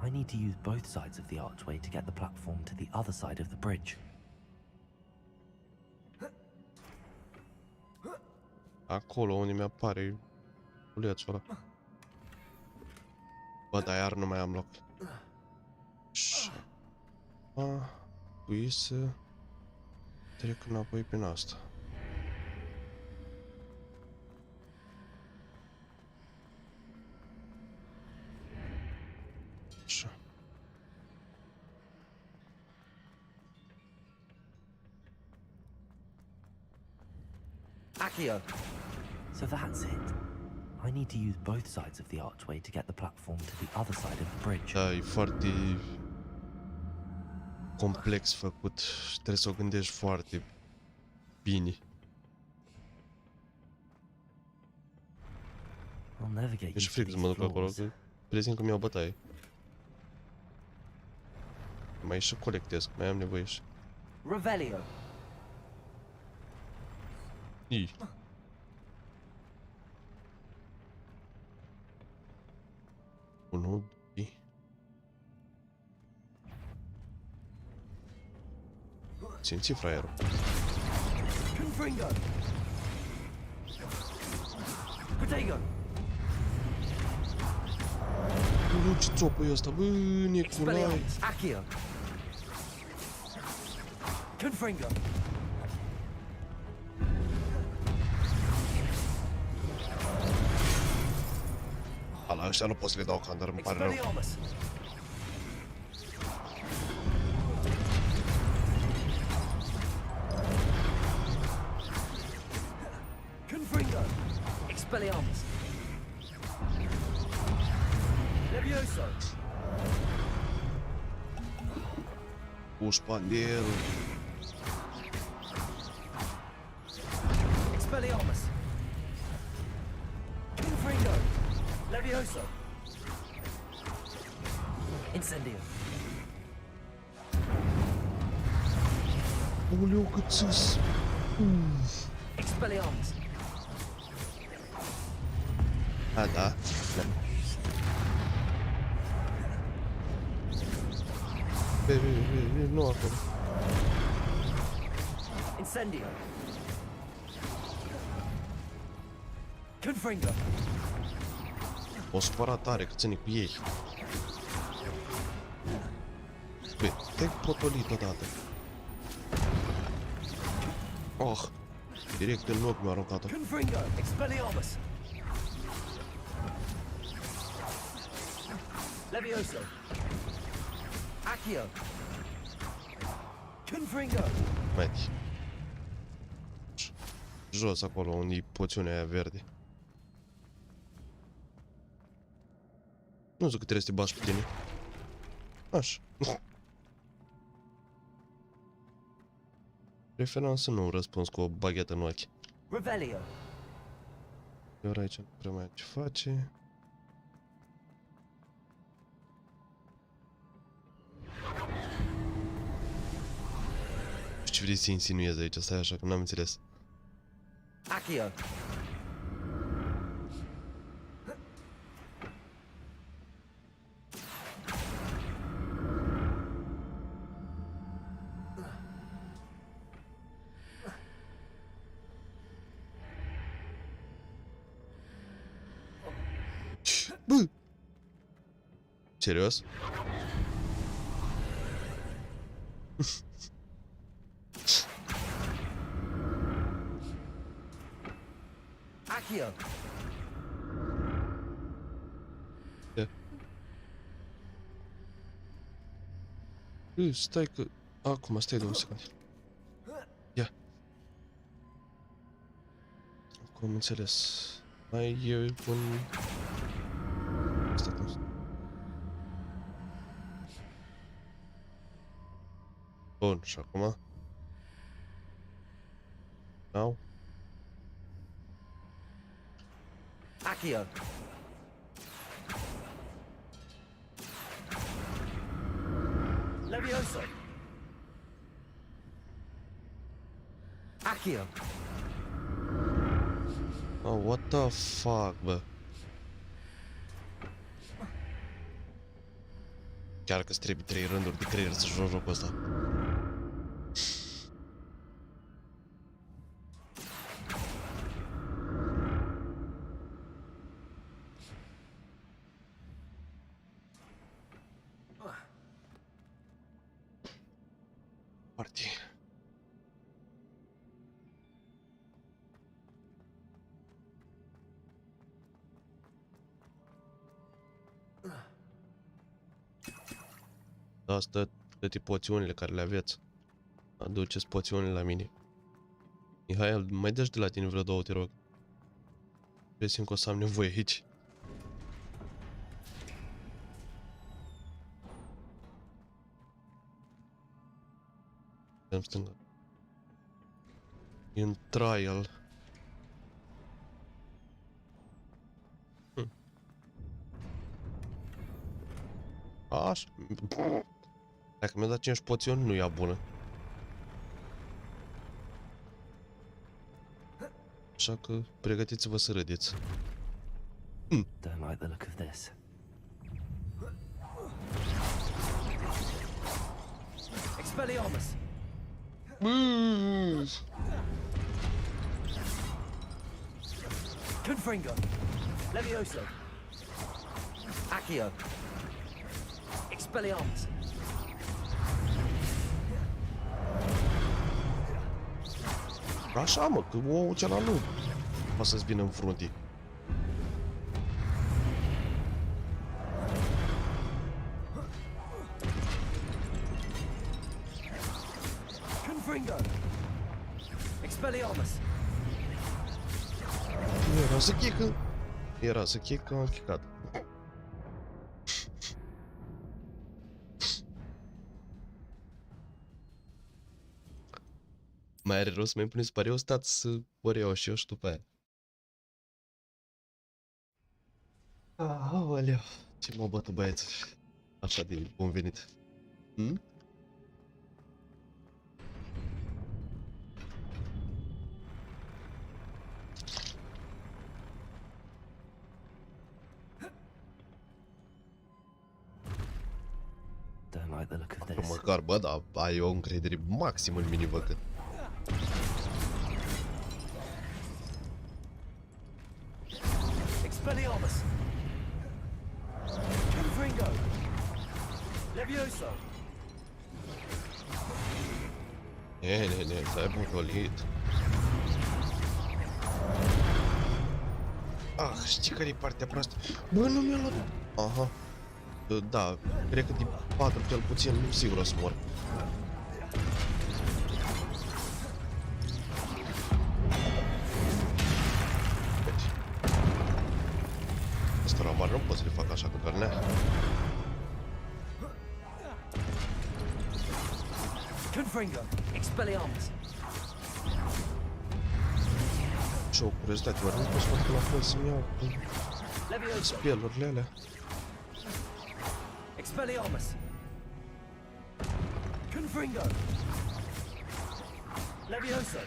[SPEAKER 6] I need to use both sides of the archway to get the platform to the other side of the bridge.
[SPEAKER 2] Acolo unde mi-apare culețul ăla. Bă, dar iar nu mai am loc. Și... Trebuie să trec înapoi prin asta. Așa.
[SPEAKER 18] Accio.
[SPEAKER 6] So that's it. I need to use both sides of the archway to get the platform to the other side of the bridge.
[SPEAKER 2] Da, e foarte complex făcut și trebuie să o gândești foarte bine.
[SPEAKER 6] I'll never get
[SPEAKER 2] E și
[SPEAKER 6] used to
[SPEAKER 2] fric să
[SPEAKER 6] these
[SPEAKER 2] mă duc acolo,
[SPEAKER 6] floors.
[SPEAKER 2] că prezint că mi-au bătaie. Mai și colectez, mai am nevoie și...
[SPEAKER 18] Revelio.
[SPEAKER 2] Ii. Unu, doi. Simți fraierul.
[SPEAKER 18] Confringo. Protego.
[SPEAKER 2] Nu, ce țopă e ăsta, bă, Nicolai.
[SPEAKER 18] Accio. Confringo.
[SPEAKER 2] Ala, ăștia nu pot să le dau can, dar îmi pare rău.
[SPEAKER 18] Confringo. Expelliarmus. Levioso.
[SPEAKER 2] Uspandier.
[SPEAKER 18] Expelliarmus. Confringo. Levioso. Incendio.
[SPEAKER 2] Oleu, cât sus.
[SPEAKER 18] Expelliarmus.
[SPEAKER 2] A, da. Nu acolo.
[SPEAKER 18] Incendio.
[SPEAKER 2] O supăra tare că ține cu ei. Băi, te-ai potolit odată. Oh, direct în ochi mi-a aruncat-o.
[SPEAKER 18] Levioso. Accio. Confringo.
[SPEAKER 2] Mati. Jos acolo unde e poțiunea aia verde. Nu zic că trebuie să te bași pe tine. Așa. Preferam să nu răspuns cu o baghetă în ochi.
[SPEAKER 18] Revelio.
[SPEAKER 2] Iar aici nu prea mai am ce face. Ce vrei să insinuezi aici? Stai așa, că n-am înțeles.
[SPEAKER 18] Accio.
[SPEAKER 2] Bă! Serios?
[SPEAKER 18] Accio.
[SPEAKER 2] Stai că... Acum, stai 2 secunde. Ia. Acum am înțeles. Mai e un... Stai cum... Bun, și acum? Now?
[SPEAKER 18] Accio. Levioso. Accio.
[SPEAKER 2] Oh, what the fuck, bă? Chiar că-ți trebuie 3 rânduri de creier să joci jocul ăsta. Partea. Asta toate poțiunile care le aveți. Aduceți poțiunile la mine. Mihai, mai dă-și de la tine vreo 2, te rog. Presimt că o să am nevoie aici. În stânga. E un trial. Așa. Dacă mi-a dat 5 poțiuni, nu e bună. Așa că pregătiți-vă să râdeți.
[SPEAKER 6] Don't like the look of this.
[SPEAKER 18] Expelliarmus. Confringo. Levioso. Accio. Expelliarmus.
[SPEAKER 2] Așa, mă, că ouă celălalt nu poate să-ți vină în frunte.
[SPEAKER 18] Confringo. Expelliarmus.
[SPEAKER 2] Era să chică. Era să chică, am chicat. Mai are rost să mai puneți pariu, stați să o reiau și eu și după aia. Aoleu, ce m-au bătut băieți. Așa de bun venit.
[SPEAKER 6] Don't like the look of this.
[SPEAKER 2] Măcar, bă, dar ai o încredere maximă în mine, bă, că...
[SPEAKER 18] Levioso!
[SPEAKER 2] Stai butolit. Știi care e partea proastă? Bă, nu mi-a luat... Aha. Da, cred că din 4 cel puțin, sigur o să mor. Asta rău mare, nu pot să le fac așa cu carnea.
[SPEAKER 18] Confringo! Expelliarmus!
[SPEAKER 2] Și o curiozitate, oare nu pot să fac la fel să-mi iau spelurile alea?
[SPEAKER 18] Expelliarmus! Confringo! Levioso!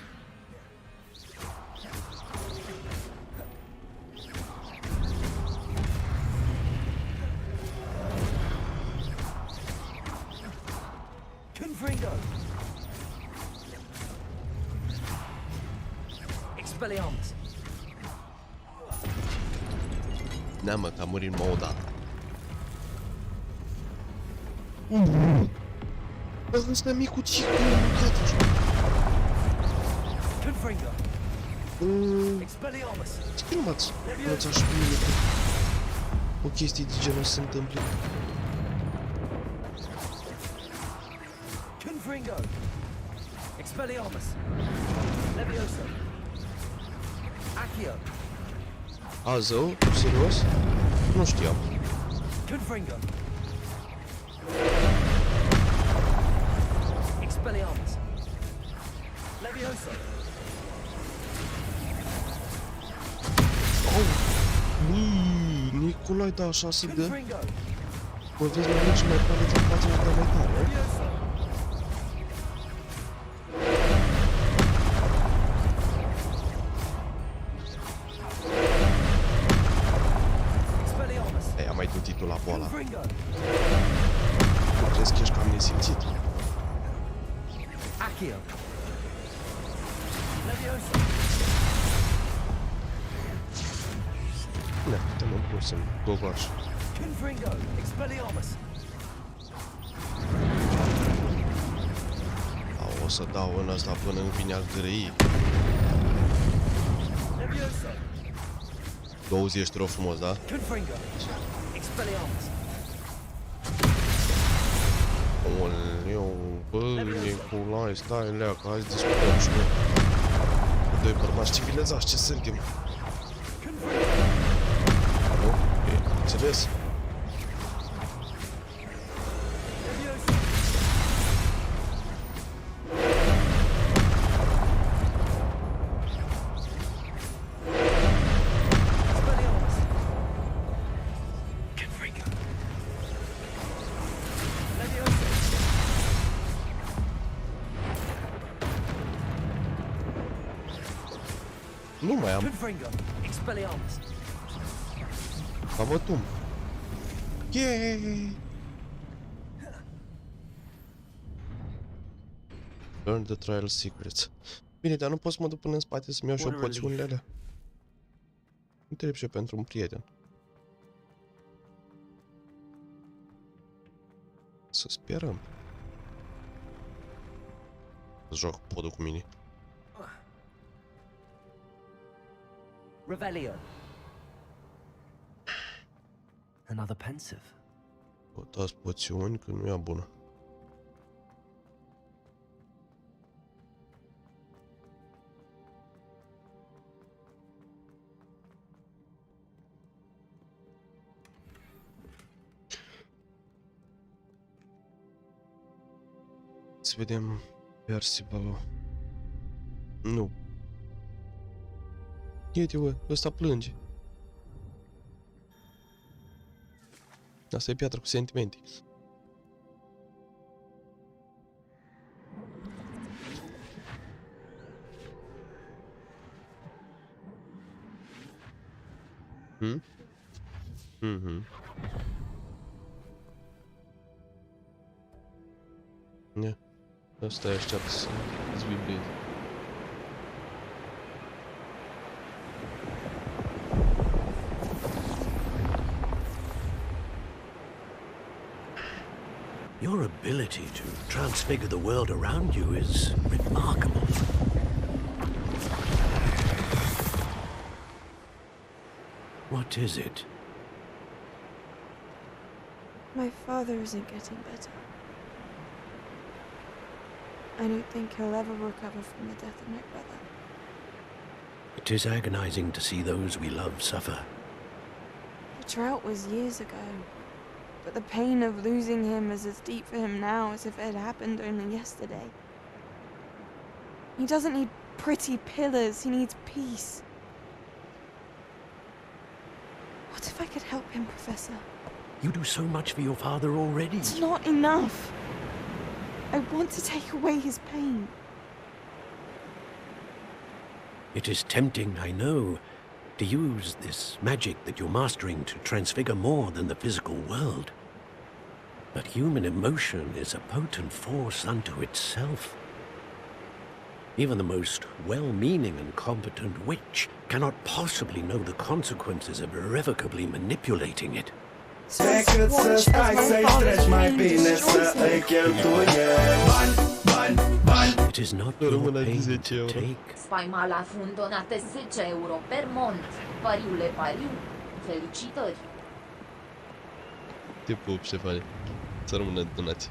[SPEAKER 18] Confringo! Expelliarmus!
[SPEAKER 2] Da, mă, că a murit numai o dată. Bă, ăsta micuțic, e mâncat.
[SPEAKER 18] Confringo! Expelliarmus!
[SPEAKER 2] Ce nu m-ați lăsat și pe mine că o chestie de genul se întâmplă?
[SPEAKER 18] Confringo! Expelliarmus! Levioso! Accio!
[SPEAKER 2] A, zău? Serios? Nu știam.
[SPEAKER 18] Confringo! Expelliarmus! Levioso!
[SPEAKER 2] Nicolai, da, așa se dă. Mă vezi mai mic și mai pare din față și mai tare. Ei, am mai dutit-o la boala. Nu crezi că ești cam nesimțit?
[SPEAKER 18] Accio! Levioso!
[SPEAKER 2] Ne, te-am pus în gogoaș.
[SPEAKER 18] Confringo! Expelliarmus!
[SPEAKER 2] O să dau în ăsta până îmi vine al grăii.
[SPEAKER 18] Levioso!
[SPEAKER 2] 20 te rog frumos, da?
[SPEAKER 18] Confringo! Expelliarmus!
[SPEAKER 2] Oleu, bă, Nicolai, stai lea, că hai să discutăm și noi. Cu doi bărbați civilizați, ce suntem? Nu? E, înțeles? Nu mai am.
[SPEAKER 18] Confringo! Expelliarmus!
[SPEAKER 2] Abătum. Yay! Learn the trial secrets. Bine, dar nu pot să mă duc până în spate să-mi iau și eu poțiunile alea. Nu trebuie și eu pentru un prieten. Să sperăm. Joc podul cu mine.
[SPEAKER 18] Revelio!
[SPEAKER 6] Another pensive.
[SPEAKER 2] Căutați poțiuni că nu e bună. Să vedem Percivalul. Nu. Uite, bă, ăsta plânge. Asta e piatră cu sentimente. Ne. Asta e așteaptă să zvibreze.
[SPEAKER 11] Your ability to transfigure the world around you is remarkable. What is it?
[SPEAKER 1] My father isn't getting better. I don't think he'll ever recover from the death of my brother.
[SPEAKER 11] It is agonizing to see those we love suffer.
[SPEAKER 1] The drought was years ago, but the pain of losing him is as deep for him now as if it had happened only yesterday. He doesn't need pretty pillars, he needs peace. What if I could help him, Professor?
[SPEAKER 11] You do so much for your father already.
[SPEAKER 1] It's not enough. I want to take away his pain.
[SPEAKER 11] It is tempting, I know, to use this magic that you're mastering to transfigure more than the physical world. But human emotion is a potent force unto itself. Even the most well-meaning and competent witch cannot possibly know the consequences of irrevocably manipulating it.
[SPEAKER 1] Decât să stai să-i treci mai bine să îi cheltuie bani.
[SPEAKER 11] It is not your pain to take.
[SPEAKER 22] Spaima la fund donate 10 euro per mont. Pariule pariu. Felicitări.
[SPEAKER 2] Te pup, șefale. Să rămână donații.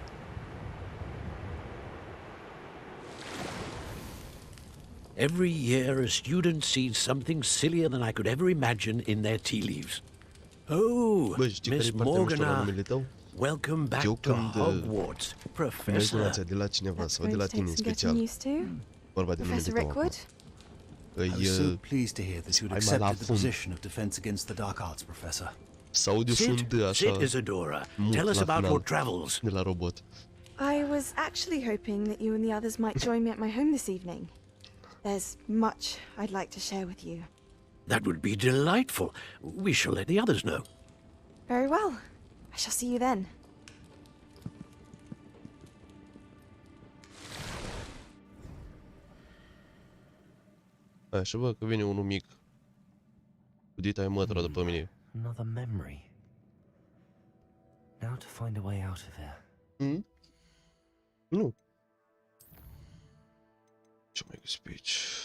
[SPEAKER 11] Every year a student sees something sillier than I could ever imagine in their tea leaves. Oh, Miss Morgana, welcome back to Hogwarts, Professor.
[SPEAKER 2] Donația de la cineva sau de la tine în special. Vorba de numele tău acum.
[SPEAKER 18] I was so pleased to hear that you had accepted the position of defense against the dark arts, Professor.
[SPEAKER 2] S-aude și un D așa.
[SPEAKER 11] Sit, Isadora. Tell us about your travels.
[SPEAKER 2] De la robot.
[SPEAKER 1] I was actually hoping that you and the others might join me at my home this evening. There's much I'd like to share with you.
[SPEAKER 11] That would be delightful. We shall let the others know.
[SPEAKER 1] Very well. I shall see you then.
[SPEAKER 2] Așa, bă, că vine unul mic. Cu dita mătura după mine.
[SPEAKER 6] Another memory. Now to find a way out of here.
[SPEAKER 2] Nu. Ce mai găsit aici?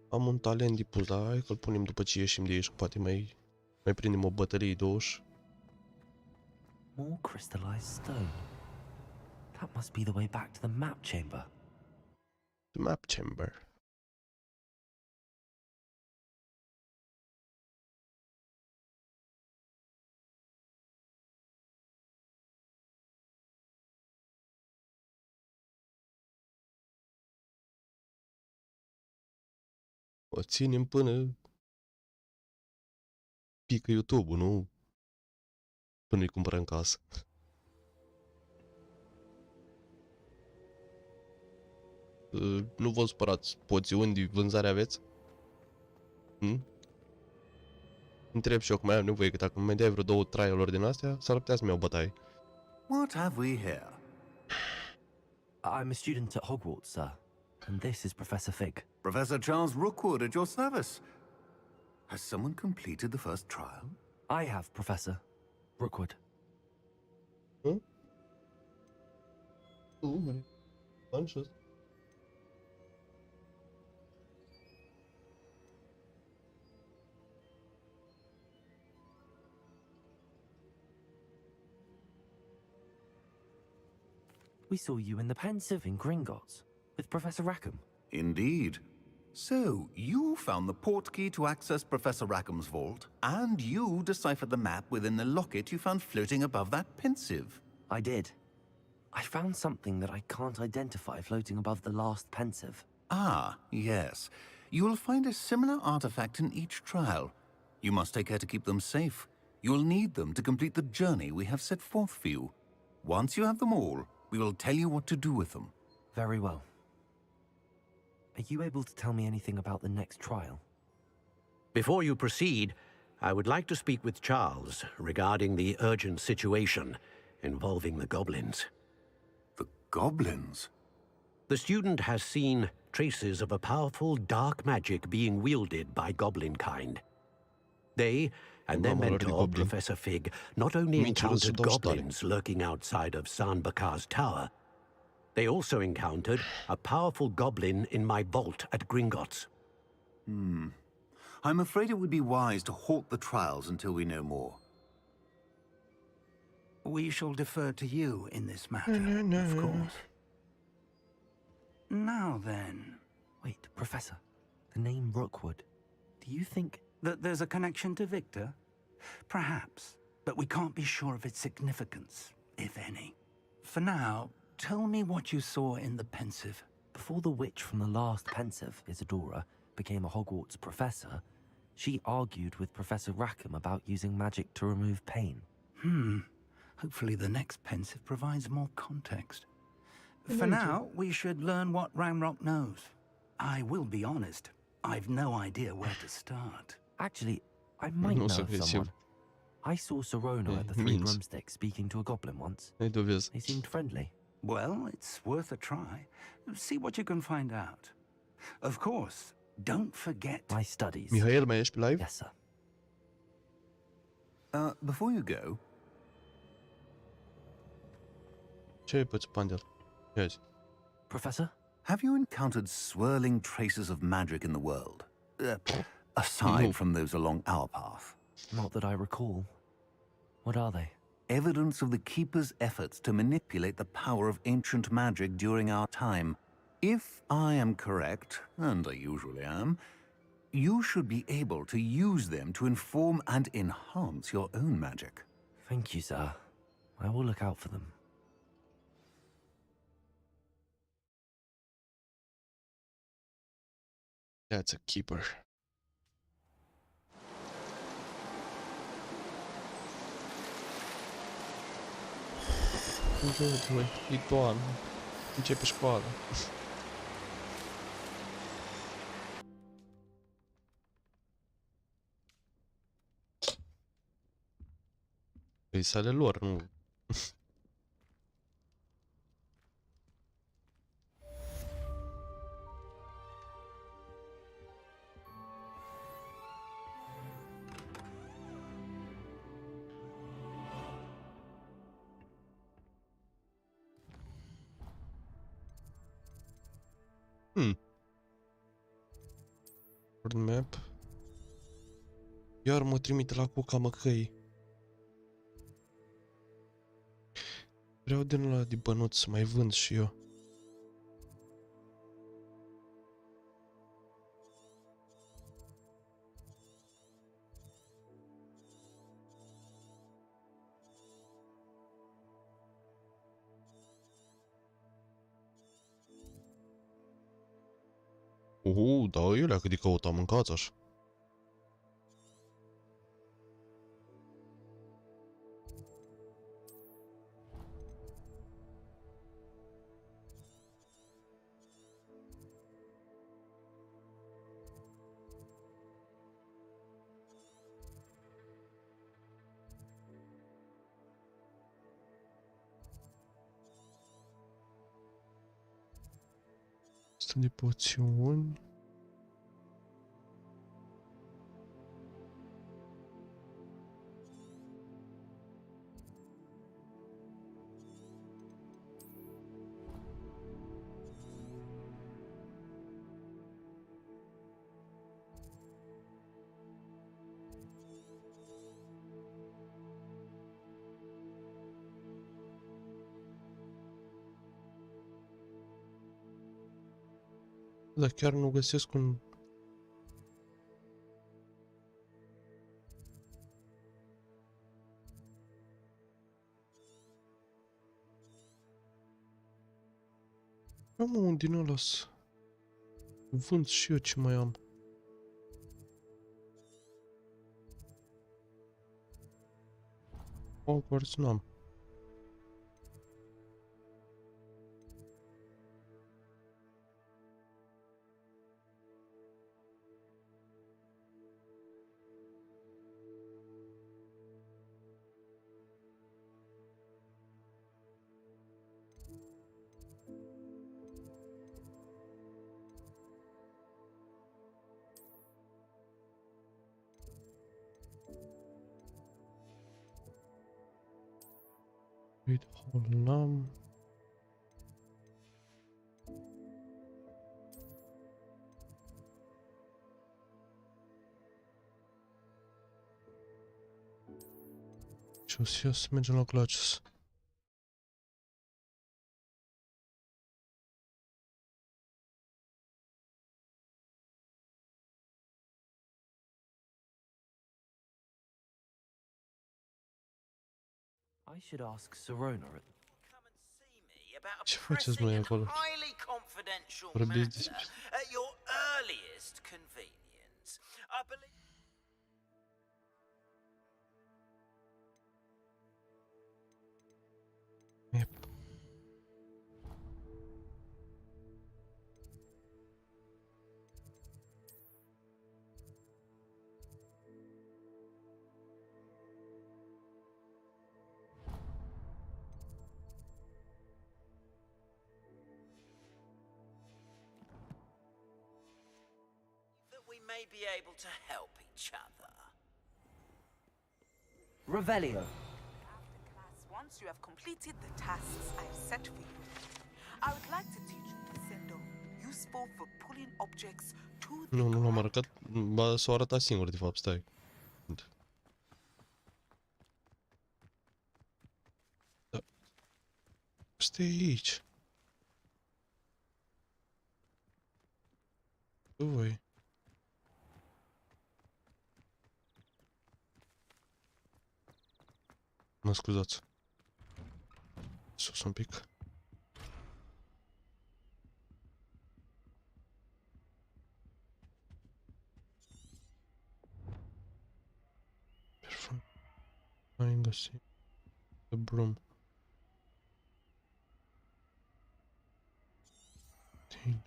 [SPEAKER 2] Am un talent dipus, dar hai că-l punem după ce ieșim de aici, poate mai prindem o bătălie 20.
[SPEAKER 6] More crystallized stone. That must be the way back to the map chamber.
[SPEAKER 2] The map chamber. O ținem până pică YouTube-ul, nu? Până îi cumpărăm casă. Nu vă supărați, poțiuni de vânzare aveți? Întreb și eu că mai am nevoie, că dacă mai dai vreo 2 trial-uri din astea, s-ar putea să-mi iau bătaie.
[SPEAKER 3] What have we here?
[SPEAKER 6] I'm a student at Hogwarts, sir. And this is Professor Fig.
[SPEAKER 3] Professor Charles Rookwood at your service. Has someone completed the first trial?
[SPEAKER 6] I have, Professor Rookwood.
[SPEAKER 2] Conscious.
[SPEAKER 6] We saw you in the Pensive in Gringotts with Professor Rackham.
[SPEAKER 3] Indeed. So, you found the port key to access Professor Rackham's vault, and you deciphered the map within the locket you found floating above that Pensive.
[SPEAKER 6] I did. I found something that I can't identify floating above the last Pensive.
[SPEAKER 3] Ah, yes. You will find a similar artifact in each trial. You must take care to keep them safe. You will need them to complete the journey we have set forth for you. Once you have them all, we will tell you what to do with them.
[SPEAKER 6] Very well. Are you able to tell me anything about the next trial?
[SPEAKER 11] Before you proceed, I would like to speak with Charles regarding the urgent situation involving the goblins.
[SPEAKER 3] The goblins?
[SPEAKER 11] The student has seen traces of a powerful dark magic being wielded by goblin kind. They And their
[SPEAKER 2] Oamenilor de
[SPEAKER 11] mentor,
[SPEAKER 2] goblin.
[SPEAKER 11] Professor Fig, not only
[SPEAKER 2] Mincilor să
[SPEAKER 11] encountered
[SPEAKER 2] dau și tare.
[SPEAKER 11] goblins lurking outside of Sanbakar's tower, they also encountered a powerful goblin in my vault at Gringotts.
[SPEAKER 3] I'm afraid it would be wise to halt the trials until we know more.
[SPEAKER 16] We shall defer to you in this matter, of course. Now then...
[SPEAKER 6] Wait, Professor. The name Rookwood. Do you think...
[SPEAKER 16] That there's a connection to Victor? Perhaps, but we can't be sure of its significance, if any. For now, tell me what you saw in the pensive.
[SPEAKER 6] Before the witch from the last pensive, Isadora, became a Hogwarts professor, she argued with Professor Rackham about using magic to remove pain.
[SPEAKER 16] Hopefully the next pensive provides more context. For now, we should learn what Ranrock knows. I will be honest, I've no idea where to start.
[SPEAKER 6] Actually, I might know of someone. I saw Serona at the Three Broomsticks speaking to a goblin once. They seemed friendly.
[SPEAKER 16] Well, it's worth a try. See what you can find out. Of course, don't forget...
[SPEAKER 6] My studies.
[SPEAKER 2] Mihail, mai ești pe live?
[SPEAKER 6] Yes, sir.
[SPEAKER 3] Before you go...
[SPEAKER 2] Ce poți, Pandel? Yes.
[SPEAKER 6] Professor?
[SPEAKER 3] Have you encountered swirling traces of magic in the world? Aside from those along our path?
[SPEAKER 6] Not that I recall. What are they?
[SPEAKER 3] Evidence of the Keeper's efforts to manipulate the power of ancient magic during our time. If I am correct, and I usually am, you should be able to use them to inform and enhance your own magic.
[SPEAKER 6] Thank you, sir. I will look out for them.
[SPEAKER 2] That's a keeper. Uite-mă, e toamnă. Începe școala. Păi sale lor, nu... Map. Iar mă trimite la cuca măcăii. Vreau din ăla de bănuț să mai vând și eu. Da, eu cât de căutam, mâncați așa. Asta de poțiuni. Dar chiar nu găsesc un... Am un din ăla să vând și eu ce mai am. Hogwarts n-am. N-am. Și o să mergem la Carcasa.
[SPEAKER 6] I should ask Sirona.
[SPEAKER 2] Ce faceți mai acolo?
[SPEAKER 4] Highly confidential
[SPEAKER 2] Vorbiți
[SPEAKER 4] matter
[SPEAKER 2] despre...
[SPEAKER 4] at your earliest convenience. I believe. That we may be able to help each other.
[SPEAKER 6] Revelio.
[SPEAKER 9] After class, once you have completed the tasks I've set for you, I would like to teach you to send them useful for pulling objects to the
[SPEAKER 2] Nu l-am arătat. Ba, s-o arătat singur, de fapt, stai. Da. Stai aici. Tu voi. Mă scuzați. Sus un pic. Perfect. Ai găsit. The broom. Tin.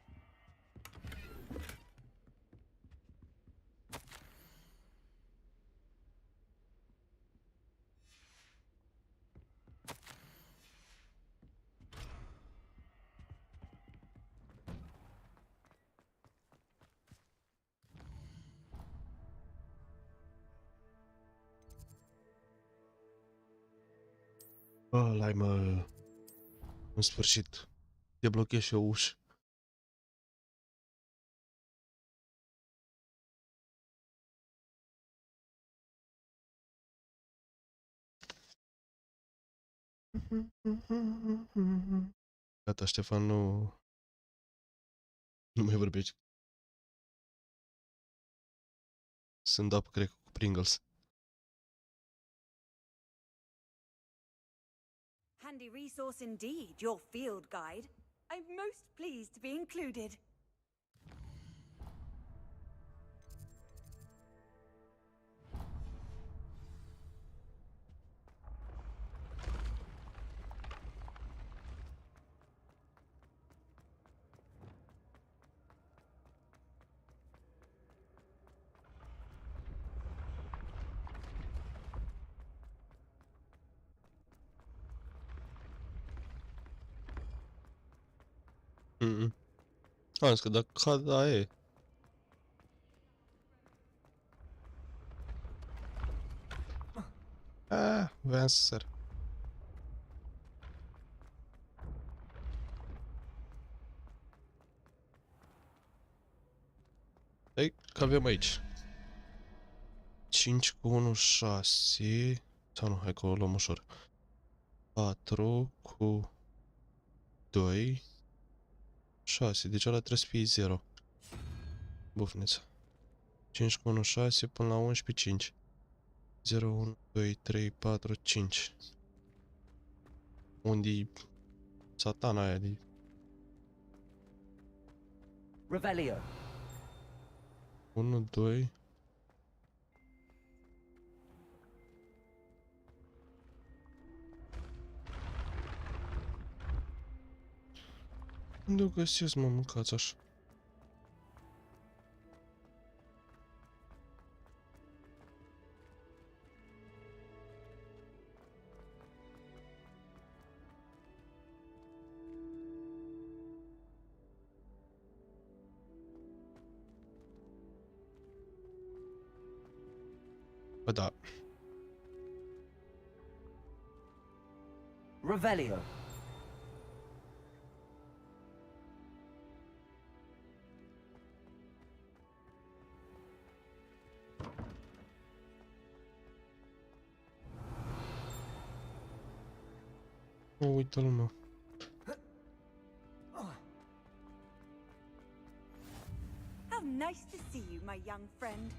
[SPEAKER 2] Ăla-i, mă. În sfârșit. Deblochez și o ușă. Gata, Ștefan, nu mai vorbești. Sunt apă, cred, cu Pringles.
[SPEAKER 15] Handy resource indeed, your field guide. I'm most pleased to be included.
[SPEAKER 2] Am zis că dacă cad, aia e. Voiam să sar. Ei, că avem aici 5 cu 1, 6. Sau nu, hai că o luăm ușor. 4 cu 2, 6. Deci ăla trebuie să fie 0. Bufniță. 5 cu 1, 6 până la 11, 5. 0, 1, 2, 3, 4, 5. Unde-i satana aia de...
[SPEAKER 6] Revelio.
[SPEAKER 2] 1, 2... Unde o găsesc, mă, mâncați așa? Bă, da.
[SPEAKER 18] Revelio.
[SPEAKER 2] Uită lumea.
[SPEAKER 15] How nice to see you, my young friend.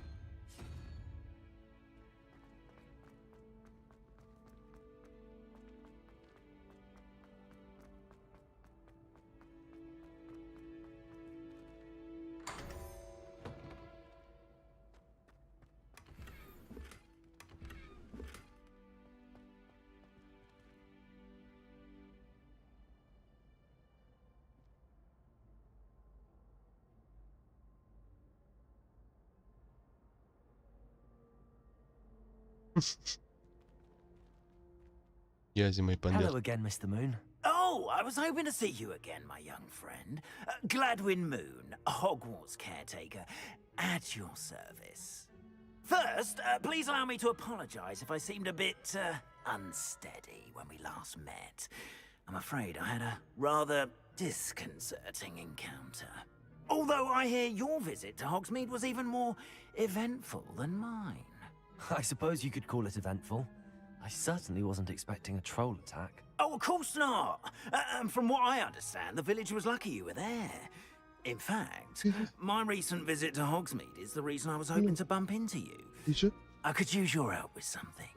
[SPEAKER 2] Ia zi, mai Pandia.
[SPEAKER 18] Hello again, Mr. Moon.
[SPEAKER 4] Oh, I was hoping to see you again, my young friend. Gladwin Moon, Hogwarts caretaker, at your service. First, please allow me to apologize if I seemed a bit unsteady when we last met. I'm afraid I had a rather disconcerting encounter. Although I hear your visit to Hogsmeade was even more eventful than mine.
[SPEAKER 6] I suppose you could call it eventful. I certainly wasn't expecting a troll attack.
[SPEAKER 4] Oh, of course not. And from what I understand, the village was lucky you were there. In fact, my recent visit to Hogsmeade is the reason I was hoping to bump into you. I could use your help with something.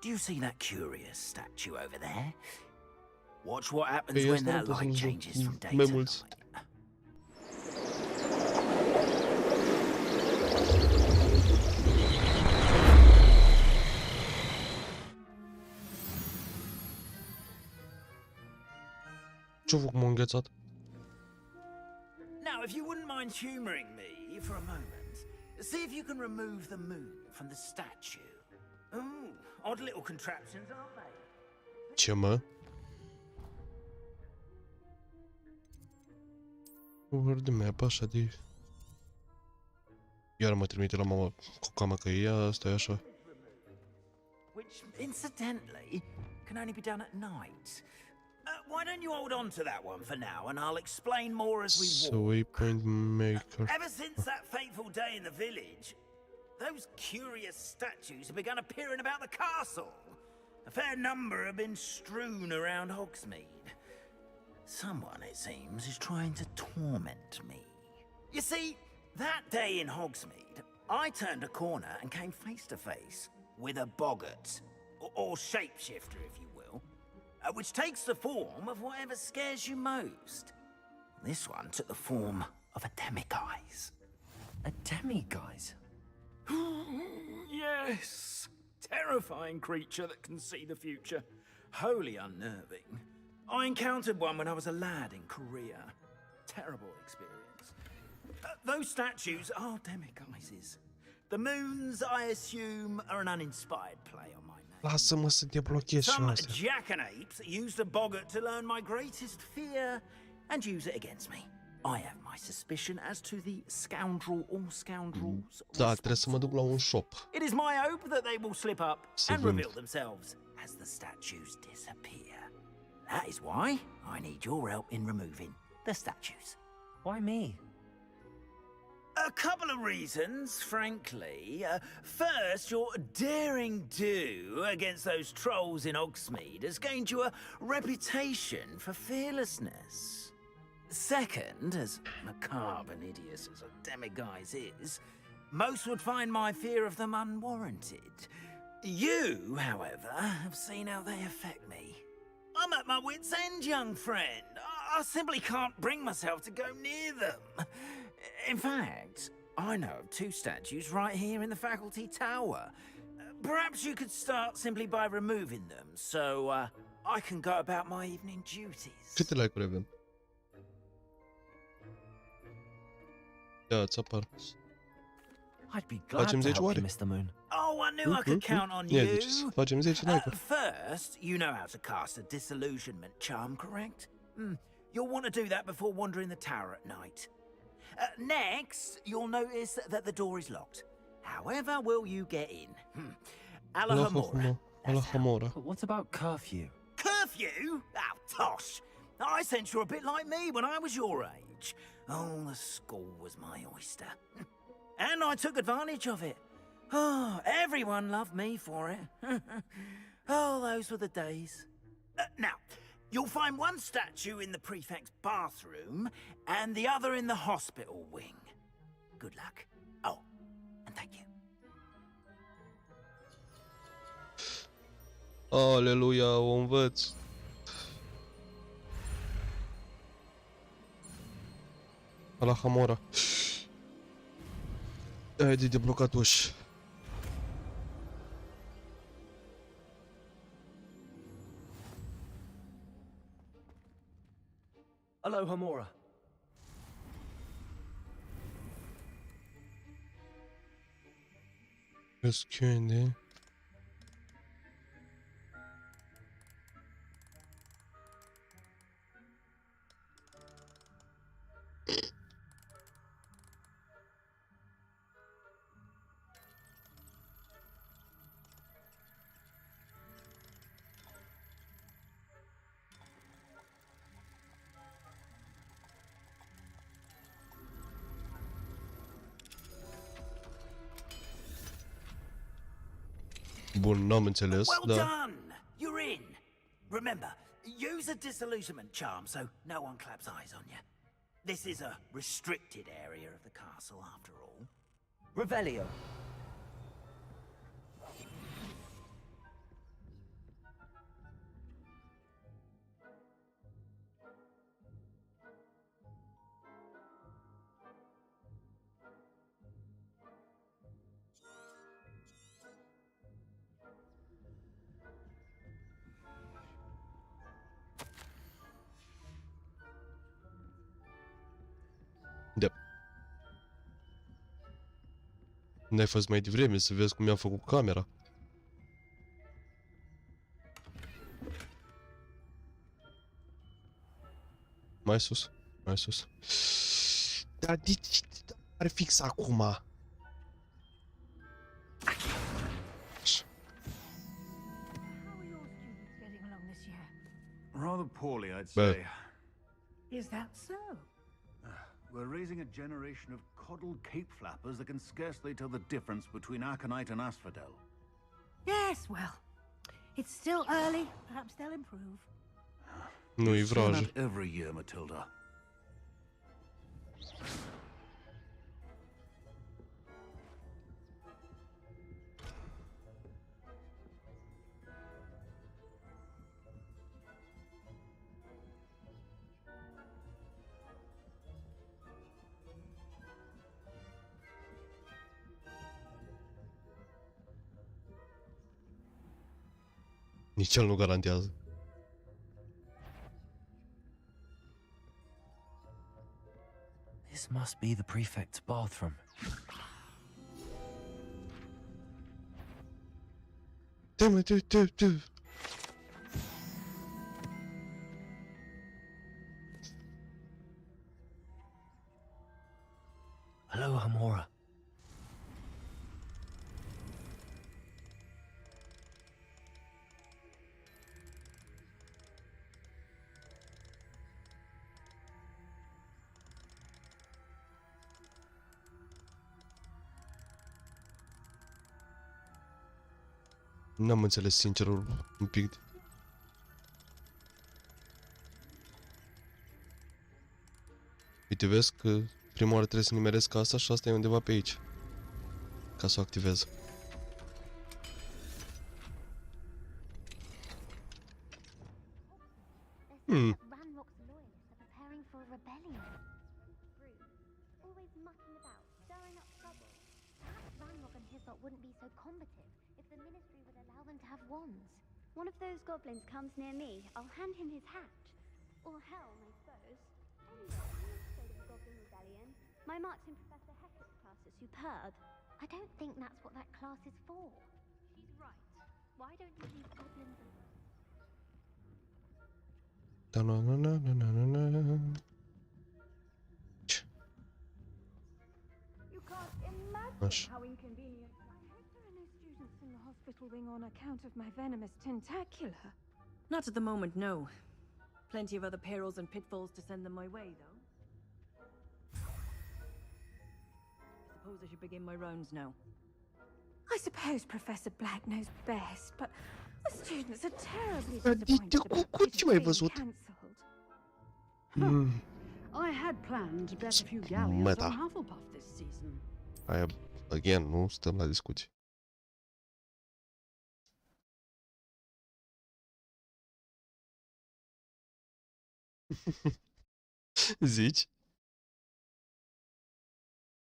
[SPEAKER 4] Do you see that curious statue over there? Watch what happens when that light changes from day to night.
[SPEAKER 2] Ce-a făcut, m-a înghețat?
[SPEAKER 4] Now, if you wouldn't mind humoring me for a moment, see if you can remove the moon from the statue. Ooh, odd little contraptions, aren't they?
[SPEAKER 2] Ce, mă? De mea, așa de... Iar mă trimite la mama cu cama că ea, asta e așa.
[SPEAKER 4] Which, incidentally, can only be done at night. Why don't you hold on to that one for now, and I'll explain more as we walk.
[SPEAKER 2] So waypoint maker.
[SPEAKER 4] Ever since that fateful day in the village, those curious statues have begun appearing about the castle. A fair number have been strewn around Hogsmeade. Someone, it seems, is trying to torment me. You see, that day in Hogsmeade, I turned a corner and came face to face with a boggart, or shapeshifter, if you will, which takes the form of whatever scares you most. This one took the form of a demiguise.
[SPEAKER 6] A demiguise?
[SPEAKER 4] Yes! Terrifying creature that can see the future. Wholly unnerving. I encountered one when I was a lad in Korea. Terrible experience. Those statues are demiguises. The moons, I assume, are an uninspired play on my name.
[SPEAKER 2] Lasă-mă să te blochez și
[SPEAKER 4] Some
[SPEAKER 2] astea.
[SPEAKER 4] jackanapes used a boggart to learn my greatest fear and use it against me. I have my suspicion as to the scoundrel or scoundrels.
[SPEAKER 2] Da, trebuie să mă duc la un shop.
[SPEAKER 4] It is my hope that they will slip up
[SPEAKER 2] Să
[SPEAKER 4] and
[SPEAKER 2] vând.
[SPEAKER 4] reveal themselves as the statues disappear. That is why I need your help in removing the statues.
[SPEAKER 6] Why me?
[SPEAKER 4] A couple of reasons, frankly. First, your daring do against those trolls in Hogsmeade has gained you a reputation for fearlessness. Second, as macabre and hideous as a demiguise is, most would find my fear of them unwarranted. You, however, have seen how they affect me. I'm at my wit's end, young friend. I simply can't bring myself to go near them. In fact, I know of two statues right here in the faculty tower. Perhaps you could start simply by removing them, so I can go about my evening duties.
[SPEAKER 2] Câte like-uri avem? Da, îți apar.
[SPEAKER 6] I'd be glad
[SPEAKER 2] Facem
[SPEAKER 6] to
[SPEAKER 2] 10
[SPEAKER 6] help
[SPEAKER 2] oare?
[SPEAKER 6] you, Mr. Moon.
[SPEAKER 4] Oh, I knew I could count on
[SPEAKER 2] Ia
[SPEAKER 4] you.
[SPEAKER 2] ziceți, facem 10 like-uri.
[SPEAKER 4] First, you know how to cast a disillusionment charm, correct? You'll want to do that before wandering the tower at night. Next, you'll notice that the door is locked. However will you get in? Alhamora.
[SPEAKER 2] Alhamora.
[SPEAKER 6] But what about curfew?
[SPEAKER 4] you? Oh, tosh. I sense you're a bit like me when I was your age. Oh, the school was my oyster. And I took advantage of it. Oh, everyone loved me for it. Oh, those were the days. Now, you'll find one statue in the prefect's bathroom and the other in the hospital wing. Good luck. Oh, and thank you.
[SPEAKER 2] Aleluia, o învăț. La Hamora. Ai de deblocat uși.
[SPEAKER 18] Hello, Hamora.
[SPEAKER 2] Actiune. Bun, n-am înțeles,
[SPEAKER 4] Well
[SPEAKER 2] da.
[SPEAKER 4] done! You're in. Remember, use a disillusionment charm so no one claps eyes on you. This is a restricted area of the castle, after all.
[SPEAKER 18] Revelio.
[SPEAKER 2] Da. N-ai fost mai devreme să vezi cum mi-am făcut camera. Mai sus, mai sus. Dar de ce are fix acum?
[SPEAKER 15] How are your students getting along this year?
[SPEAKER 16] Rather poorly, I'd
[SPEAKER 2] Well.
[SPEAKER 16] say.
[SPEAKER 15] Is that so?
[SPEAKER 16] We're raising a generation of coddled cape flappers that can scarcely tell the difference between aconite and asphodel.
[SPEAKER 15] Yes, well, it's still early. Perhaps they'll improve.
[SPEAKER 2] Nu-i
[SPEAKER 16] You say that
[SPEAKER 2] vrajă.
[SPEAKER 16] every year, Matilda.
[SPEAKER 2] Nici el nu garantează.
[SPEAKER 6] This must be the prefect's bathroom.
[SPEAKER 2] Damn it,
[SPEAKER 6] Hello, Hamora.
[SPEAKER 2] N-am înțeles, sincer, un pic. Uite, vezi că prima oară trebuie să nimeresc asta și asta e undeva pe aici. Ca să o activez.
[SPEAKER 7] Ranrock's loyalists are preparing for a rebellion. Rude. Always mucking about, stirring up trouble. Perhaps Ranrock and his lot wouldn't be so combative if the ministry would allow them to have wands.
[SPEAKER 5] One of those goblins comes near me, I'll hand him his hat. Or helm, I suppose. Anyway, I'm not afraid of a goblin rebellion. My marks in Professor Hector's class are superb.
[SPEAKER 7] I don't think that's what that class is for.
[SPEAKER 5] She's right. Why don't you leave goblins alone?
[SPEAKER 2] Da na na na na na na na.
[SPEAKER 15] You can't imagine
[SPEAKER 2] Așa.
[SPEAKER 15] how inconvenient. I hope there are no students in the hospital wing on account of my venomous tentacula.
[SPEAKER 10] Not at the moment, no. Plenty of other perils and pitfalls to send them my way, though. I suppose I should begin my rounds now.
[SPEAKER 12] I suppose Professor Black knows best, but the students are terribly disappointed about it being cancelled.
[SPEAKER 14] I had planned to bet a few galleons on Hufflepuff this season.
[SPEAKER 2] Aia, again, nu stăm la discuții. Zici?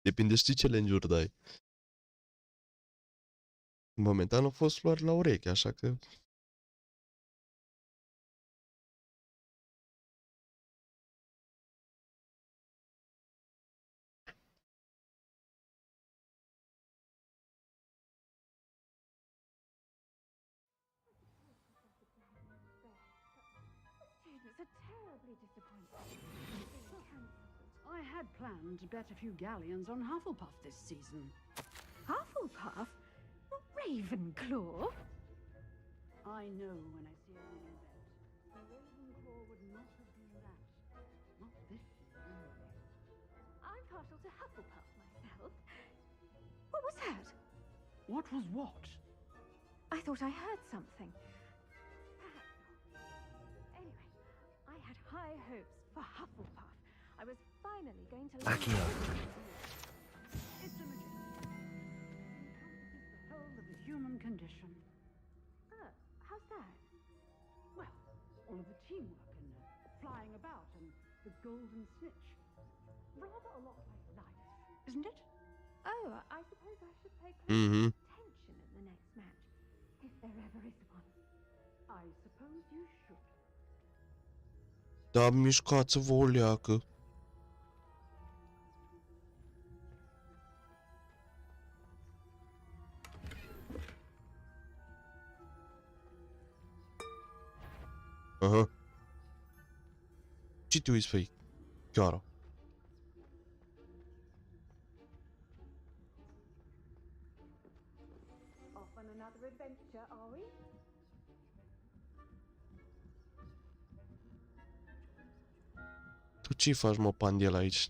[SPEAKER 2] Depinde și ce challenge-uri dai. Momentan au fost luat la ureche, așa că...
[SPEAKER 14] Students are terribly disappointed. I had planned to bet a few galleons on Hufflepuff this season.
[SPEAKER 12] Hufflepuff? Not Ravenclaw?
[SPEAKER 14] I know when I see a winning bet. The Ravenclaw would not have been that. Not this year, anyway.
[SPEAKER 12] I'm partial to Hufflepuff myself. What was that?
[SPEAKER 14] What was what?
[SPEAKER 12] I thought I heard something. Perhaps not. Anyway, I had high hopes for Hufflepuff. I was finally going to learn.
[SPEAKER 14] It's a magician. Encompasses the whole of the human condition.
[SPEAKER 12] Oh, how's that?
[SPEAKER 14] Well, all of the teamwork and flying about and the golden snitch. Rather a lot like life, isn't it?
[SPEAKER 12] Oh, I suppose I should pay close attention in the next match, if there ever is one.
[SPEAKER 14] I suppose you should.
[SPEAKER 2] Da, mișcați-vă o leacă. Aha. Ce te uiți, făi? Chiara.
[SPEAKER 12] Off on another adventure, are we?
[SPEAKER 2] Tu ce faci, mă, Pandel, aici?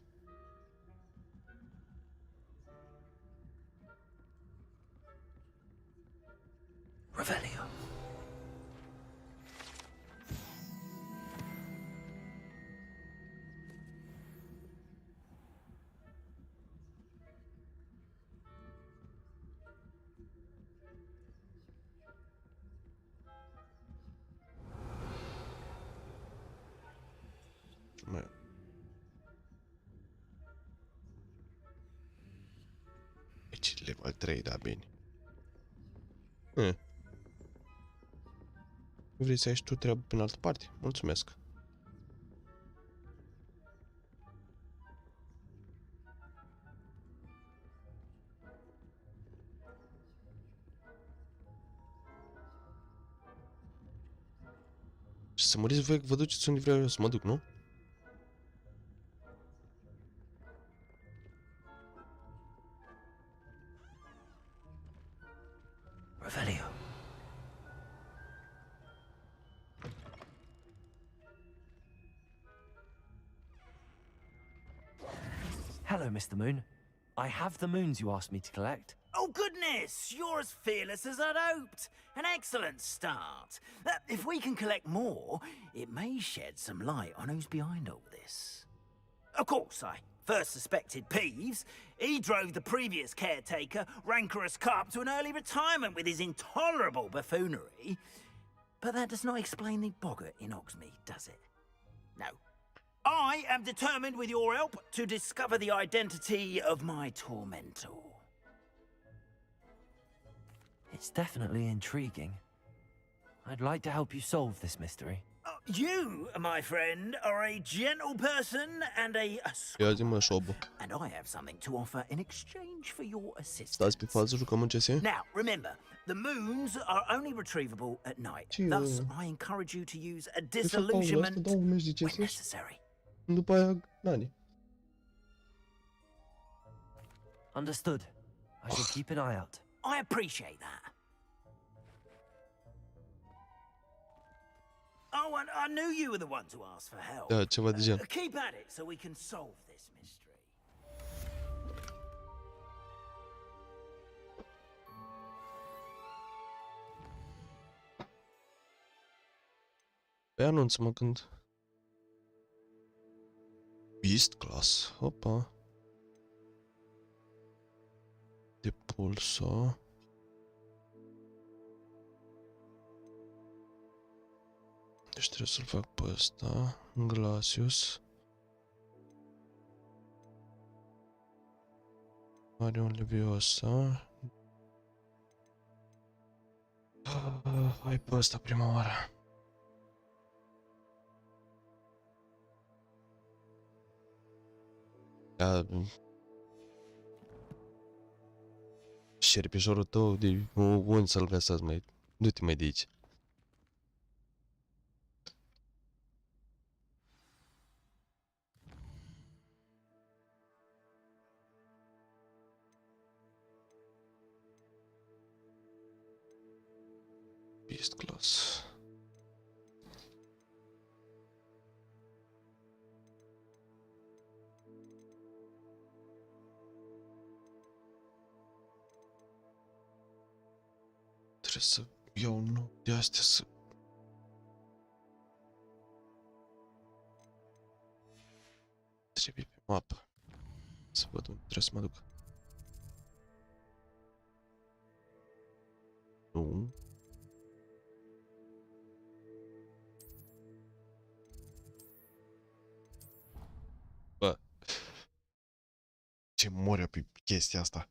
[SPEAKER 6] Revelio.
[SPEAKER 2] Mai. Aici level 3, da, bine. Vrei să ai și tu treabă pe altă parte? Mulțumesc. Și să mă voi, vă duceți unde vreau eu să mă duc, nu?
[SPEAKER 6] Revelio. Hello, Mr. Moon. I have the moons you asked me to collect.
[SPEAKER 4] Oh, goodness! You're as fearless as I'd hoped. An excellent start. If we can collect more, it may shed some light on who's behind all this. Of course, I first suspected Peeves. He drove the previous caretaker, Rancorous Carp, to an early retirement with his intolerable buffoonery. But that does not explain the boggart in Hogsmeade, does it? No. I am determined, with your help, to discover the identity of my tormentor.
[SPEAKER 6] It's definitely intriguing. I'd like to help you solve this mystery.
[SPEAKER 4] You, my friend, are a gentle person and a
[SPEAKER 2] Ia zi-mă, șobă.
[SPEAKER 4] and I have something to offer in exchange for your assistance.
[SPEAKER 2] Stați pe fază, jucăm în CS?
[SPEAKER 4] Now, remember, the moons are only retrievable at night. Thus, I encourage you to use a disillusionment when necessary.
[SPEAKER 2] După aia, Nani.
[SPEAKER 6] Understood. I shall keep an eye out.
[SPEAKER 4] I appreciate that. Oh, I knew you were the one to ask for help.
[SPEAKER 2] Da, ceva de gen.
[SPEAKER 4] Keep at it so we can solve this mystery.
[SPEAKER 2] Pe anunță-mă când... Beast Class. Opa. De pulso. Deci trebuie să-l fac pe ăsta. Glacius. Marion Leviosa. Hai pe ăsta prima oară. Șerpișorul tău, de unde să-l găsesc, mai? Du-te mai de aici. Beast Class. Trebuie să iau nu de astea să... Trebuie pe mapă. Să văd unde trebuie să mă duc. Nu. Bă. Ce mor eu pe chestia asta.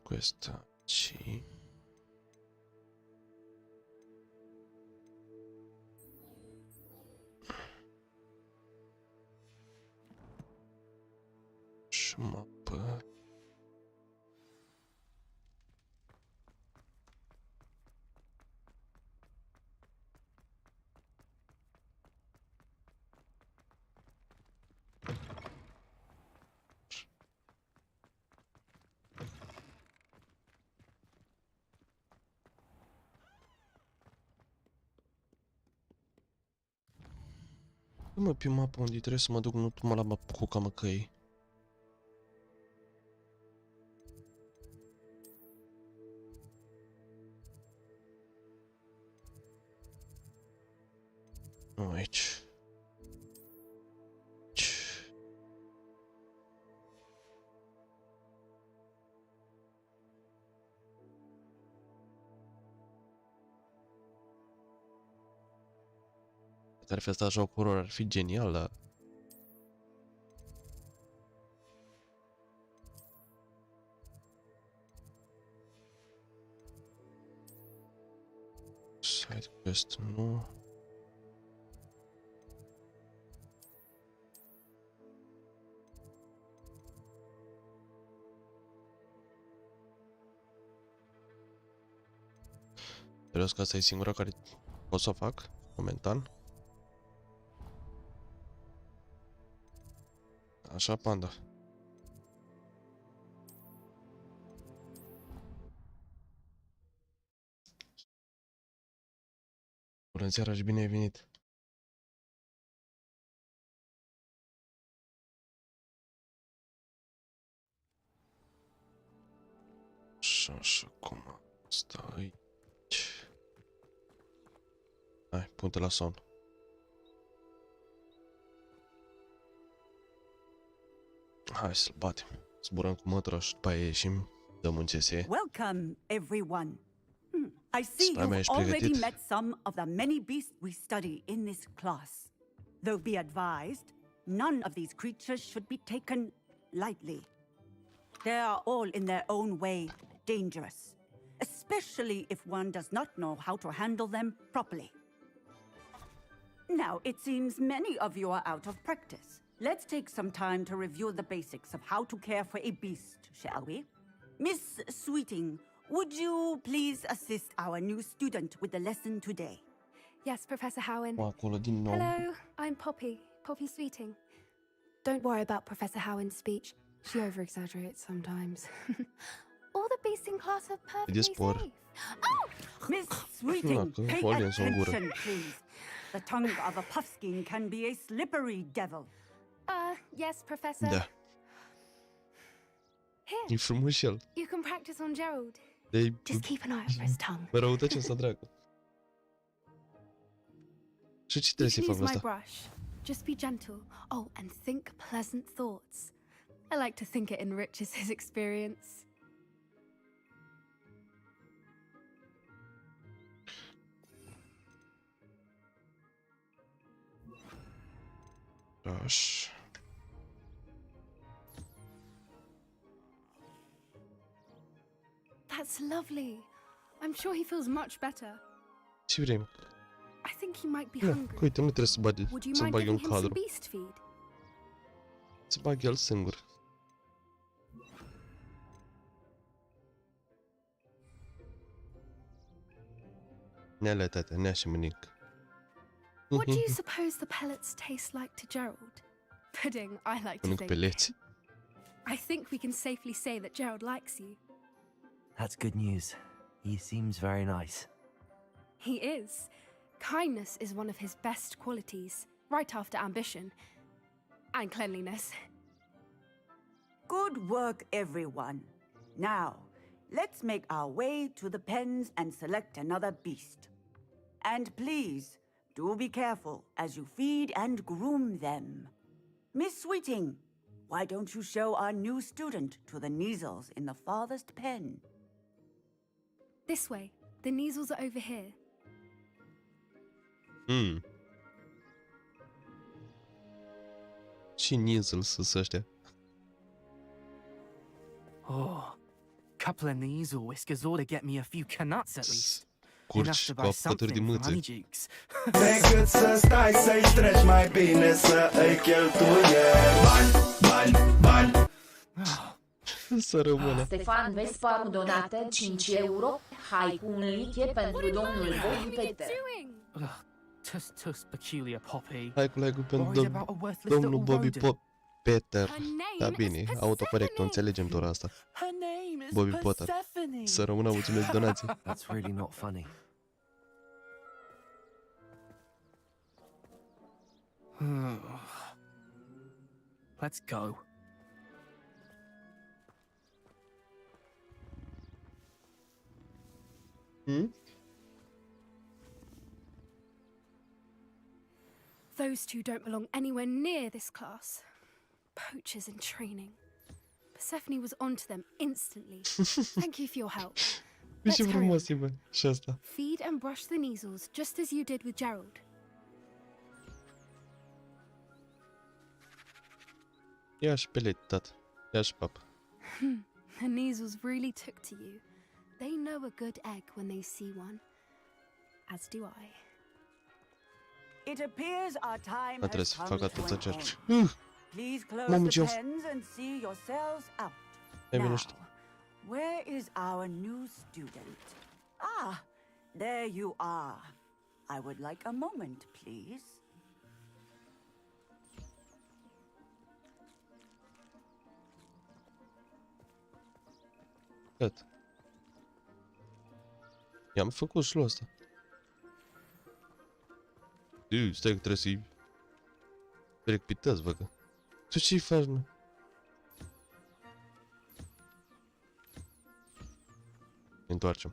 [SPEAKER 2] Quest. Și... Și mapă... Mă, pe mapă unde trebuie să mă duc, nu mă la mapă cu camăcăi. Nu, aici. Ar fi asta joc horror, ar fi genial, dar... Side quest, nu... Serios că asta e singura care pot să o fac, momentan. Așa, panda. Bună seara și bine ai venit. Așa cum asta aici. Hai, pun-te la somn. Hai să-l batem. Zburăm cu mătura și după aia ieșim, dăm un CS.
[SPEAKER 13] Welcome, everyone. I see you've already met some of the many beasts we study in this class. Though be advised, none of these creatures should be taken lightly. They are all in their own way dangerous, especially if one does not know how to handle them properly. Now, it seems many of you are out of practice. Let's take some time to review the basics of how to care for a beast, shall we? Miss Sweeting, would you please assist our new student with the lesson today?
[SPEAKER 17] Yes, Professor Howen.
[SPEAKER 2] Acolo din nou.
[SPEAKER 17] Hello, I'm Poppy Sweeting. Don't worry about Professor Howen's speech. She over-exaggerates sometimes. All the beasts in class are perfectly safe.
[SPEAKER 13] Oh! Miss Sweeting, pay attention, please. The tongue of a puffskein can be a slippery devil.
[SPEAKER 17] Yes, Professor.
[SPEAKER 2] Da.
[SPEAKER 17] Here.
[SPEAKER 2] E frumos el.
[SPEAKER 17] You can practice on Gerald.
[SPEAKER 2] De
[SPEAKER 17] Just keep an eye out for his tongue.
[SPEAKER 2] răutăți asta, dracu. Și ce trebuie să fac
[SPEAKER 17] Use my
[SPEAKER 2] asta?
[SPEAKER 17] brush. Just be gentle. Oh, and think pleasant thoughts. I like to think it enriches his experience.
[SPEAKER 2] Brush.
[SPEAKER 17] That's lovely. I'm sure he feels much better.
[SPEAKER 2] Ce vrei?
[SPEAKER 17] I think he might be
[SPEAKER 2] Nu,
[SPEAKER 17] hungry.
[SPEAKER 2] uite, nu trebuie să bagi,
[SPEAKER 17] Would you
[SPEAKER 2] să
[SPEAKER 17] mind
[SPEAKER 2] bagi un
[SPEAKER 17] giving him some
[SPEAKER 2] cadru.
[SPEAKER 17] beast feed?
[SPEAKER 2] Să bagi el singur. Nea tata, nea și mănânc.
[SPEAKER 17] What do you suppose the pellets taste like to Gerald? Pudding, I like to
[SPEAKER 2] Mănânc
[SPEAKER 17] think.
[SPEAKER 2] peleți.
[SPEAKER 17] I think we can safely say that Gerald likes you.
[SPEAKER 6] That's good news. He seems very nice.
[SPEAKER 17] He is. Kindness is one of his best qualities, right after ambition. And cleanliness.
[SPEAKER 13] Good work, everyone. Now, let's make our way to the pens and select another beast. And please, do be careful as you feed and groom them. Miss Sweeting, why don't you show our new student to the Neasels in the farthest pen?
[SPEAKER 17] This way. The Neasels are over here.
[SPEAKER 2] Și Nizel sunt ăștia.
[SPEAKER 21] Oh, couple of these or whiskers ought to get me a few canuts at least.
[SPEAKER 2] Curci cu apucături de mâțe.
[SPEAKER 23] Decât să stai să-i treci, mai bine să îi cheltuiești. Bani.
[SPEAKER 2] Să rămână.
[SPEAKER 22] Stefan Vespa donată 5 euro. Hai cu un liche pentru domnul Boby Peter.
[SPEAKER 21] Tus peculiar Poppy.
[SPEAKER 2] Hai cu pentru domnul Boby Peter. Da, bine, autocorect, nu înțelegem doar asta. Boby Potter. Să rămână, mulțumesc de donații.
[SPEAKER 6] That's really not funny.
[SPEAKER 21] Let's go.
[SPEAKER 17] Those two don't belong anywhere near this class. Poachers in training. Persephone was onto them instantly. Thank you for your help. Let's
[SPEAKER 2] Ce
[SPEAKER 17] hurry.
[SPEAKER 2] frumos e, bă, și asta.
[SPEAKER 17] Feed and brush the Neasels just as you did with Gerald.
[SPEAKER 2] Ia și peleti, tată. Ia și papă.
[SPEAKER 17] The Neasels really took to you. They know a good egg when they see one. As do I.
[SPEAKER 13] It appears our time
[SPEAKER 2] Trebuie
[SPEAKER 13] has
[SPEAKER 2] să
[SPEAKER 13] come
[SPEAKER 2] fac
[SPEAKER 13] to
[SPEAKER 2] atâția
[SPEAKER 13] an
[SPEAKER 2] cerci.
[SPEAKER 13] end. Please close
[SPEAKER 2] Mamă,
[SPEAKER 13] the
[SPEAKER 2] ce-o...
[SPEAKER 13] pens and see yourselves out.
[SPEAKER 2] Hai,
[SPEAKER 13] Now,
[SPEAKER 2] liniște.
[SPEAKER 13] where is our new student? Ah, there you are. I would like a moment, please.
[SPEAKER 2] Gata. I-am făcut și ăsta. Stai că trebuie să-i recpitez, bă, că... Tu ce-i faci, mă? Ne întoarcem.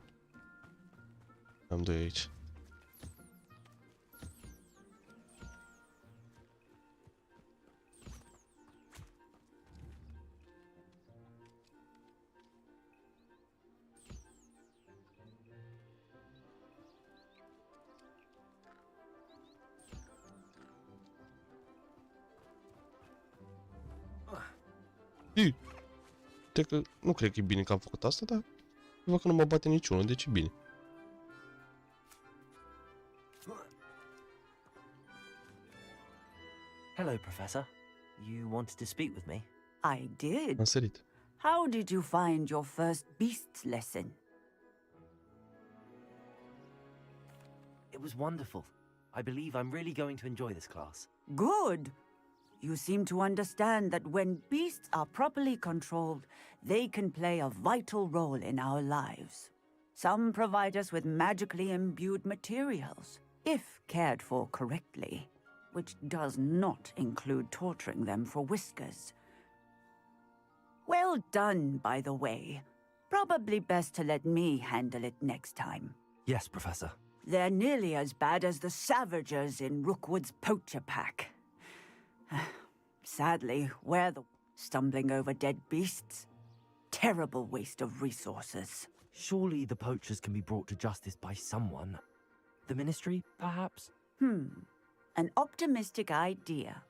[SPEAKER 2] Am doi aici. Nu cred că e bine că am făcut asta, dar Văd că nu mă bate niciunul, deci e bine.
[SPEAKER 6] Hello, Professor. You wanted to speak with me?
[SPEAKER 13] I did.
[SPEAKER 2] Am sărit.
[SPEAKER 13] How did you find your first beasts lesson?
[SPEAKER 6] It was wonderful. I believe I'm really going to enjoy this class.
[SPEAKER 13] Good. You seem to understand that when beasts are properly controlled, they can play a vital role in our lives. Some provide us with magically imbued materials, if cared for correctly, which does not include torturing them for whiskers. Well done, by the way. Probably best to let me handle it next time.
[SPEAKER 6] Yes, Professor.
[SPEAKER 13] They're nearly as bad as the Savagers in Rookwood's poacher pack. Sadly, we're the stumbling over dead beasts. Terrible waste of resources.
[SPEAKER 6] Surely the poachers can be brought to justice by someone. The Ministry, perhaps?
[SPEAKER 13] An optimistic idea.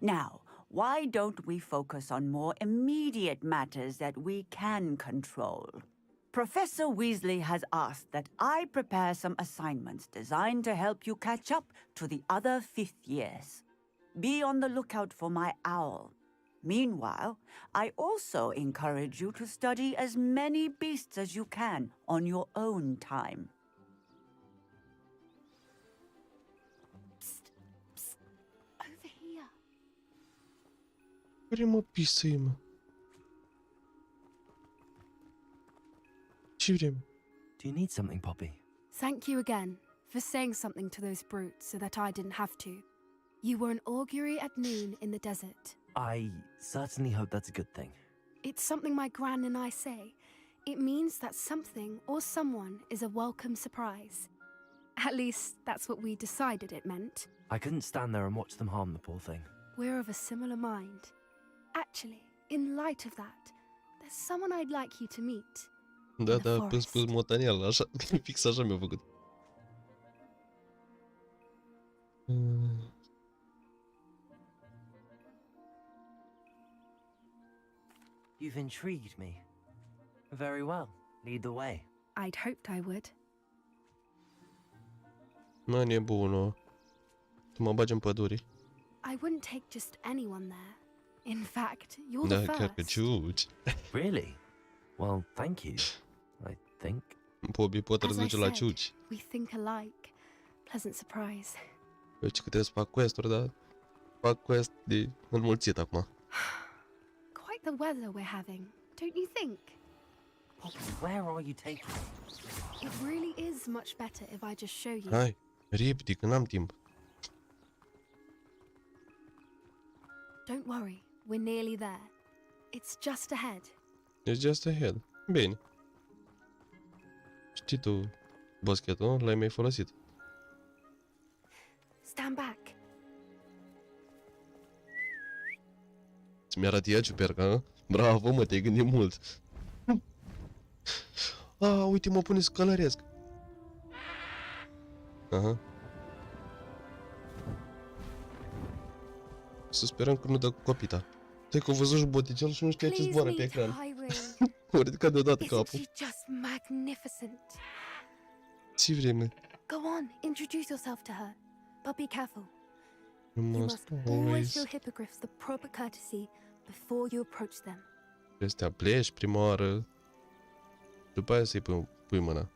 [SPEAKER 13] Now, why don't we focus on more immediate matters that we can control? Professor Weasley has asked that I prepare some assignments designed to help you catch up to the other 5th years. Be on the lookout for my owl. Meanwhile, I also encourage you to study as many beasts as you can on your own time.
[SPEAKER 17] Psst, psst, over here.
[SPEAKER 2] Care mă pisăi, mă? Ce vrem?
[SPEAKER 6] Do you need something, Poppy?
[SPEAKER 17] Thank you again for saying something to those brutes so that I didn't have to. You were an augury at noon in the desert.
[SPEAKER 6] I certainly hope that's a good thing.
[SPEAKER 17] It's something my gran and I say. It means that something or someone is a welcome surprise. At least, that's what we decided it meant.
[SPEAKER 6] I couldn't stand there and watch them harm the poor thing.
[SPEAKER 17] We're of a similar mind. Actually, in light of that, there's someone I'd like you to meet.
[SPEAKER 2] Da, pus motaniel, așa, fix așa mi-a făcut.
[SPEAKER 6] You've intrigued me. Very well. Lead the way.
[SPEAKER 17] I'd hoped I would.
[SPEAKER 2] Mă, nebună. Tu mă bagi în păduri.
[SPEAKER 17] I wouldn't take just anyone there. In fact, you're
[SPEAKER 2] Da,
[SPEAKER 17] the first.
[SPEAKER 2] chiar că ciuci.
[SPEAKER 6] Really? Well, thank you. I think.
[SPEAKER 2] Boby pot
[SPEAKER 17] As I
[SPEAKER 2] răduce la
[SPEAKER 17] said,
[SPEAKER 2] ciuci.
[SPEAKER 17] we think alike. Pleasant surprise.
[SPEAKER 2] Eu zic că trebuie să fac quest-uri, dar fac quest de înmulțit acum.
[SPEAKER 17] Quite the weather we're having, don't you think?
[SPEAKER 6] Where are you taking me?
[SPEAKER 17] It really is much better if I just show you.
[SPEAKER 2] Hai, repede, că n-am timp.
[SPEAKER 17] Don't worry, we're nearly there. It's just ahead.
[SPEAKER 2] It's just ahead. Bine. Știi tu boschetul? L-ai mai folosit.
[SPEAKER 17] Stand back.
[SPEAKER 2] Ți-mi arăt ea ciuperca, hă? Bravo, mă, te-ai gândit mult. Uite, mă pune să călăresc. Aha. Să sperăm că nu dă cu copita. Stai că a văzut și boticel și nu știa ce zboară pe ecran. O ridicat deodată capul.
[SPEAKER 17] Isn't she just magnificent?
[SPEAKER 2] Ce vreme?
[SPEAKER 17] Go on, introduce yourself to her. But be careful.
[SPEAKER 2] You
[SPEAKER 17] You
[SPEAKER 2] must
[SPEAKER 17] must always
[SPEAKER 2] always...
[SPEAKER 17] show hippogriffs the proper courtesy before you approach them.
[SPEAKER 2] Trebuie să te apleci prima oară. După aia să-i pui mâna.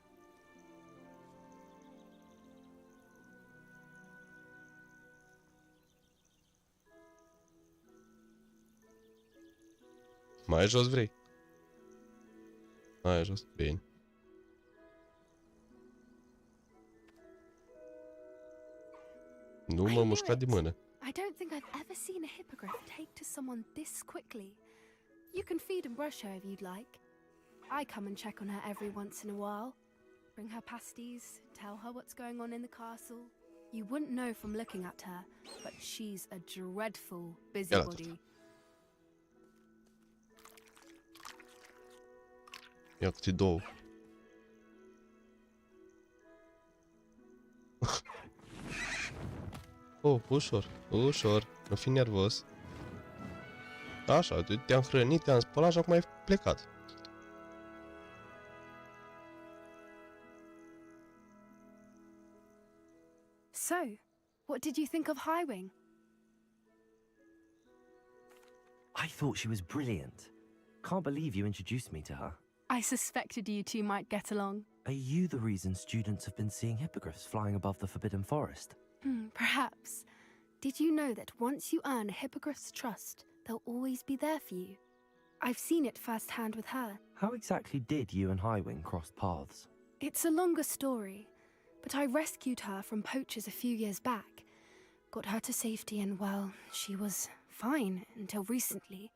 [SPEAKER 2] Mai jos vrei? Mai jos, bine. Nu mă mușca de mână.
[SPEAKER 17] I don't think I've ever seen a hippogriff take to someone this quickly. You can feed and brush her if you'd like. I come and check on her every once in a while. Bring her pasties, tell her what's going on in the castle. You wouldn't know from looking at her, but she's a dreadful busybody.
[SPEAKER 2] Ia câte două. Ușor, ușor, nu fi nervos. Așa, te-am hrănit, te-am spălat și acum ai plecat.
[SPEAKER 17] So, what did you think of Highwing?
[SPEAKER 6] I thought she was brilliant. Can't believe you introduced me to her.
[SPEAKER 17] I suspected you two might get along.
[SPEAKER 6] Are you the reason students have been seeing hippogriffs flying above the Forbidden Forest?
[SPEAKER 17] Perhaps. Did you know that once you earn a hippogriff's trust, they'll always be there for you? I've seen it firsthand with her.
[SPEAKER 6] How exactly did you and Highwing cross paths?
[SPEAKER 17] It's a longer story, but I rescued her from poachers a few years back. Got her to safety and, well, she was fine until recently.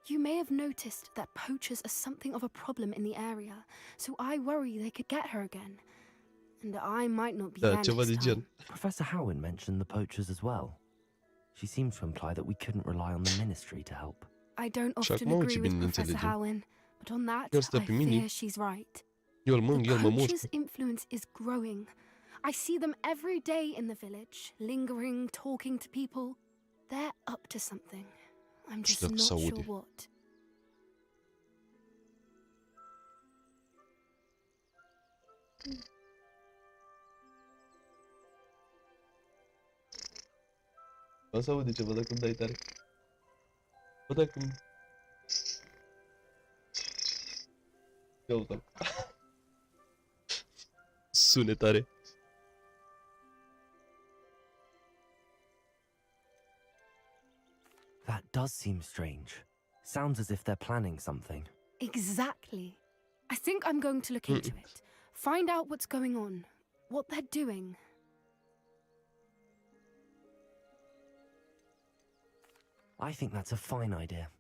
[SPEAKER 17] You may have noticed that poachers are something of a problem in the area, so I worry they could get her again. And I might not be there next time.
[SPEAKER 6] Professor Howin mentioned the poachers as well. She seemed to imply that we couldn't rely on the ministry to help.
[SPEAKER 17] I don't often agree with Professor Howin, but on that, I fear she's right. The poachers' influence is growing. I see them every day in the village, lingering, talking to people. They're up to something. I'm just not sure what.
[SPEAKER 2] O să aude ceva dacă îmi dai tare. Bă, dacă îmi... Ia uite-l. Sune tare.
[SPEAKER 6] That does seem strange. Sounds as if they're planning something.
[SPEAKER 17] Exactly. I think I'm going to look into it. Find out what's going on, what they're doing.
[SPEAKER 6] I think that's a fine idea.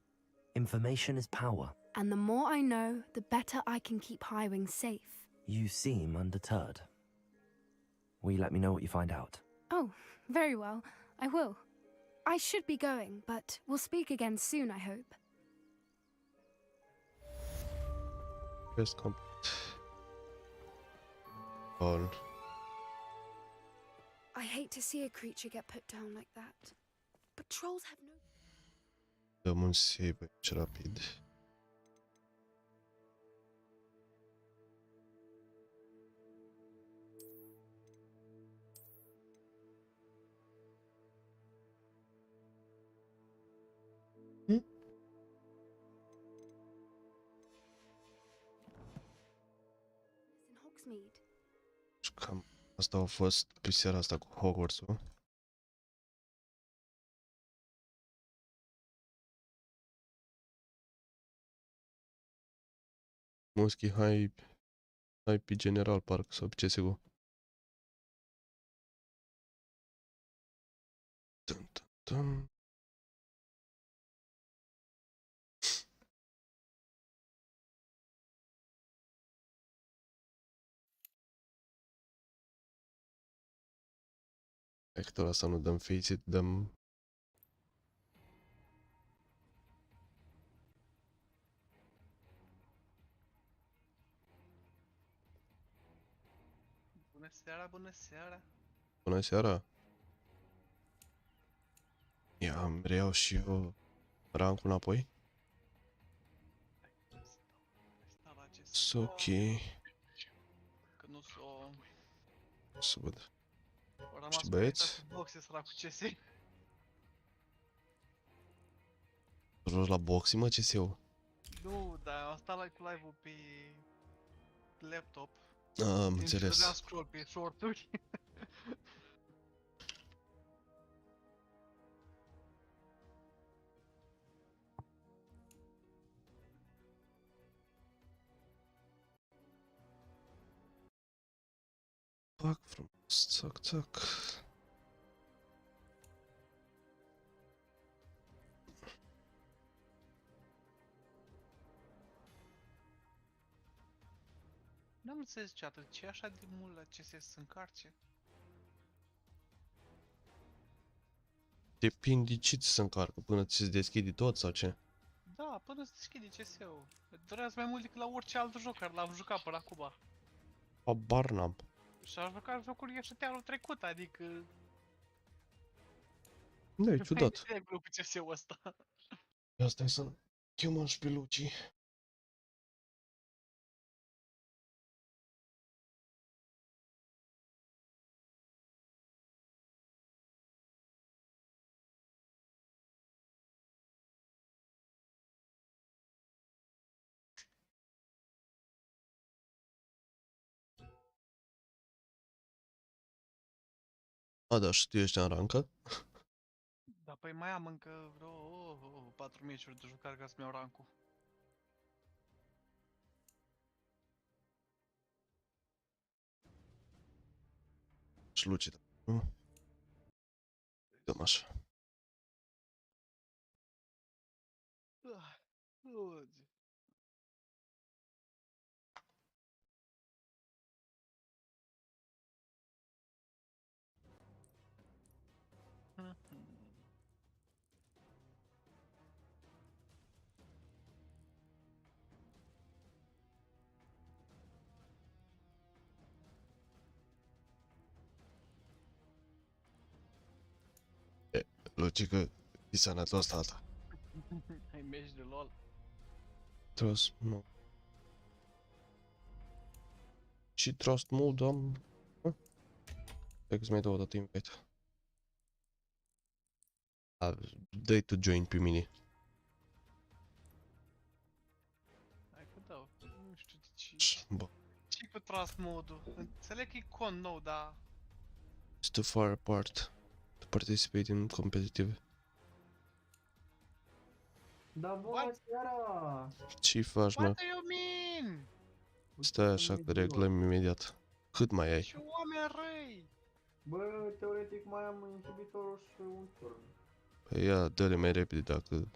[SPEAKER 6] Information is power.
[SPEAKER 17] And the more I know, the better I can keep Highwing safe.
[SPEAKER 6] You seem undeterred. Will you let me know what you find out?
[SPEAKER 17] Oh, very well. I will. I should be going, but we'll speak again soon, I hope.
[SPEAKER 2] Quest complete. All.
[SPEAKER 17] I hate to see a creature get put down like that. But trolls have no...
[SPEAKER 2] Dăm un save aici rapid.
[SPEAKER 17] In Hogsmeade.
[SPEAKER 2] Și cam asta a fost pe seara asta cu Hogwarts-ul. Muschi, hai pe general parcă sau pe CSGO. Dun, dun, dun. Hector asta nu dăm face-it, dăm...
[SPEAKER 8] Bună seara, bună seara!
[SPEAKER 2] Bună seara! Ia, îmi reiau și eu rankul înapoi. Sunt ok.
[SPEAKER 8] Că nu s-o...
[SPEAKER 2] Să văd.
[SPEAKER 8] Au rămas
[SPEAKER 2] Și băieți?
[SPEAKER 8] boxe săracu CS.
[SPEAKER 2] Joci la boxing, mă, CS-ul?
[SPEAKER 8] Nu, dar am stat cu live-ul pe laptop.
[SPEAKER 2] Am înțeles.
[SPEAKER 8] Dădeam scroll pe short-uri.
[SPEAKER 2] Fac frumos, țac, țac.
[SPEAKER 8] N-am înțeles niciodată ce e așa de mult la CS să încarce.
[SPEAKER 2] Depinde ce ți se încarcă, până ți se deschide tot sau ce?
[SPEAKER 8] Da, până se deschide CS-ul. Durează mai mult decât la orice alt joc care l-am jucat până acum.
[SPEAKER 2] Habar n-am.
[SPEAKER 8] Și am jucat jocuri ieșite anul trecut, adică...
[SPEAKER 2] Da, e ciudat.
[SPEAKER 8] Mai e cu CS-ul ăsta.
[SPEAKER 2] Ia stai să chemăm și pe Luci. A, da, și tu ești în rancă?
[SPEAKER 8] Da, păi mai am încă vreo 4 meciuri de jucare ca să-mi iau rancul.
[SPEAKER 2] Și lucid. Nu? Dăm așa. Logic că e sănătos tata.
[SPEAKER 8] Ai meci de LOL.
[SPEAKER 2] Trust mode. Și trust mode am... Stai că-ți mai dau o dată invite. Dă-i tu join pe mine.
[SPEAKER 8] Hai că dau. Nu știu de ce.
[SPEAKER 2] Bă.
[SPEAKER 8] Ce cu trust mode-ul? Înțeleg că e con nou, dar...
[SPEAKER 2] It's too far apart to participate in competitive.
[SPEAKER 1] Da, bună seara!
[SPEAKER 2] Ce faci, mă?
[SPEAKER 8] What do you mean?
[SPEAKER 2] Stai așa că reglăm imediat. Cât mai ai?
[SPEAKER 8] Ce oameni răi!
[SPEAKER 1] Bă, teoretic mai am inhibitorul și un turn.
[SPEAKER 2] Păi ia, dă-le mai repede dacă...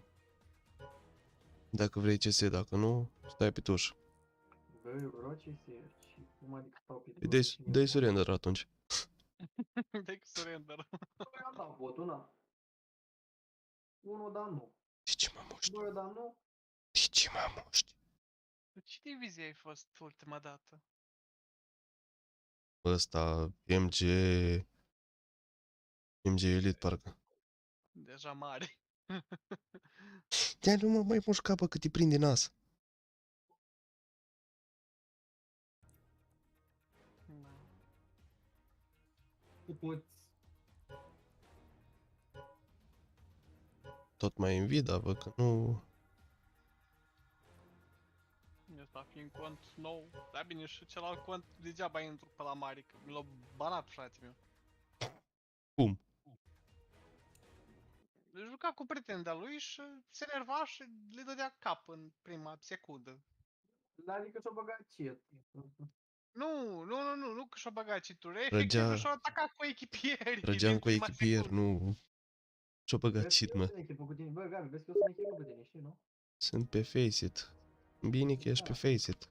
[SPEAKER 2] Dacă vrei CS, dacă nu, stai pe tuș.
[SPEAKER 1] Bă, eu vreau ce se și cum adică stau pe
[SPEAKER 2] Păi dai surrender atunci.
[SPEAKER 8] Dai cu surrender.
[SPEAKER 1] Bă, am dat votul, na. Unul, dar nu.
[SPEAKER 2] De ce mă muști?
[SPEAKER 1] Doi, dar nu.
[SPEAKER 2] De ce mă muști?
[SPEAKER 8] Cu ce divizie ai fost ultima dată?
[SPEAKER 2] Ăsta, MG Elite, parcă.
[SPEAKER 8] Deja mare.
[SPEAKER 2] Ia nu mă mai mușca, bă, cât îi prinde nas.
[SPEAKER 8] Da.
[SPEAKER 1] Tu poți.
[SPEAKER 2] Tot mai Nvidia, bă, că nu...
[SPEAKER 8] Ăsta fiind cont nou. Da, bine, și celălalt cont degeaba intru pe la mare, că mi l-a banat, frate meu.
[SPEAKER 2] Cum?
[SPEAKER 8] Juca cu prieteni de-a lui și se enerva și le dădea cap în prima secundă.
[SPEAKER 1] Adică și-o băgat cet.
[SPEAKER 8] Nu că și-o băgat cituri. Efectiv și-o atacat cu echipierii.
[SPEAKER 2] Răgeam cu echipier, nu... Și-o băgat cheat, mă.
[SPEAKER 1] Bă, Gabi, vezi că eu sunt echipă cu tine, știi, nu?
[SPEAKER 2] Sunt pe Faceit. Bine că ești pe Faceit.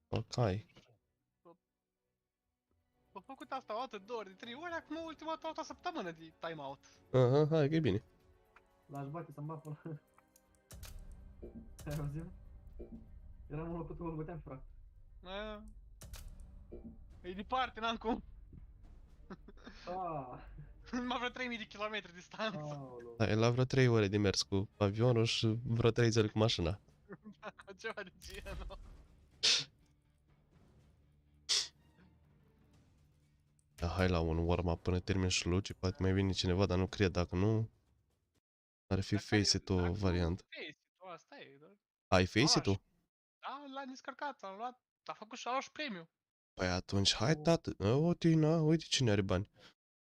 [SPEAKER 2] Ok.
[SPEAKER 8] Am făcut asta o dată, 2 ori, de 3 ori, acum ultima dată o săptămână de timeout.
[SPEAKER 2] Aha, hai că e bine.
[SPEAKER 1] L-aș bate să-mi bat până... Ai auzit? Eram în locul tău, îl băteam, frate.
[SPEAKER 8] E departe, n-am cum.
[SPEAKER 1] Ah.
[SPEAKER 8] Numai vreo 3000 de kilometri distanță.
[SPEAKER 2] Da, e la vreo 3 ore de mers cu avionul și vreo 3 zile cu mașina.
[SPEAKER 8] Da, ceva de genul.
[SPEAKER 2] Da, hai la un warm-up până termin și Luci, poate mai vine cineva, dar nu cred, dacă nu... Ar fi Faceit o variantă.
[SPEAKER 8] Faceit-ul, asta e, da?
[SPEAKER 2] Ai Faceit-ul?
[SPEAKER 8] Da, l-am descărcat, am luat, a făcut și a luat și premiu.
[SPEAKER 2] Păi atunci, hai tată, uite, na, uite cine are bani.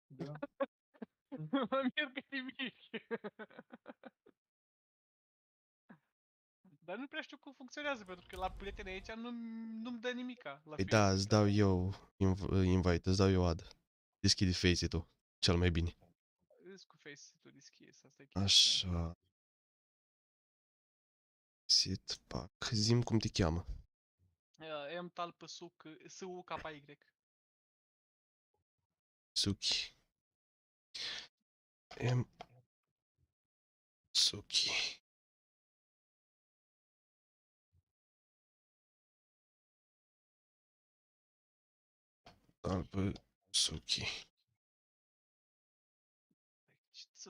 [SPEAKER 1] Da.
[SPEAKER 8] Mă mir că nimic. Dar nu prea știu cum funcționează, pentru că la prieteni aici nu-mi dă nimica.
[SPEAKER 2] Păi da, îți dau eu invite, îți dau eu ad. Deschide Faceit-ul, cel mai bine.
[SPEAKER 8] Îs cu Faceit-ul deschis, asta e chestia.
[SPEAKER 2] Așa. Sit pack. Zi-mi cum te cheamă.
[SPEAKER 8] M-tal pe suc, S-U-K-Y.
[SPEAKER 2] Suki. Suki. Alpă Suki.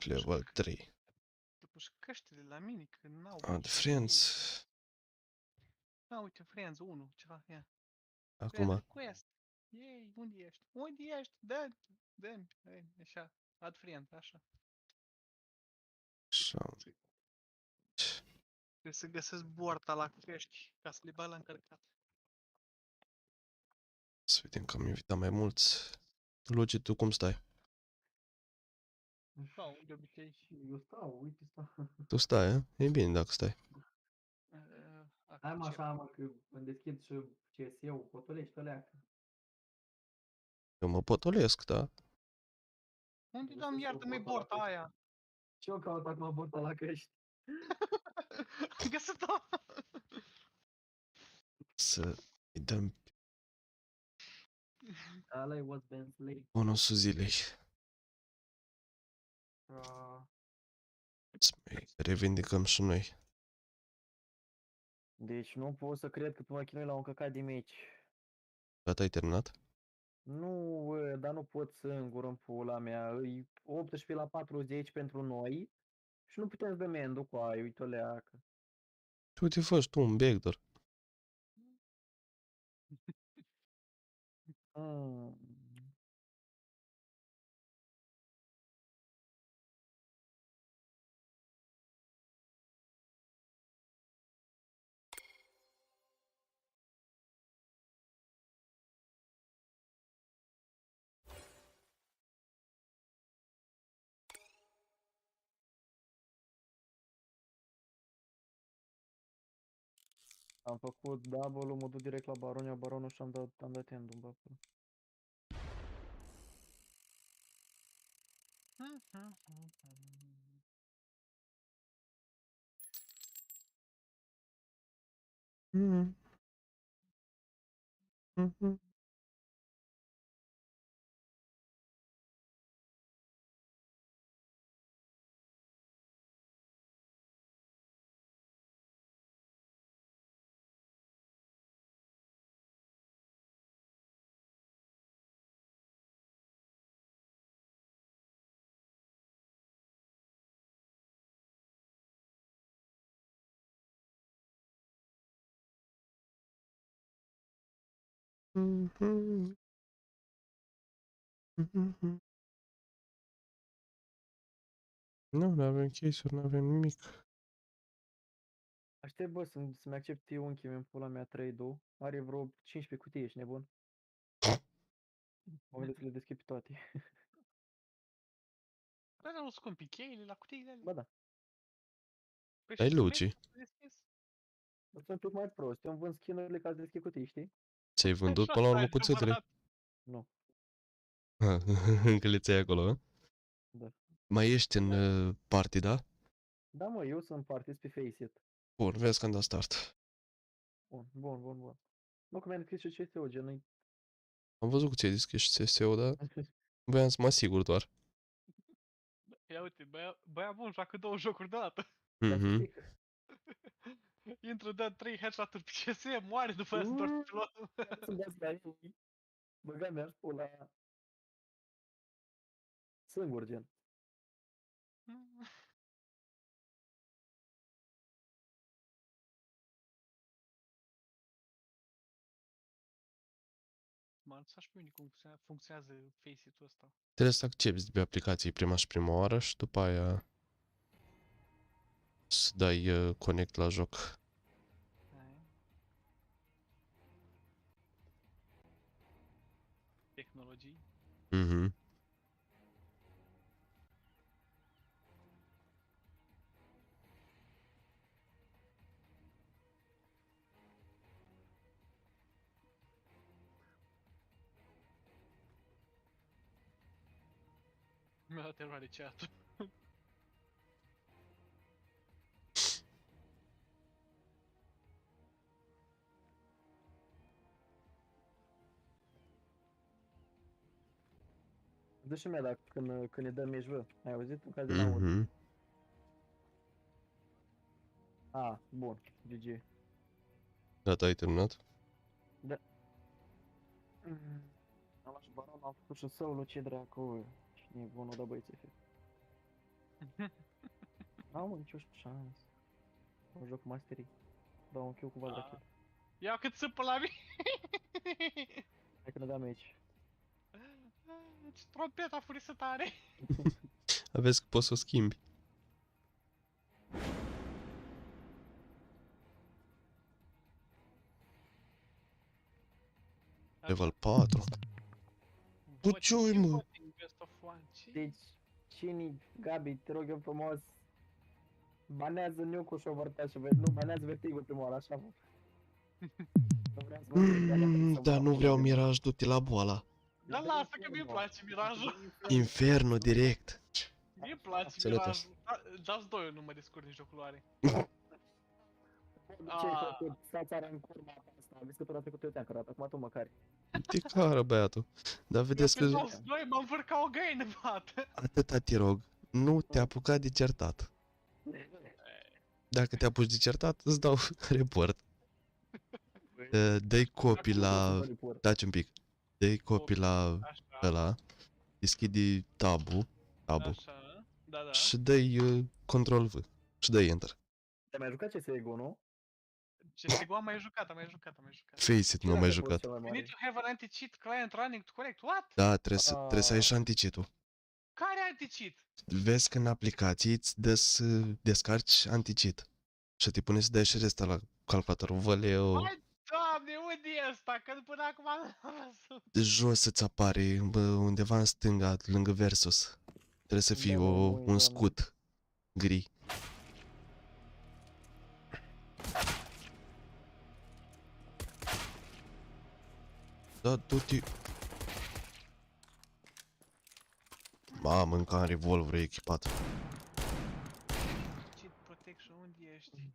[SPEAKER 2] Level 3.
[SPEAKER 8] După și căștile la mine, că n-au...
[SPEAKER 2] Add friends.
[SPEAKER 8] Da, uite, friends 1, ceva, ia.
[SPEAKER 2] Acum.
[SPEAKER 8] Friend request. Yay, unde ești? Unde ești? Dă-mi, așa. Add friend, așa.
[SPEAKER 2] Așa.
[SPEAKER 8] Trebuie să găsesc boarta la căști, ca să le bag la încărcat.
[SPEAKER 2] Să vedem că am invitat mai mulți. Luci, tu cum stai?
[SPEAKER 8] Stau, de obicei.
[SPEAKER 1] Eu stau, uite, stau.
[SPEAKER 2] Tu stai, a? E bine dacă stai.
[SPEAKER 1] Hai mă așa, mă, că îmi deschid și CS-ul, potolești, leacă.
[SPEAKER 2] Eu mă potolesc, da?
[SPEAKER 8] Unde, Doamne, iartă-mi borta aia?
[SPEAKER 1] Și eu caut acum borta la căști.
[SPEAKER 8] Am găsit-o!
[SPEAKER 2] Să-i dăm
[SPEAKER 1] Ăla-i what's been late.
[SPEAKER 2] bonusul zilei. Să mai revindicăm și noi.
[SPEAKER 11] Deci nu pot să cred că tu mă chinui la un căcat de meci.
[SPEAKER 2] Gata, ai terminat?
[SPEAKER 11] Nu, bă, dar nu pot singur în pula mea. E 18 la 40 pentru noi și nu putem să dăm endu cu aia, uite o leacă.
[SPEAKER 2] Tu te faci tu un backdoor.
[SPEAKER 11] Am făcut double, mă duc direct la baron, iau baronul și am dat endu-mi pe acolo.
[SPEAKER 2] Nu, nu avem case-uri, nu avem nimic.
[SPEAKER 11] Aștept, bă, să-mi accepte unchiul în pula mea trade-ul. Are vreo 15 cutii, ești nebun? Mă gândesc să le deschid pe toate.
[SPEAKER 8] Dar nu scumpi cheile la cutiile alea?
[SPEAKER 11] Ba da.
[SPEAKER 8] Păi
[SPEAKER 2] Ai
[SPEAKER 8] și
[SPEAKER 2] Luci.
[SPEAKER 11] Sunt un pic mai prost, eu îmi vând skin-urile ca să deschid cutii, știi?
[SPEAKER 2] Ți-ai vândut până la urmă cuțitele?
[SPEAKER 11] Nu.
[SPEAKER 2] Încă le ți-ai acolo, a?
[SPEAKER 11] Da.
[SPEAKER 2] Mai ești în party, da?
[SPEAKER 11] Da, mă, eu sunt partis pe Faceit.
[SPEAKER 2] Bun, vezi că am dat start.
[SPEAKER 11] Bun. Nu, că mi-am scris și CSO, gen,
[SPEAKER 2] Am văzut că ți-ai deschis și CSO, dar voiam să mă asigur doar.
[SPEAKER 8] Ia uite, băia bun, joacă două jocuri deodată.
[SPEAKER 2] Mhm.
[SPEAKER 8] Intră, dă 3 headshot-uri pe CS, moare după aia să întorci pilonul.
[SPEAKER 11] Băga mi-aș pula singur, gen.
[SPEAKER 8] Mă arăt și pe mine cum funcționează Faceit-ul ăsta.
[SPEAKER 2] Trebuie să accepti de aplicații prima oară și după aia să dai connect la joc.
[SPEAKER 8] Tehnologii.
[SPEAKER 2] Mhm.
[SPEAKER 8] Mi-a dat eroare chat-ul.
[SPEAKER 11] Dă și mea dacă când ne dăm meci, bă. Ai auzit? În caz de n-aud.
[SPEAKER 2] Mhm.
[SPEAKER 11] A, bun. GG.
[SPEAKER 2] Gata, ai terminat?
[SPEAKER 11] Da. Am luat și baron, am făcut și solo, ce dracu. Cine e bunul, da băieți, efect. N-am nicio șansă. O joc mastery. Dau un kill cu valda kill.
[SPEAKER 8] Ia cât țâpă la mine!
[SPEAKER 11] Hai că ne dăm aici.
[SPEAKER 8] Ce trompeta furisă tare!
[SPEAKER 2] Aveți că poți să o schimbi. Level 4. Bă, ce-oi, mă?
[SPEAKER 11] Deci, vecinii, Gabi, te rog eu frumos, banează Nucu și Overtouch, nu, banează Vertigo prima oară, așa mă. Nu vreau să mă întreb, alea trebuie să
[SPEAKER 2] Dar nu
[SPEAKER 11] mă
[SPEAKER 2] vreau
[SPEAKER 11] apune.
[SPEAKER 2] Miraj, du-te la boala.
[SPEAKER 8] Dar lasă că mi-e place mirajul.
[SPEAKER 2] Infernul direct.
[SPEAKER 8] Mie place
[SPEAKER 2] Sănătos.
[SPEAKER 8] mirajul. Just 2 nu mă descurc nici o culoare.
[SPEAKER 11] Ce ai făcut? Stați are în curma asta, vezi că tu la trecut eu te-am cărat, acum tu măcar.
[SPEAKER 2] Te cară, băiatul. Dar vedeți că...
[SPEAKER 8] Eu pe Just 2 m-am fărcat o găină, bată.
[SPEAKER 2] Atâta te rog, nu te apuca de certat. Dacă te apuci de certat, îți dau report. Dă-i copii la... Taci un pic. Dă-i copii la ăla. Deschide tabul.
[SPEAKER 8] Așa, da.
[SPEAKER 2] Și dă-i Ctrl V. Și dă-i Enter.
[SPEAKER 11] Te-ai mai jucat CSGO, nu?
[SPEAKER 8] CSGO am mai jucat.
[SPEAKER 2] Face-it, nu am mai jucat.
[SPEAKER 8] You need to have an anti-cheat client running to correct. What?
[SPEAKER 2] Da, trebuie să ai și anti-cheat-ul.
[SPEAKER 8] Care anti-cheat?
[SPEAKER 2] Vezi că în aplicație îți dă să descarci anti-cheat. Și te pune să dai și resta la calculator. Văleu.
[SPEAKER 8] Hai, doamne, unde e ăsta? Că până acum n-am văzut.
[SPEAKER 2] Jos îți apare, undeva în stânga, lângă Versus. Trebuie să fie un scut gri. Da, du-te... Mamă, încă am revolverul echipat.
[SPEAKER 8] Cheat protection, unde ești?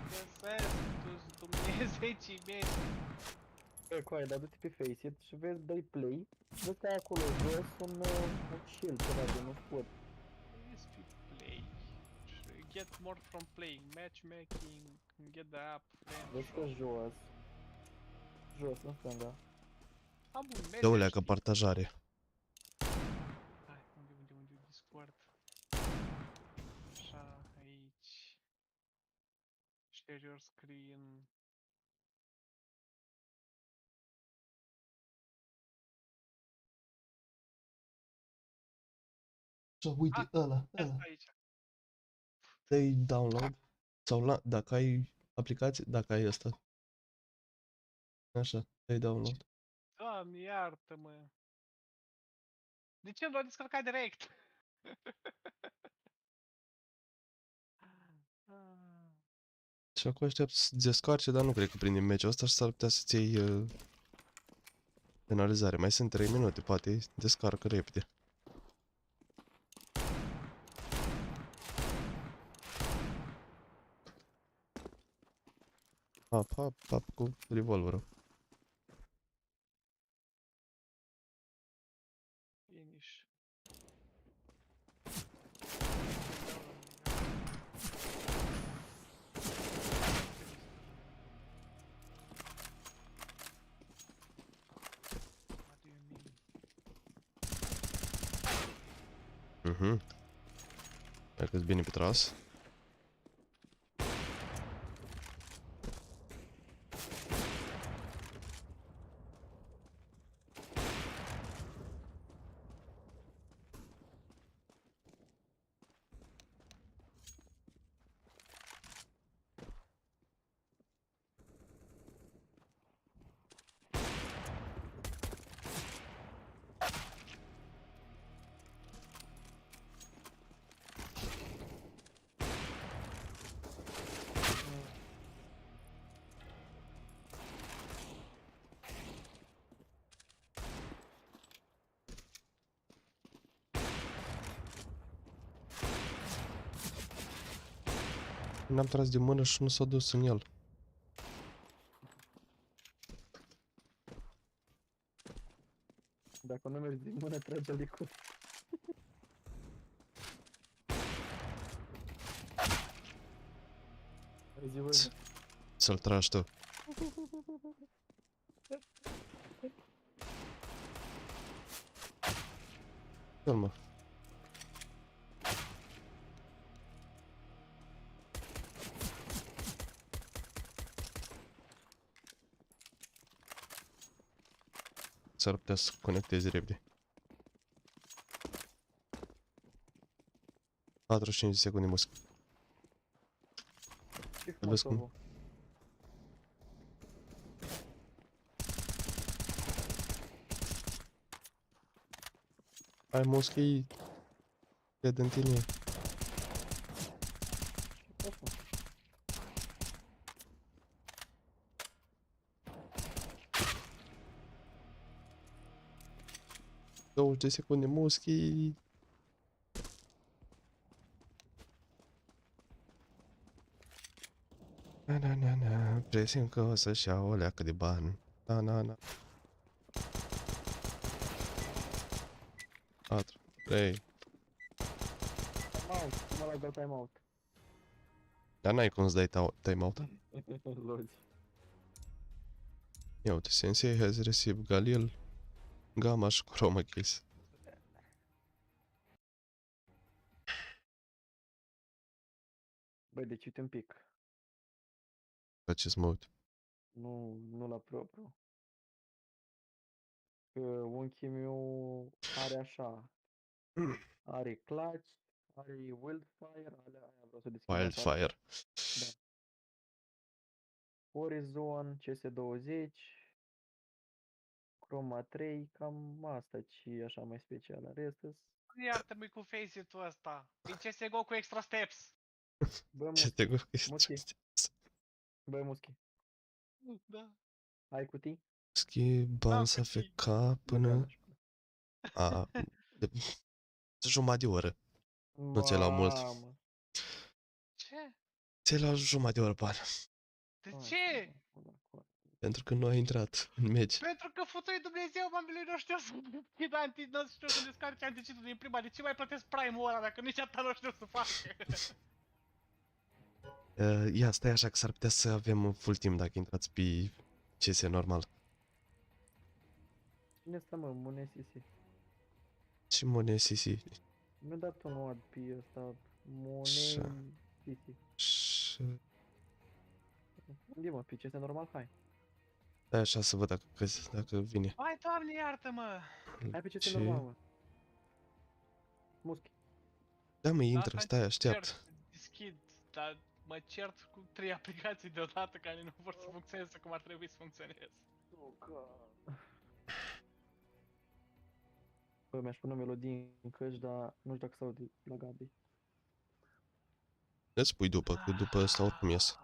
[SPEAKER 8] Găsesc, tu Dumnezeicii mei.
[SPEAKER 11] Băi, coaie, dar du-te pe Faceit și vezi, dai play, vezi că ai acolo jos un shield, ceva de nu pot.
[SPEAKER 8] Vezi pe play. Get more from playing, matchmaking, get the app,
[SPEAKER 11] Vezi că jos. Jos, în stânga.
[SPEAKER 8] Am un match.
[SPEAKER 2] Dă-o leacă partajare.
[SPEAKER 8] Hai, unde Discord? Așa, aici. Share your screen.
[SPEAKER 2] Și uite, ăla.
[SPEAKER 8] Aici.
[SPEAKER 2] Dă-i download. Sau dacă ai aplicație, dacă ai ăsta. Așa, dă-i download.
[SPEAKER 8] Doamne, iartă-mă. De ce nu l-a descărcat direct?
[SPEAKER 2] Și acum aștept să descarce, dar nu cred că prinde meciul ăsta și s-ar putea să-ți iei penalizare. Mai sunt 3 minute, poate descarcă repede. Hap cu revolverul.
[SPEAKER 8] Finish.
[SPEAKER 2] Dacă-s bine pe tras. N-am tras de mână și nu s-a dus în el.
[SPEAKER 11] Dacă nu mergi din mână, trage licul.
[SPEAKER 2] Să-l tragi tu. Calma. S-ar putea să conectezi repede. 45 de secunde muscă. Vezi cum? Hai, Muschi. Cred în tine. ...20 secunde, Muschi. Na, presimt că o să-și iau o leacă de bani. Na. 4, 3.
[SPEAKER 11] Timeout, mă dau timeout.
[SPEAKER 2] Dar n-ai cum să dai timeout.
[SPEAKER 11] Logi.
[SPEAKER 2] Ia uite, Sensei has received Galil, Gamma și Chroma Keys.
[SPEAKER 11] Băi, deci uite un pic.
[SPEAKER 2] La ce să mă uit?
[SPEAKER 11] Nu la propriu. Că unchiul meu are așa. Are clutch, are wildfire, aia vreau să deschid.
[SPEAKER 2] Wildfire.
[SPEAKER 11] Da. Horizon, CS20, Chroma 3, cam asta ce așa mai special. Restul.
[SPEAKER 8] Iartă-mi cu face-it-ul ăsta. E CSGO cu extra steps.
[SPEAKER 11] Bă,
[SPEAKER 2] Muschi.
[SPEAKER 11] Băi, Muschi.
[SPEAKER 8] Da.
[SPEAKER 11] Ai cutii?
[SPEAKER 2] Muschi, bani să FK până... Jumătate de oră. Nu ți-ai luat mult.
[SPEAKER 8] Ce?
[SPEAKER 2] Ți-ai luat jumătate de oră bani.
[SPEAKER 8] De ce?
[SPEAKER 2] Pentru că nu ai intrat în meci.
[SPEAKER 8] Pentru că futui Dumnezeu, mamele, nu știu să deschid nu știu să descarci anticitul din prima. De ce mai plătesc Prime-ul ăla dacă nici atâta nu știu să fac?
[SPEAKER 2] Ia, stai așa că s-ar putea să avem full timp dacă intrați pe CS normal.
[SPEAKER 11] Cine ăsta, mă? Monesisi.
[SPEAKER 2] Și Monesisi.
[SPEAKER 11] Mi-a dat un ad pe ăsta. Monesisi. Unde mă? Pe CS normal? Hai.
[SPEAKER 2] Stai așa să văd dacă vine.
[SPEAKER 8] Hai, Doamne, iartă-mă!
[SPEAKER 11] Hai pe CS normal, mă. Muschi.
[SPEAKER 2] Da, mă, intră, stai, așteaptă.
[SPEAKER 8] Deschid, dar mă cert cu 3 aplicații deodată care nu vor să funcționeze cum ar trebui să funcționeze.
[SPEAKER 11] Bă, mi-aș pune melodii în căști, dar nu știu dacă s-aude la Gabi.
[SPEAKER 2] Îți pui după, că după ăsta oricum ies.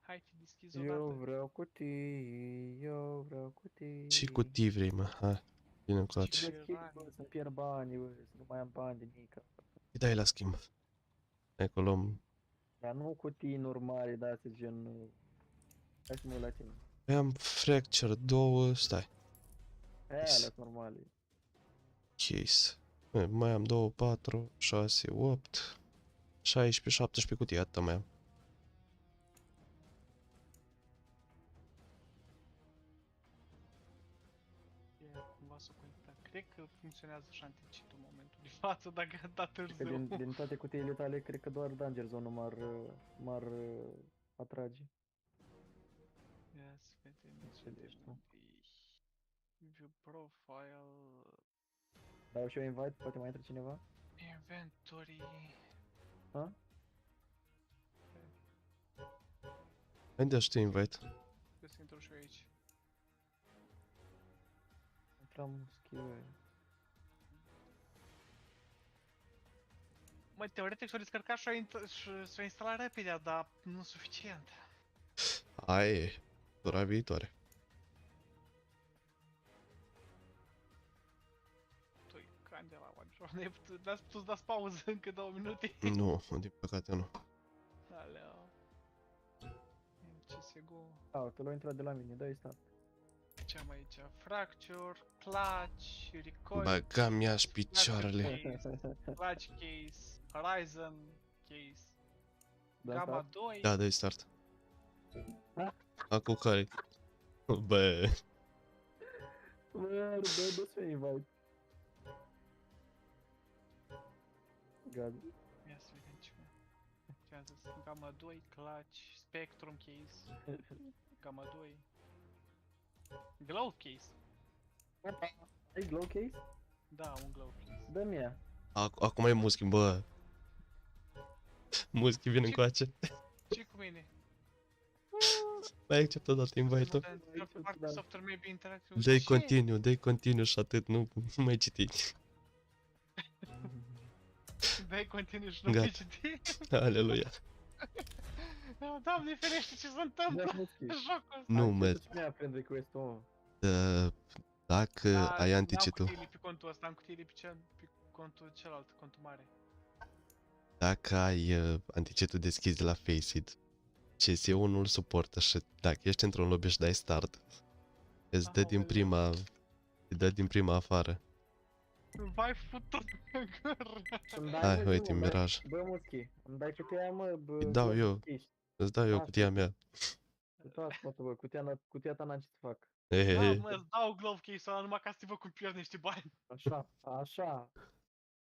[SPEAKER 8] Hai, te deschizi odată.
[SPEAKER 11] Eu vreau cutii.
[SPEAKER 2] Ce cutii vrei, mă? Hai, vine încoace.
[SPEAKER 11] Să-mi pierd banii, bă, să nu mai am bani de mică.
[SPEAKER 2] Îi dai la schimb. Hai că luăm...
[SPEAKER 11] Dar nu cutii normale, de astea gen... Hai să mă uit la tine.
[SPEAKER 2] Am Fracture 2, stai.
[SPEAKER 11] Alea normale.
[SPEAKER 2] Case. Mai am 2, 4, 6, 8, 16, 17 cutii, atâta mai am.
[SPEAKER 8] Cred că funcționează și anticitul în momentul de față, dacă a dat târziu.
[SPEAKER 11] Din toate cutiile tale, cred că doar Danger Zone m-ar atrage.
[SPEAKER 8] Ia să vedem. View profile.
[SPEAKER 11] Dau și eu invite, poate mai intră cineva?
[SPEAKER 8] Inventory.
[SPEAKER 11] Ha?
[SPEAKER 2] Hai de-aș te invite.
[SPEAKER 8] Trebuie să intru și eu aici.
[SPEAKER 11] Intram schivă.
[SPEAKER 8] Măi, teoretic s-o descărcat și s-o instalat repede, dar nu suficient.
[SPEAKER 2] Aia e. Dura viitoare.
[SPEAKER 8] Tu-i candela, oameni. N-ați putut să dați pauză încă 2 minute?
[SPEAKER 2] Nu, din păcate nu.
[SPEAKER 8] Alea. CSGO.
[SPEAKER 11] Tu l-ai intrat de la mine, dai start.
[SPEAKER 8] Ce am aici? Fracture, clutch, recoil.
[SPEAKER 2] Băga mi-aș picioarele.
[SPEAKER 8] Clutch case, Horizon case.
[SPEAKER 11] Da,
[SPEAKER 8] Gamma 2.
[SPEAKER 2] Da, dai start. Acum care? Bă.
[SPEAKER 11] Bă, dă-ți eu invite. Gabi.
[SPEAKER 8] Ia să vedem ce a zis. Gamma 2, clutch, Spectrum case. Gamma 2. Glow case.
[SPEAKER 11] Ai glow case?
[SPEAKER 8] Da, un glow case.
[SPEAKER 11] Dă-mi ea.
[SPEAKER 2] Acum e Muschi, bă. Muschi vine încoace.
[SPEAKER 8] Ce cu mine?
[SPEAKER 2] L-ai acceptat dată invite-ul?
[SPEAKER 8] Software maybe interactive.
[SPEAKER 2] Dă-i continuu și atât, nu mai citi.
[SPEAKER 8] Dai continuu și nu mai citi.
[SPEAKER 2] Aleluia.
[SPEAKER 8] Doamne ferește, ce se întâmplă în jocul ăsta.
[SPEAKER 2] Nu, mă. Dacă ai anticitul.
[SPEAKER 8] Am cutiile pe contul ăsta, am cutiile pe contul celălalt, contul mare.
[SPEAKER 2] Dacă ai anticitul deschis de la Faceit, CS-ul nu-l suportă și dacă ești într-un lobby și dai start, îți dă din prima afară.
[SPEAKER 8] Vai futut în gură.
[SPEAKER 2] Hai, uite, miraj.
[SPEAKER 11] Bă, Muschi, îmi dai cutia, mă, bă...
[SPEAKER 2] Îți dau eu. Îți dau eu cutia mea.
[SPEAKER 11] Uitați, mă, bă, cutia ta n-am ce să fac.
[SPEAKER 8] Mă, îți dau glove case-ul ăla numai ca să te văd cum pierzi niște bani.
[SPEAKER 11] Așa.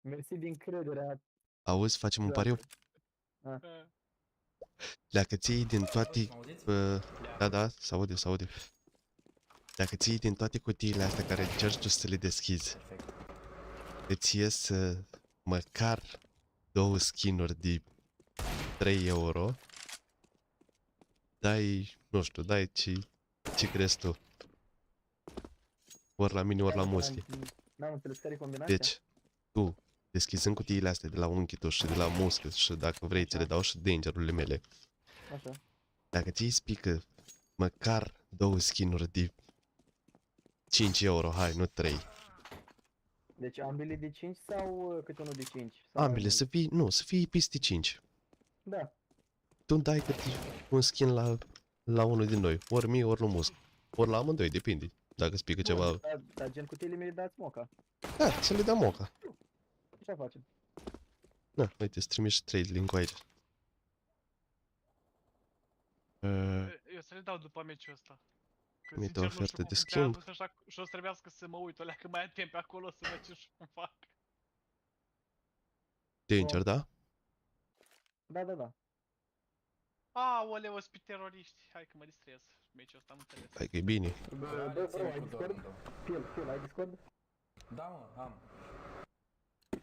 [SPEAKER 11] Mersi din crederea.
[SPEAKER 2] Auzi, facem un pariu? Dacă ții din toate... Da, s-aude. Dacă ții din toate cutiile astea care încerci tu să le deschizi, îți ies măcar 2 skin-uri de 3 euro, dai, nu știu, dai ce crezi tu. Ori la mine, ori la Muschi.
[SPEAKER 11] N-am înțeles care e combinația.
[SPEAKER 2] Deci, tu, deschizând cutiile astea de la unchi tu și de la Muschi și dacă vrei ți le dau și danger-urile mele.
[SPEAKER 11] Așa.
[SPEAKER 2] Dacă ți-i spică măcar 2 skin-uri de 5 euro, hai, nu 3.
[SPEAKER 11] Deci ambele de 5 sau câte unul de 5?
[SPEAKER 2] Ambele, să fie peste 5.
[SPEAKER 11] Da.
[SPEAKER 2] Tu dai câte un skin la unul din noi, ori mie, ori lui Muschi. Ori la amândoi, depinde. Dacă spică ceva...
[SPEAKER 11] Dar gen cutiile mele dați moca.
[SPEAKER 2] Da, să le dăm moca.
[SPEAKER 11] Ce facem?
[SPEAKER 2] Na, uite, îți trimis și 3 link-ul aici.
[SPEAKER 8] Eu să le dau după meciul ăsta.
[SPEAKER 2] Mi-e o ofertă de schimb.
[SPEAKER 8] Și o să trebuiască să mă uit, alea că mai atent pe acolo să văd ce-și fac.
[SPEAKER 2] Danger, da?
[SPEAKER 11] Da.
[SPEAKER 8] Aoleu, sunt teroriști. Hai că mă distrez. Meciul ăsta am înțeles.
[SPEAKER 2] Hai că e bine.
[SPEAKER 11] Bă, ai Discord? Phil, ai Discord?
[SPEAKER 3] Da, mă, am.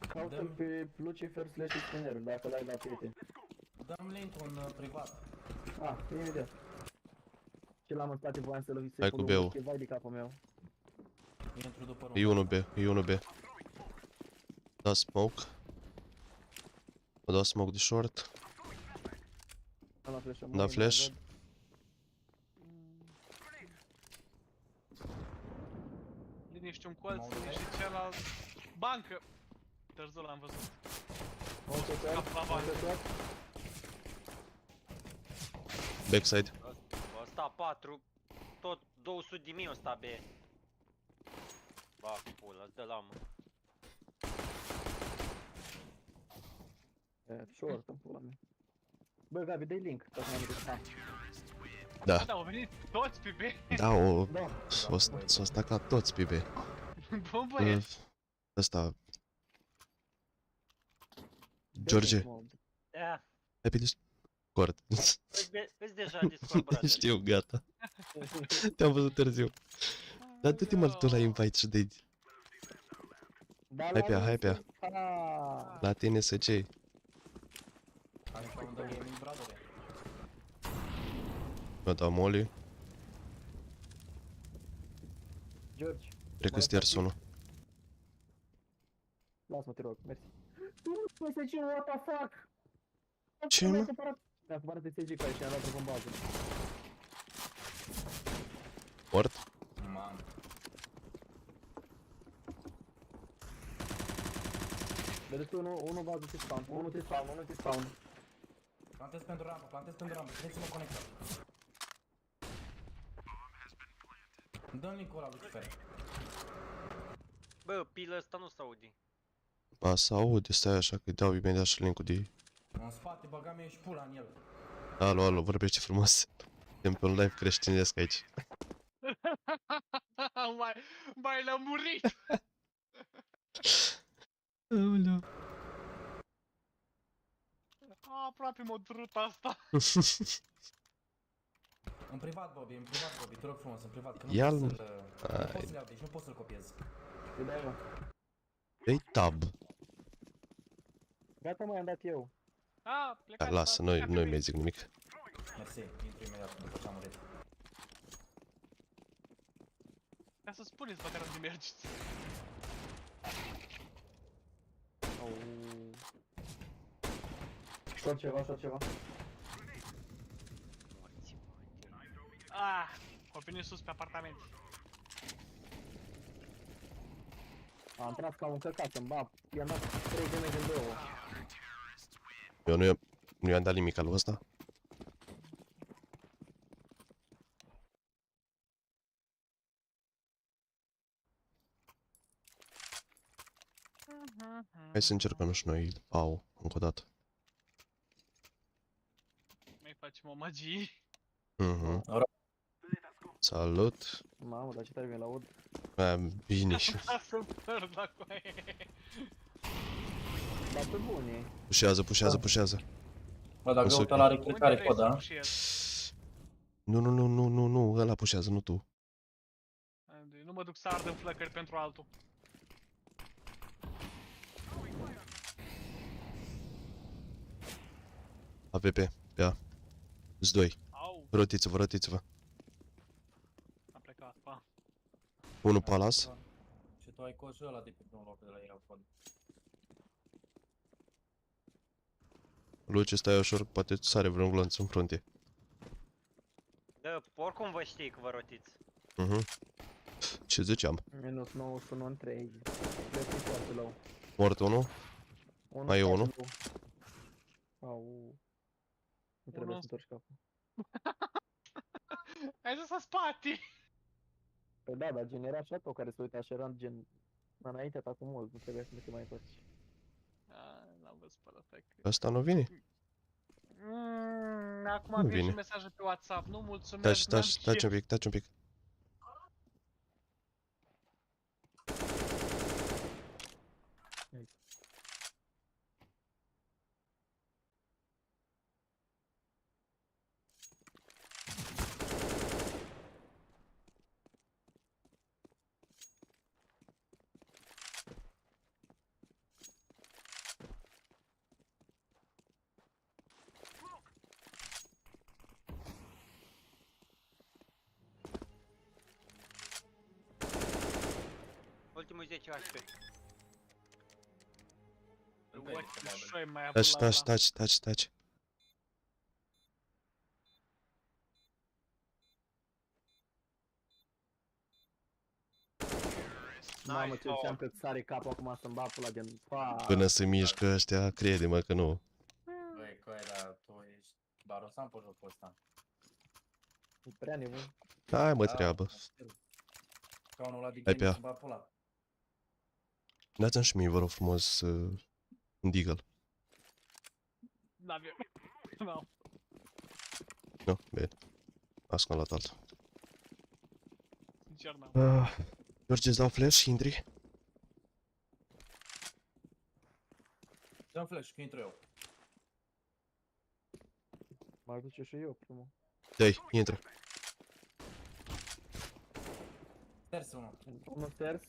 [SPEAKER 11] Caută-l pe Lucifer/Exponer, dacă l-ai la prieteni.
[SPEAKER 3] Dăm link-ul în privat.
[SPEAKER 11] Imediat. Ce l-am în spate, voiam să-l
[SPEAKER 2] Hai cu B-ul.
[SPEAKER 11] vai de capul meu.
[SPEAKER 2] E 1B. Da smoke. Mă dau smoke de short. Da flash.
[SPEAKER 8] Liniște un colț, liniște celălalt. Bancă! Târzul l-am văzut. Cap la bancă.
[SPEAKER 2] Backside.
[SPEAKER 19] Ăsta 4, tot 200 de mii ăsta B. Ba, pula, îți dă la mă.
[SPEAKER 11] Short, în pula mea. Bă, Gabi, dai link, ca să n-am
[SPEAKER 2] Da.
[SPEAKER 8] Da, au venit toți pe B.
[SPEAKER 2] Da, s-au stacat toți pe B.
[SPEAKER 8] Bun băieți.
[SPEAKER 2] Ăsta... George.
[SPEAKER 19] Da.
[SPEAKER 2] Hai pe Discord.
[SPEAKER 19] Vezi deja Discord, brother.
[SPEAKER 2] Știu, gata. Te-am văzut târziu. Dar du-te mă tu la invite și dă-i. Hai pe ea. La tine să cei. Mi-a dat molly.
[SPEAKER 11] George.
[SPEAKER 2] Cred că sters unul.
[SPEAKER 11] Lasă-mă, te rog, mersi. Nu se ce, what the fuck?
[SPEAKER 2] Ce, mă?
[SPEAKER 11] Mi-a cumpărat SG ca și a dat în bază.
[SPEAKER 2] Mort?
[SPEAKER 11] Vedeți unul bază te spawn, unul te spawn.
[SPEAKER 3] Plantez pentru rampă, țineți-mă conectat. Dă-mi link-ul ăla, Lucifer.
[SPEAKER 19] Bă, pilă ăsta nu s-aude.
[SPEAKER 2] Ba, s-aude, stai așa că-i dau imediat și link-ul de...
[SPEAKER 3] În spate, băga mie și pula în el.
[SPEAKER 2] Alo, vorbește frumos. Suntem pe un live creștinesc aici.
[SPEAKER 8] Mai l-am murit!
[SPEAKER 2] Aoleu.
[SPEAKER 8] Aproape m-a durut asta.
[SPEAKER 3] În privat, Boby, te rog frumos, în privat, că nu pot să-l iau, deci nu pot să-l copiez.
[SPEAKER 2] Dă-i tab.
[SPEAKER 11] Gata, mă, am dat eu.
[SPEAKER 2] Lasă, noi mai zic nimic.
[SPEAKER 3] Mersi, intru imediat după ce am murit.
[SPEAKER 8] Ca să spuneți măcar unde mergeți.
[SPEAKER 11] Șot ceva.
[SPEAKER 8] Ah, o venit sus pe apartament.
[SPEAKER 11] A intrat ca un căcat în bap. I-am dat 3 damage în 2.
[SPEAKER 2] Eu nu i-am dat nimic al ăsta. Hai să încercăm și noi AU încă o dată.
[SPEAKER 8] Mai facem o magie.
[SPEAKER 2] Salut.
[SPEAKER 11] Mamă, dar ce tare mi-l aud.
[SPEAKER 2] Bine.
[SPEAKER 8] Să-l părd la coaie.
[SPEAKER 11] Dar pe bune.
[SPEAKER 2] Pușează.
[SPEAKER 3] Bă, dacă eu ăla are clicare cod, da?
[SPEAKER 2] Nu, ăla pușează, nu tu.
[SPEAKER 8] Nu mă duc să ard în flăcări pentru altul.
[SPEAKER 2] AVP, pe A. Îs 2. Rotiți-vă.
[SPEAKER 8] A plecat, pa.
[SPEAKER 2] Unul palas.
[SPEAKER 3] Și tu ai coșul ăla de pe primul loc de la ei acolo.
[SPEAKER 2] Luci, stai ușor, poate sare vreun glonț în frunte.
[SPEAKER 19] Da, oricum vă știi că vă rotiți.
[SPEAKER 2] Ce ziceam?
[SPEAKER 11] Minus 91 în 3. Plătit foarte low.
[SPEAKER 2] Mort unul. Mai e unul.
[SPEAKER 11] Au. Nu trebuie să întorci capul.
[SPEAKER 8] Ai zis în spate!
[SPEAKER 11] Păi da, dar gen era Shadow care se uite așa, gen înainte ta cu mult, nu trebuie să te mai întorci.
[SPEAKER 8] N-am văzut pe ăla.
[SPEAKER 2] Ăsta nu vine?
[SPEAKER 8] Acum vine și mesaje pe WhatsApp, nu mulțumesc.
[SPEAKER 2] Taci un pic.
[SPEAKER 19] Ultimul 10 HP.
[SPEAKER 2] Taci.
[SPEAKER 11] Mamă, ce ziceam că sare capul acum să-mi bag pula gen...
[SPEAKER 2] Până se mișcă ăștia, crede-mă că nu.
[SPEAKER 3] Băi, coaie, dar tu ești barosan pe jocul ăsta.
[SPEAKER 11] E prea nebun.
[SPEAKER 2] Hai mă, treabă.
[SPEAKER 3] Ca unul ăla de game să-mi bag pula.
[SPEAKER 2] Dați-mi și mie, vă rog frumos, un deagle.
[SPEAKER 8] N-avem.
[SPEAKER 2] Nu, bine. Las că am luat altul.
[SPEAKER 8] Sincer n-am.
[SPEAKER 2] George, îți dau flash, intri?
[SPEAKER 3] Dă-mi flash, că intru eu.
[SPEAKER 11] M-aș duce și eu primul.
[SPEAKER 2] Dă-i, intră.
[SPEAKER 3] Stairs unul.
[SPEAKER 11] Unul stairs.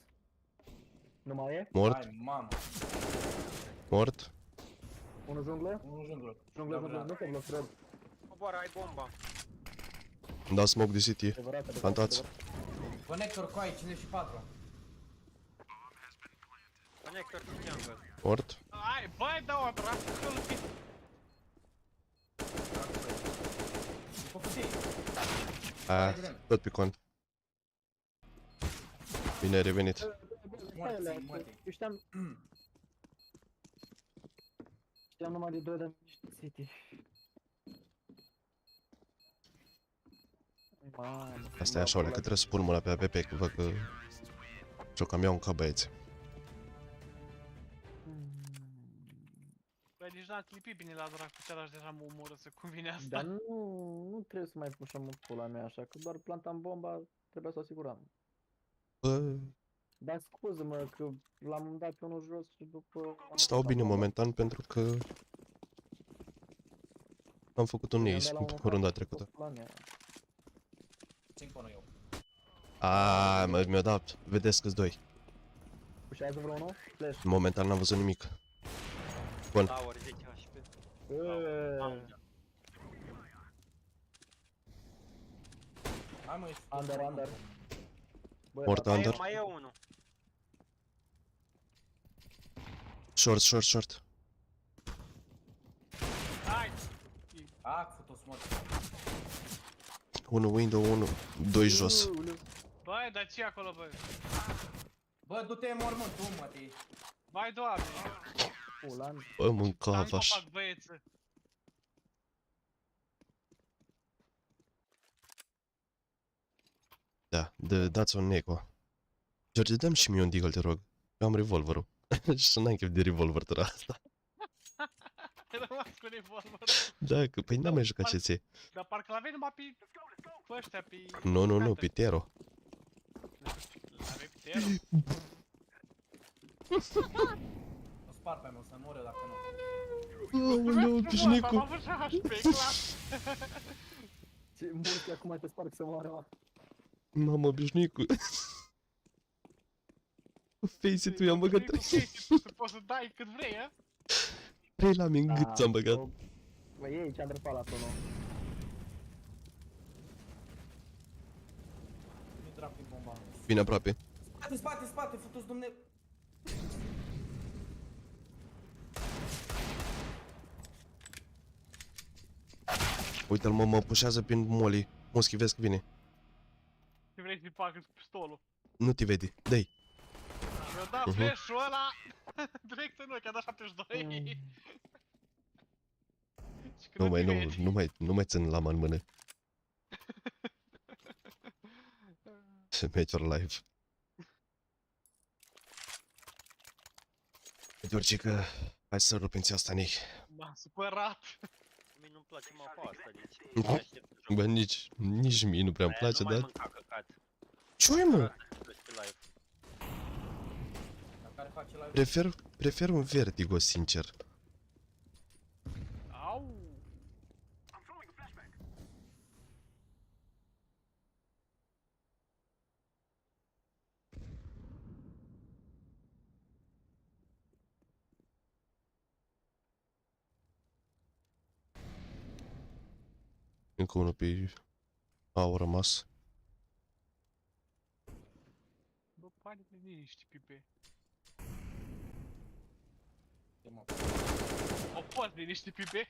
[SPEAKER 11] Nu mai e?
[SPEAKER 2] Mort.
[SPEAKER 3] Hai, mamă.
[SPEAKER 2] Mort.
[SPEAKER 11] Unul junglă?
[SPEAKER 3] Unul junglă.
[SPEAKER 11] Junglă, nu te bloc, rog.
[SPEAKER 19] Coboară, ai bomba.
[SPEAKER 2] Îmi dau smoke de city. Plantați.
[SPEAKER 3] Conector cu ai 54.
[SPEAKER 19] Conector cu jungle.
[SPEAKER 2] Mort.
[SPEAKER 8] Hai, băi, dă o dracu câlpit.
[SPEAKER 2] Tot picon. Bine ai revenit.
[SPEAKER 11] Eu știam numai de 2 de city.
[SPEAKER 2] Asta e așa, că trebuie să pun mâna pe APP, că văd că ciocam iau un ca băieți.
[SPEAKER 8] Băi, nici n-am clipit bine la dracu, ți-arași deja mă omoră să convine asta.
[SPEAKER 11] Dar nu trebuie să mai pușăm în pula mea așa, că doar plantam bomba, trebuia să o asiguram. Dar scuză-mă că l-am dat pe unul jos și după...
[SPEAKER 2] Stau bine momentan pentru că am făcut un ace runda trecută. Aaaa, mi-a dat, vedeți că-s 2.
[SPEAKER 11] Pușează vreunul? Flash.
[SPEAKER 2] Momentan n-am văzut nimic. Bun.
[SPEAKER 19] Tower 10 HP.
[SPEAKER 11] Under.
[SPEAKER 2] Port under.
[SPEAKER 19] Mai e unul.
[SPEAKER 2] Short.
[SPEAKER 8] Hai!
[SPEAKER 3] Fătos mort.
[SPEAKER 2] 1 window, 1. 2 jos.
[SPEAKER 8] Băi, dar ce acolo, băi?
[SPEAKER 3] Bă, du-te în mormânt, tu, mă, te...
[SPEAKER 8] Vai, Doamne!
[SPEAKER 2] Bă, mânca vaș.
[SPEAKER 8] Fac băieță.
[SPEAKER 2] Da, dați un eco. George, dă-mi și mie un deagle, te rog. Eu am revolverul. Și n-ai chef de revolver tura asta.
[SPEAKER 8] Ai rămas cu revolverul.
[SPEAKER 2] Da, că păi n-am mai jucat ce ție.
[SPEAKER 8] Dar parcă l-aveai numai pe ăștia, pe...
[SPEAKER 2] Nu, pe Tero.
[SPEAKER 8] L-aveai pe Tero?
[SPEAKER 3] O spar pe mine, o să mor eu dacă nu.
[SPEAKER 2] Aoleu, pișnicu.
[SPEAKER 8] Am avut și HP, clar.
[SPEAKER 11] Ce mulți acum te sparg să moară.
[SPEAKER 2] Mamă, pișnicu. Face-it-ul i-am băgat 3.
[SPEAKER 8] Poți să dai cât vrei, a?
[SPEAKER 2] 3 lame în gât ți-am băgat.
[SPEAKER 11] Bă, e aici, Andrei Pala, tu, nu?
[SPEAKER 3] Nu trag prin bomba.
[SPEAKER 2] Vine aproape.
[SPEAKER 3] Spate, futu-ți Dumnezeu.
[SPEAKER 2] Uite-l, mă pușează prin molly. Muschi, vezi că vine.
[SPEAKER 8] Ce vrei să-i facă cu pistolul?
[SPEAKER 2] Nu te vede, dă-i.
[SPEAKER 8] Mi-a dat flash-ul ăla direct în ochi, a dat 72.
[SPEAKER 2] Nu mai țin lama în mână. Se merge live. Georgica, hai să rupem asta, Nick.
[SPEAKER 8] M-a supărat.
[SPEAKER 19] Mie nu-mi place mapa asta, deci...
[SPEAKER 2] Bă, nici mie nu prea-mi place, dar...
[SPEAKER 19] Nu mai mânca căcat.
[SPEAKER 2] Ce-i, mă? Prefer un Vertigo, sincer.
[SPEAKER 8] Au!
[SPEAKER 2] Încă unul pe... Au rămas.
[SPEAKER 8] Bă, pare de liniște, pipe. O fost de niște pipe.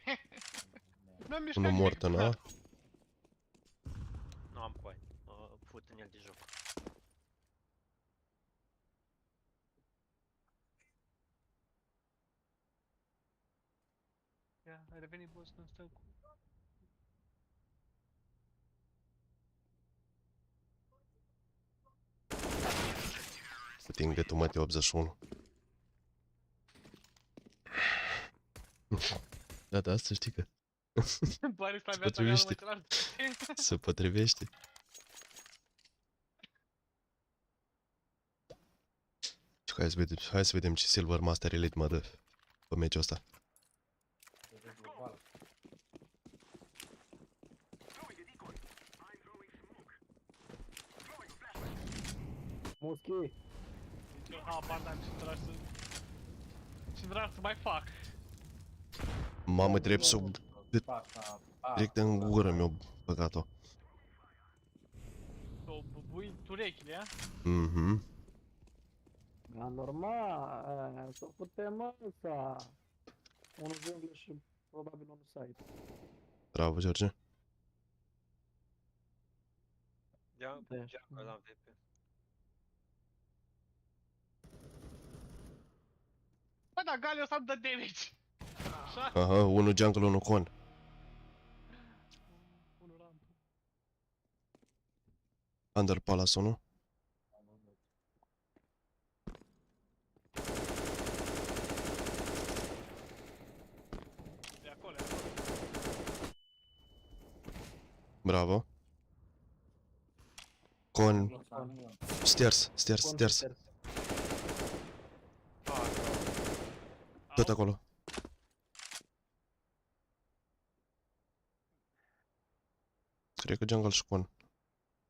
[SPEAKER 8] Mi-am mișcat
[SPEAKER 2] Unul mort în A.
[SPEAKER 19] Nu am coi. Fut în el de joc.
[SPEAKER 8] Ia, ai revenit, boss, când stăm cu...
[SPEAKER 2] Putin gâtul, mă, de 81. Da, asta știi că... Se potrivește. Se potrivește. Hai să vedem ce Silver Master Elite mă dă pe meciul ăsta.
[SPEAKER 11] Muschi!
[SPEAKER 8] Habar n-am ce vreau să mai fac.
[SPEAKER 2] Mamă, drept să o... Direct în gură mi-o băgat-o.
[SPEAKER 8] O bubui urechile, a?
[SPEAKER 2] Mhm.
[SPEAKER 11] Da, normal, să putem ăsta. Unul jungle și probabil unul site.
[SPEAKER 2] Bravo, George.
[SPEAKER 19] Ia, ăla VP.
[SPEAKER 8] Bă, dar Galio s-a dat damage. Așa?
[SPEAKER 2] Aha, unul jungle, unul con.
[SPEAKER 8] Unul rampă.
[SPEAKER 2] Under Palace, nu?
[SPEAKER 8] De acolo,
[SPEAKER 2] Bravo. Con... Stairs. Tot acolo. Cred că jungle și con.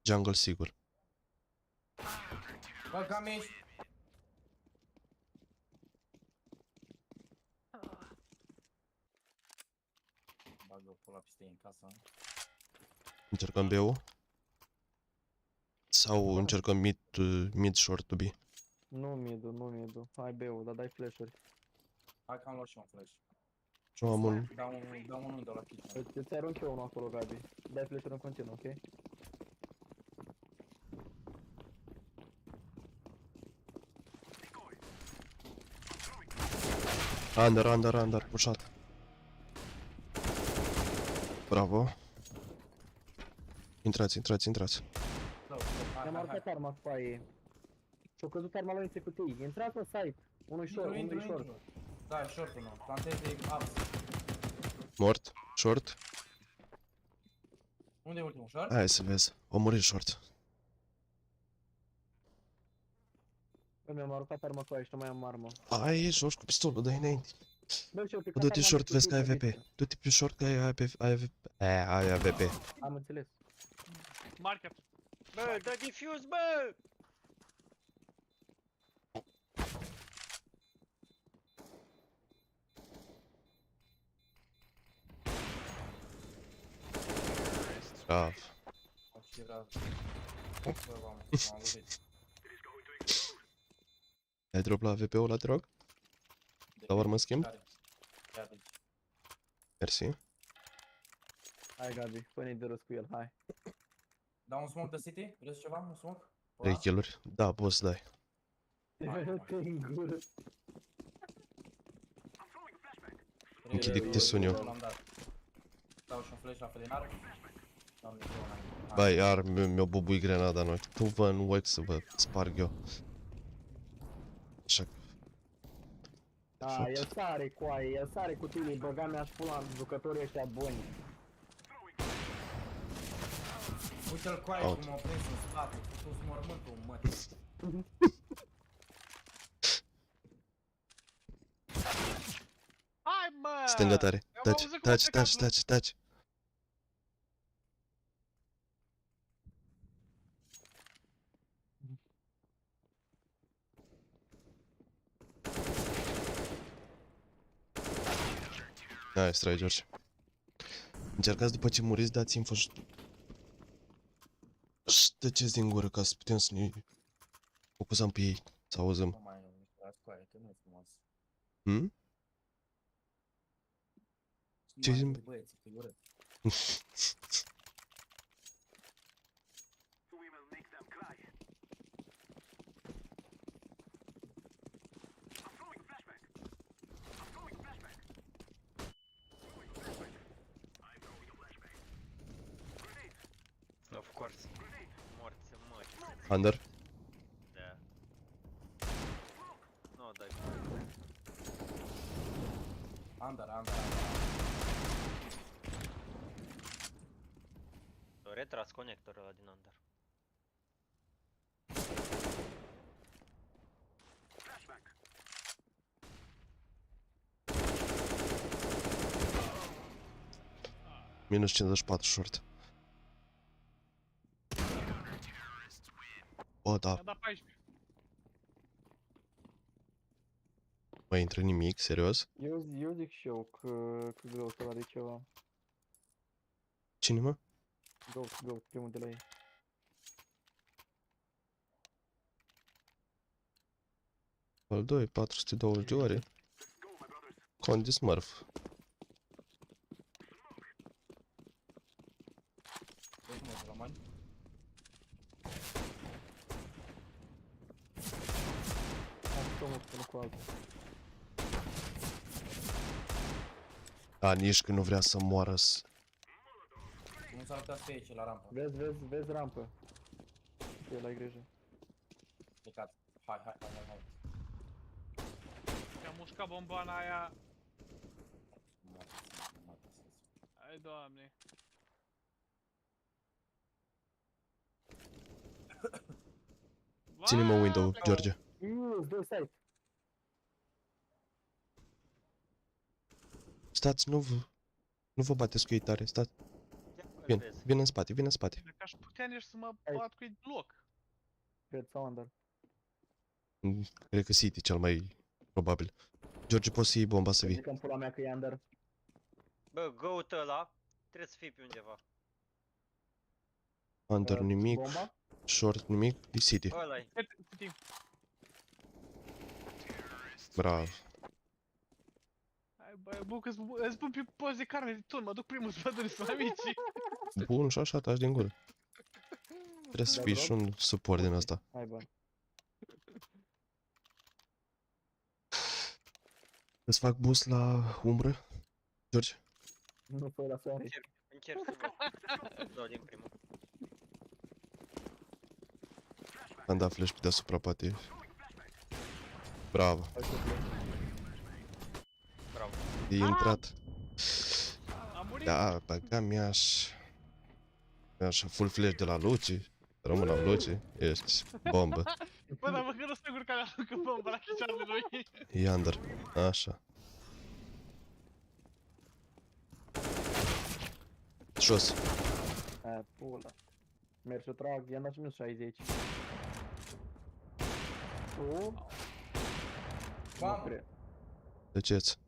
[SPEAKER 2] Jungle sigur.
[SPEAKER 3] Bă, cam ești. Bagă pula peste în casa.
[SPEAKER 2] Încercăm B-ul. sau încercăm mid short to be?
[SPEAKER 11] Nu mid-ul, nu mid-ul. Hai B-ul, dar dai flash-uri.
[SPEAKER 3] Hai că am luat și un flash.
[SPEAKER 2] Nu am un...
[SPEAKER 3] Dau un window la kitchen.
[SPEAKER 11] Îți arunc eu unul acolo, Gabi. Dai flash-uri în continuu, ok?
[SPEAKER 2] Under, pușat. Bravo. Intrați.
[SPEAKER 11] Mi-am aruncat arma cu aia. Și-o căzut arma lui între cutii. Intrați în site. Unul-i short, unul-i short.
[SPEAKER 3] Da, e short-ul meu. Plantez de ups.
[SPEAKER 2] Mort. Short.
[SPEAKER 3] Unde e ultimul short?
[SPEAKER 2] Hai să vezi. O murit short.
[SPEAKER 11] Mi-am aruncat arma cu aia și nu mai am armă.
[SPEAKER 2] Ai, joci cu pistolul, dă-i înainte.
[SPEAKER 11] Bă, și-o picat
[SPEAKER 2] Du-te
[SPEAKER 11] arma
[SPEAKER 2] short,
[SPEAKER 11] de
[SPEAKER 2] vezi că ai
[SPEAKER 11] cutii,
[SPEAKER 2] AVP. Du-te pe short că ai AVP.
[SPEAKER 11] Am înțeles.
[SPEAKER 8] Market.
[SPEAKER 19] Bă, dă defuse, bă!
[SPEAKER 2] Grav.
[SPEAKER 3] Ce vreau. Bă, m-am lovit.
[SPEAKER 2] Ai drop la AVP-ul ăla, te rog? La urmă schimb? Mersi.
[SPEAKER 11] Hai, Gabi, pune-i de rost cu el, hai.
[SPEAKER 3] Dau un smoke de city? Vreți ceva? Un smoke?
[SPEAKER 2] 3 kill-uri? Da, poți să dai.
[SPEAKER 11] Te în gură.
[SPEAKER 2] Închide câte sun eu.
[SPEAKER 3] Dau și un flash la felinar.
[SPEAKER 2] Băi, iar mi-o bubui grenada noi. Tu vă în wax să vă sparg eu. Așa.
[SPEAKER 11] Da, el sare cu aia, el sare cu tine, băga mi-aș pula jucătorii ăștia buni.
[SPEAKER 3] Uite-l cu aia cum m-a prins în spate, tu-s mormântul, mă.
[SPEAKER 8] Hai, mă!
[SPEAKER 2] Stânga tare. Taci. Nice, try, George. Încercați după ce muriți, dați info și tăceți din gură ca să putem să ne focusăm pe ei, să auzăm.
[SPEAKER 3] Nu mai mișcați cu aia, că nu e frumos.
[SPEAKER 2] Ce zici?
[SPEAKER 3] Băieți, e urât.
[SPEAKER 19] Of course. Morți, mări.
[SPEAKER 2] Under?
[SPEAKER 19] Da. Nu, dai.
[SPEAKER 3] Under.
[SPEAKER 19] Retras conectorul ăla din under.
[SPEAKER 2] Minus 54 short. O, da.
[SPEAKER 8] Mi-a dat 14.
[SPEAKER 2] Mai intră nimic, serios?
[SPEAKER 11] Eu zic și eu că greu să la de ceva.
[SPEAKER 2] Cine, mă?
[SPEAKER 11] Go, primul de la ei.
[SPEAKER 2] Al 2, 420 de ore. Cont de smurf. Da, nici că nu vrea să moară.
[SPEAKER 3] Nu s-ar putea să fie aici la rampă.
[SPEAKER 11] Vezi rampă. El ai grijă.
[SPEAKER 3] Plecați. Hai.
[SPEAKER 8] Mi-a mușcat bombana aia. Hai, Doamne.
[SPEAKER 2] Ține-mă window, George.
[SPEAKER 11] Doi site.
[SPEAKER 2] Stați, nu vă bateți cu ei tare, stați. Vin în spate.
[SPEAKER 8] Dacă aș putea nici să mă bat cu ei deloc.
[SPEAKER 11] Cred sau under.
[SPEAKER 2] Cred că City cel mai probabil. George, poți să iei bomba să vii.
[SPEAKER 11] Zic în pula mea că e under.
[SPEAKER 19] Bă, go-ul ăla trebuie să fie pe undeva.
[SPEAKER 2] Under nimic.
[SPEAKER 11] Bomba?
[SPEAKER 2] Short nimic, e City.
[SPEAKER 19] Ăla-i.
[SPEAKER 2] Bravo.
[SPEAKER 8] Hai bă, buc, îți pun pe poze de carne de ton, mă duc primul să văd unde sunt amicii.
[SPEAKER 2] Bun, și așa taci din gură. Trebuie să fii și un suport din asta.
[SPEAKER 11] Hai bă.
[SPEAKER 2] Îți fac boost la umbră, George?
[SPEAKER 11] Nu fă la soare.
[SPEAKER 19] Încerc să văd. Dau din primul.
[SPEAKER 2] Am dat flash pe deasupra, poate. Bravo.
[SPEAKER 19] Bravo.
[SPEAKER 2] E intrat. Da, băga mi-aș... Mi-aș full flash de la Luci. Rămân la Luci. Ești bombă.
[SPEAKER 8] Bă, dar măcar nu sigur că alea aruncă bomba la chicioarele lui.
[SPEAKER 2] E under. Așa. Jos.
[SPEAKER 11] Aia, pula. Merg să trag, i-am dat și minus 60. Tu? Nu cred.
[SPEAKER 2] De ce-ți?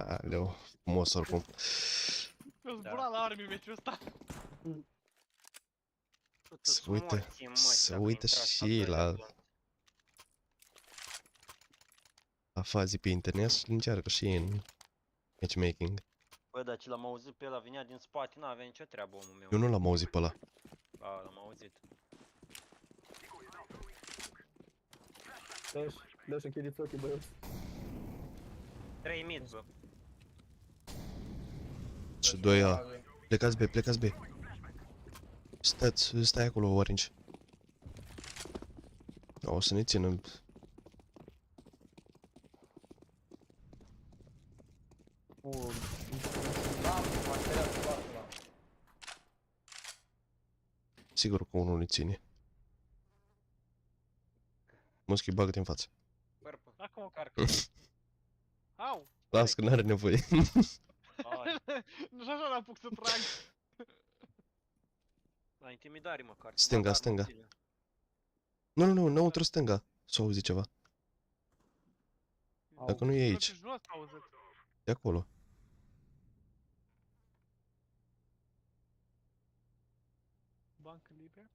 [SPEAKER 2] Aleu, frumos oricum.
[SPEAKER 8] Eu zbura la armii meciul ăsta.
[SPEAKER 2] Se uită și la fazii pe internet și încearcă și în matchmaking.
[SPEAKER 19] Bă, dar ce l-am auzit pe ăla, venea din spate, n-avea nicio treabă omul meu.
[SPEAKER 2] Eu nu l-am auzit pe ăla.
[SPEAKER 19] A, l-am auzit.
[SPEAKER 11] Dă-și închideți ochii, băieți.
[SPEAKER 19] 3 mid, bă.
[SPEAKER 2] Și 2A. Plecați B, plecați B. Stai acolo, Orange. O să ne ținem. Sigur că unul ne ține. Muschi, bagă-te în față.
[SPEAKER 8] Acum o carcă. Au!
[SPEAKER 2] Las că n-are nevoie.
[SPEAKER 8] Nu și așa n-apuc să trag.
[SPEAKER 19] La intimidare măcar.
[SPEAKER 2] Stânga, stânga. Nu, înăuntru stânga. S-a auzit ceva. Dacă nu e aici. De acolo.
[SPEAKER 8] Bancă liber.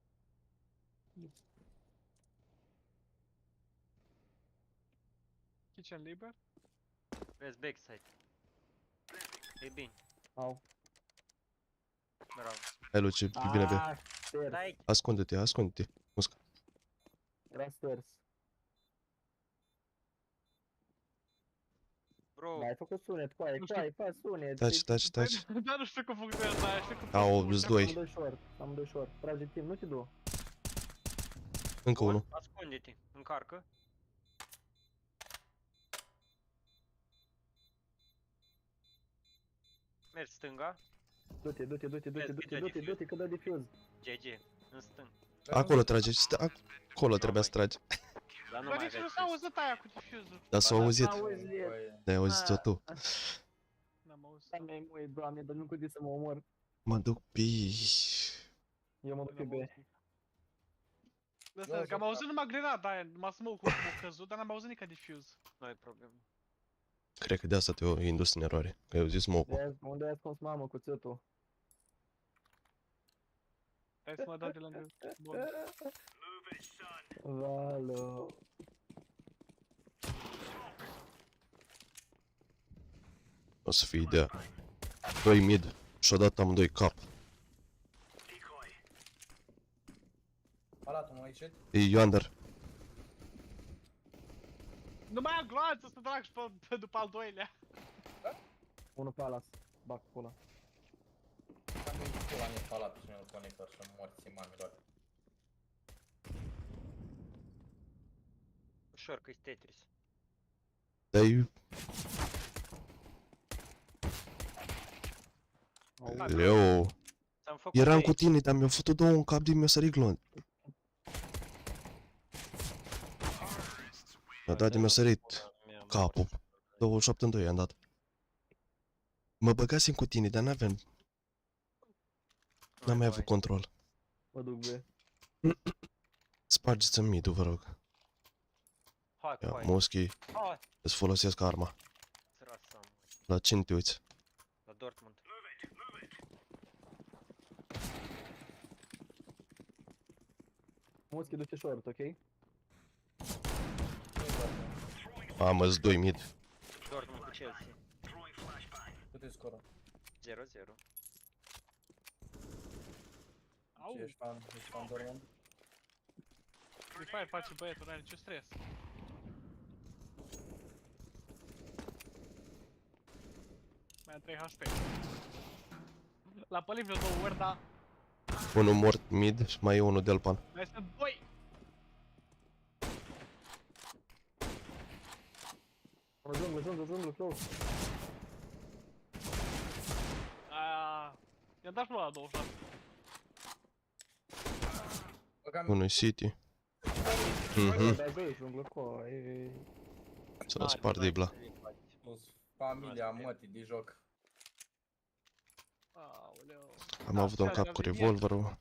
[SPEAKER 8] Kitchen liber.
[SPEAKER 19] Vezi backside. E bine.
[SPEAKER 11] Au.
[SPEAKER 19] Bravo.
[SPEAKER 2] Hai, Luci, e bine, bine. Ascunde-te, ascunde-te. Musca.
[SPEAKER 11] Era stairs.
[SPEAKER 19] Bro.
[SPEAKER 11] Da, ai făcut sunet, fai sunet.
[SPEAKER 2] Taci.
[SPEAKER 8] Dar nu știu cum funcționează aia, știu cum...
[SPEAKER 2] Au, îți doi.
[SPEAKER 11] Amândoi short. Trage timp, nu te du.
[SPEAKER 2] Încă unul.
[SPEAKER 19] Ascunde-te, încarcă. Mergi stânga.
[SPEAKER 11] Du-te, că dă defuse.
[SPEAKER 19] GG, în stâng.
[SPEAKER 2] Acolo trage, acolo trebuia să tragi.
[SPEAKER 19] Dar nu
[SPEAKER 8] Bă,
[SPEAKER 19] mai
[SPEAKER 8] de ce nu
[SPEAKER 19] aveți.
[SPEAKER 8] s-a auzit aia cu diffuzul?
[SPEAKER 2] Dar s-a auzit. Dar ai auzit-o tu.
[SPEAKER 8] N-am auzit.
[SPEAKER 11] Stai mai mult, doamne, dar nu cred să mă omor.
[SPEAKER 2] Mă duc pe...
[SPEAKER 11] Eu mă duc pe B.
[SPEAKER 8] Asta, că am auzit numai grenada aia, numai smoke-ul cum a căzut, dar n-am auzit nici diffuse.
[SPEAKER 19] Nu ai problemă.
[SPEAKER 2] Cred că de asta te-o indus în eroare. Că ai auzit smoke-ul.
[SPEAKER 11] Unde ai ascuns mamă cuțitul?
[SPEAKER 8] Hai să mă dau de lângă. Bun.
[SPEAKER 11] Valo.
[SPEAKER 2] O să fie ideea. 2 mid. Și-o dat amândoi cap.
[SPEAKER 3] Palatul, mă, aici?
[SPEAKER 2] E under.
[SPEAKER 8] Nu mai am gloanță să trag și pe după al doilea.
[SPEAKER 11] Unul palas. Bac pula.
[SPEAKER 3] Am venit pula mea palatul și nu-l conector și morții mamilor.
[SPEAKER 19] Ușor că-i Tetris.
[SPEAKER 2] Dar-i... Leu. Eram cu tine, dar mi-au făcut două în cap din mi-a sărit glon. Mi-a dat de mi-a sărit capul. 27 în 2 i-am dat. Mă băgasem cu tine, dar n-aveam. N-am mai avut control.
[SPEAKER 11] Mă duc B.
[SPEAKER 2] Spargeți-mi mid-ul, vă rog.
[SPEAKER 19] Hai,
[SPEAKER 2] Ia,
[SPEAKER 19] hai.
[SPEAKER 2] Moschi,
[SPEAKER 19] Hai.
[SPEAKER 2] îți folosesc arma.
[SPEAKER 19] Sărasa, mă.
[SPEAKER 2] La cine te uiți?
[SPEAKER 19] La Dortmund.
[SPEAKER 11] Moschi duce short, ok?
[SPEAKER 2] Mamă, îți 2 mid.
[SPEAKER 19] Dortmund cu Chelsea.
[SPEAKER 3] Cât e scorul?
[SPEAKER 19] 0-0.
[SPEAKER 8] Au,
[SPEAKER 3] Ce ești fan Dortmund?
[SPEAKER 8] Free Fire face băietul, n-are niciun stres. Mai am 3 HP. L-a pălit vreo 2 ori, dar
[SPEAKER 2] Unul mort mid și mai e unul delpan.
[SPEAKER 8] mai sunt 2!
[SPEAKER 11] Junglă, close.
[SPEAKER 8] I-am dat la 26.
[SPEAKER 2] Unul City.
[SPEAKER 11] Junglă cu
[SPEAKER 2] Să spar dibla.
[SPEAKER 3] Familia mătii de joc.
[SPEAKER 8] Aoleu.
[SPEAKER 2] Am avut un cap cu revolverul.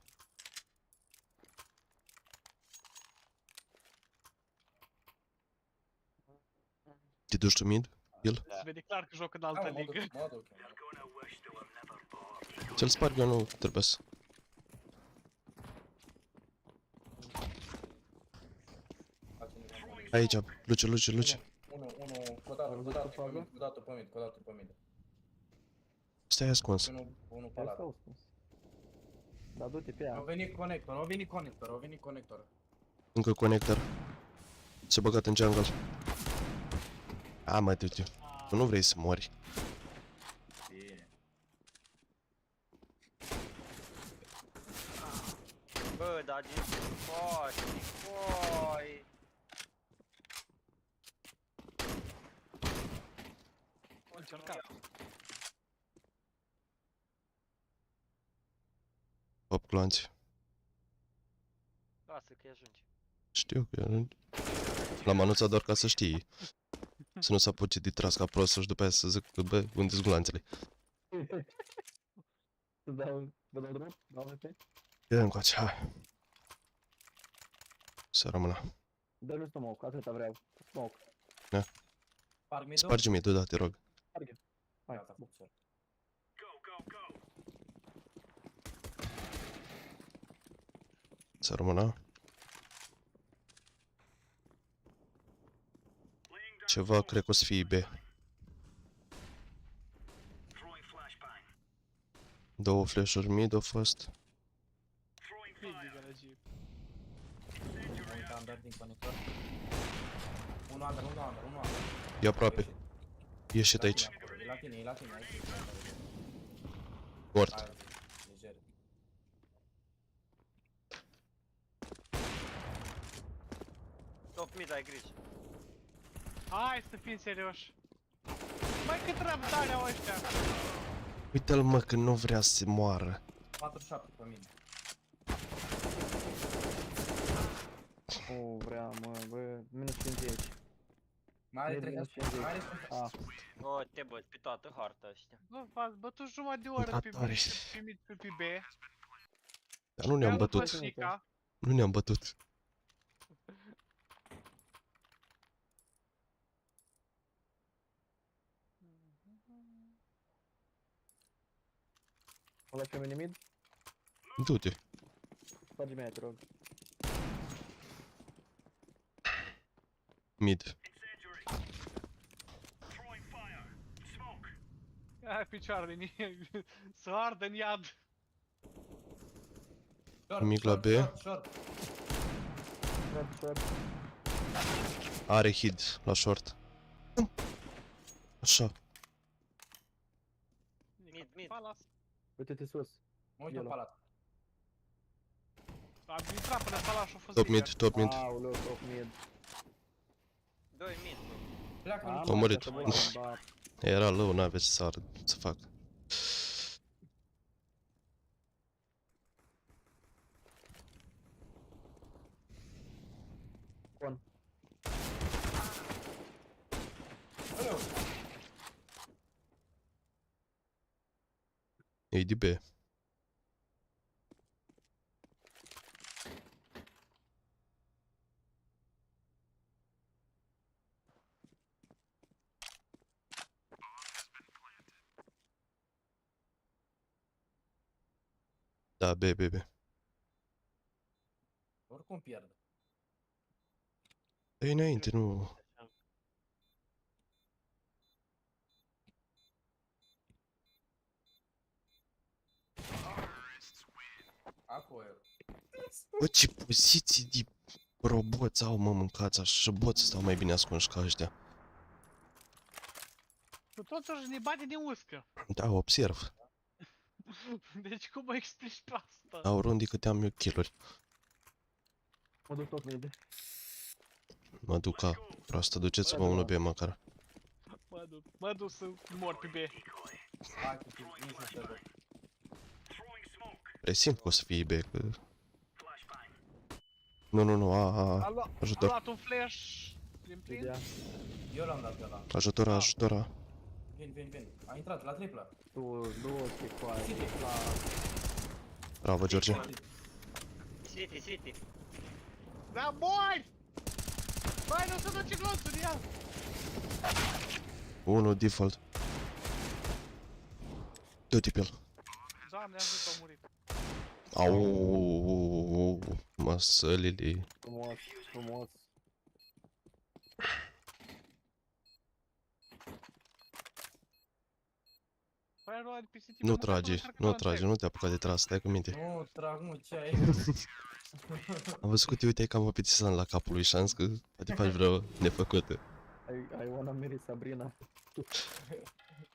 [SPEAKER 2] Te duci tu mid? El?
[SPEAKER 8] Se vede clar că joc în altă ligă.
[SPEAKER 2] Să-l sparg eu, nu trebuie să... Aici, Luce.
[SPEAKER 3] Unul, codată pe mid.
[SPEAKER 2] Stai ascuns.
[SPEAKER 3] Unul pe ăla.
[SPEAKER 11] Da, du-te pe ea.
[SPEAKER 3] Au venit conector.
[SPEAKER 2] Încă conector. S-a băgat în jungle. A, mă, tu. Tu nu vrei să mori.
[SPEAKER 19] Bă, dar din coi.
[SPEAKER 8] O încercat.
[SPEAKER 2] Pop clanți.
[SPEAKER 19] Lasă că-i ajunge.
[SPEAKER 2] Știu că ajunge. L-am anunțat doar ca să știi. Să nu se apuce de tras ca prost și după aia să zic că, bă, unde-s glanțele.
[SPEAKER 11] Să dau drop? Dau VP?
[SPEAKER 2] Ia încoace, hai. Să rămână.
[SPEAKER 11] Dă-mi smoke, atâta vreau. Smoke.
[SPEAKER 2] Da. Sparge mie, da, te rog.
[SPEAKER 11] Sparge. Hai.
[SPEAKER 2] Să rămână. Ceva, cred că o să fie B. Două flash-uri mid au fost.
[SPEAKER 3] Am dat din conector. Unul under.
[SPEAKER 2] E aproape. Ieșit aici.
[SPEAKER 3] E la tine, aici.
[SPEAKER 2] Mort.
[SPEAKER 3] Lejer.
[SPEAKER 19] Top mid, ai grijă.
[SPEAKER 8] Hai să fim serioși. Mai cât răbdare au ăștia.
[SPEAKER 2] Uite-l, mă, că nu vrea să se moară.
[SPEAKER 3] 47 pe mine.
[SPEAKER 11] Vrea, mă, bă, minus 50.
[SPEAKER 3] Mai are 30.
[SPEAKER 19] O, te băți pe toată harta ăștia.
[SPEAKER 8] Bă, v-ați bătut jumătate de oră pe mid, pe B.
[SPEAKER 2] Dar nu ne-am bătut. Nu ne-am bătut.
[SPEAKER 11] O lași pe mine mid?
[SPEAKER 2] Du-te.
[SPEAKER 11] Sparge mea, te rog.
[SPEAKER 2] Mid.
[SPEAKER 8] Hai picioarele, să ardă în iad.
[SPEAKER 2] Nimic la B.
[SPEAKER 11] Short.
[SPEAKER 2] Are hit la short. Așa.
[SPEAKER 19] Mid.
[SPEAKER 11] Uite-te sus.
[SPEAKER 3] Mă uit în palat.
[SPEAKER 8] Am intrat până palat și-a fost
[SPEAKER 2] Top mid.
[SPEAKER 11] Aoleu, top mid.
[SPEAKER 19] 2 mid.
[SPEAKER 2] O murit. Era low, n-avea ce să fac.
[SPEAKER 11] Con.
[SPEAKER 2] E de B. Da, be.
[SPEAKER 3] Oricum pierd.
[SPEAKER 2] Dă-i înainte, nu...
[SPEAKER 3] Acolo.
[SPEAKER 2] Bă, ce poziții de roboți au, mă, mâncați așa, boți stau mai bine ascunși ca ăștia.
[SPEAKER 8] Tu totuși ne bate de uscă.
[SPEAKER 2] Da, observ.
[SPEAKER 8] Deci cum mă explici pe asta?
[SPEAKER 2] Au rundi câte am eu kill-uri.
[SPEAKER 1] Mă duc tot mid.
[SPEAKER 2] Mă duc ca proastă, duceți-vă unul B măcar.
[SPEAKER 8] Mă duc să mor pe B.
[SPEAKER 3] Hai cu tine, nu se ștergă.
[SPEAKER 2] Presimt că o să fie B, că... Nu, ajutor.
[SPEAKER 8] A luat un flash din plin.
[SPEAKER 3] Eu l-am dat pe ăla.
[SPEAKER 2] Ajutora.
[SPEAKER 3] Vin. A intrat la triplă.
[SPEAKER 11] Tu, ce coaie.
[SPEAKER 3] City.
[SPEAKER 2] Bravo, George.
[SPEAKER 19] City.
[SPEAKER 8] Da, boy! Băi, nu se duce glonțul de ea!
[SPEAKER 2] 1 default. Du-te pe el.
[SPEAKER 8] Doamne, ajută, a murit.
[SPEAKER 2] Au, măsălile.
[SPEAKER 11] Frumos.
[SPEAKER 2] Nu trage, nu te apuca de tras, stai cu minte.
[SPEAKER 3] Nu trag, mă, ce ai?
[SPEAKER 2] Am văzut că te uitai cam apetițant la capul lui și am zis că poate faci vreo nefăcută.
[SPEAKER 11] I wanna marry Sabrina.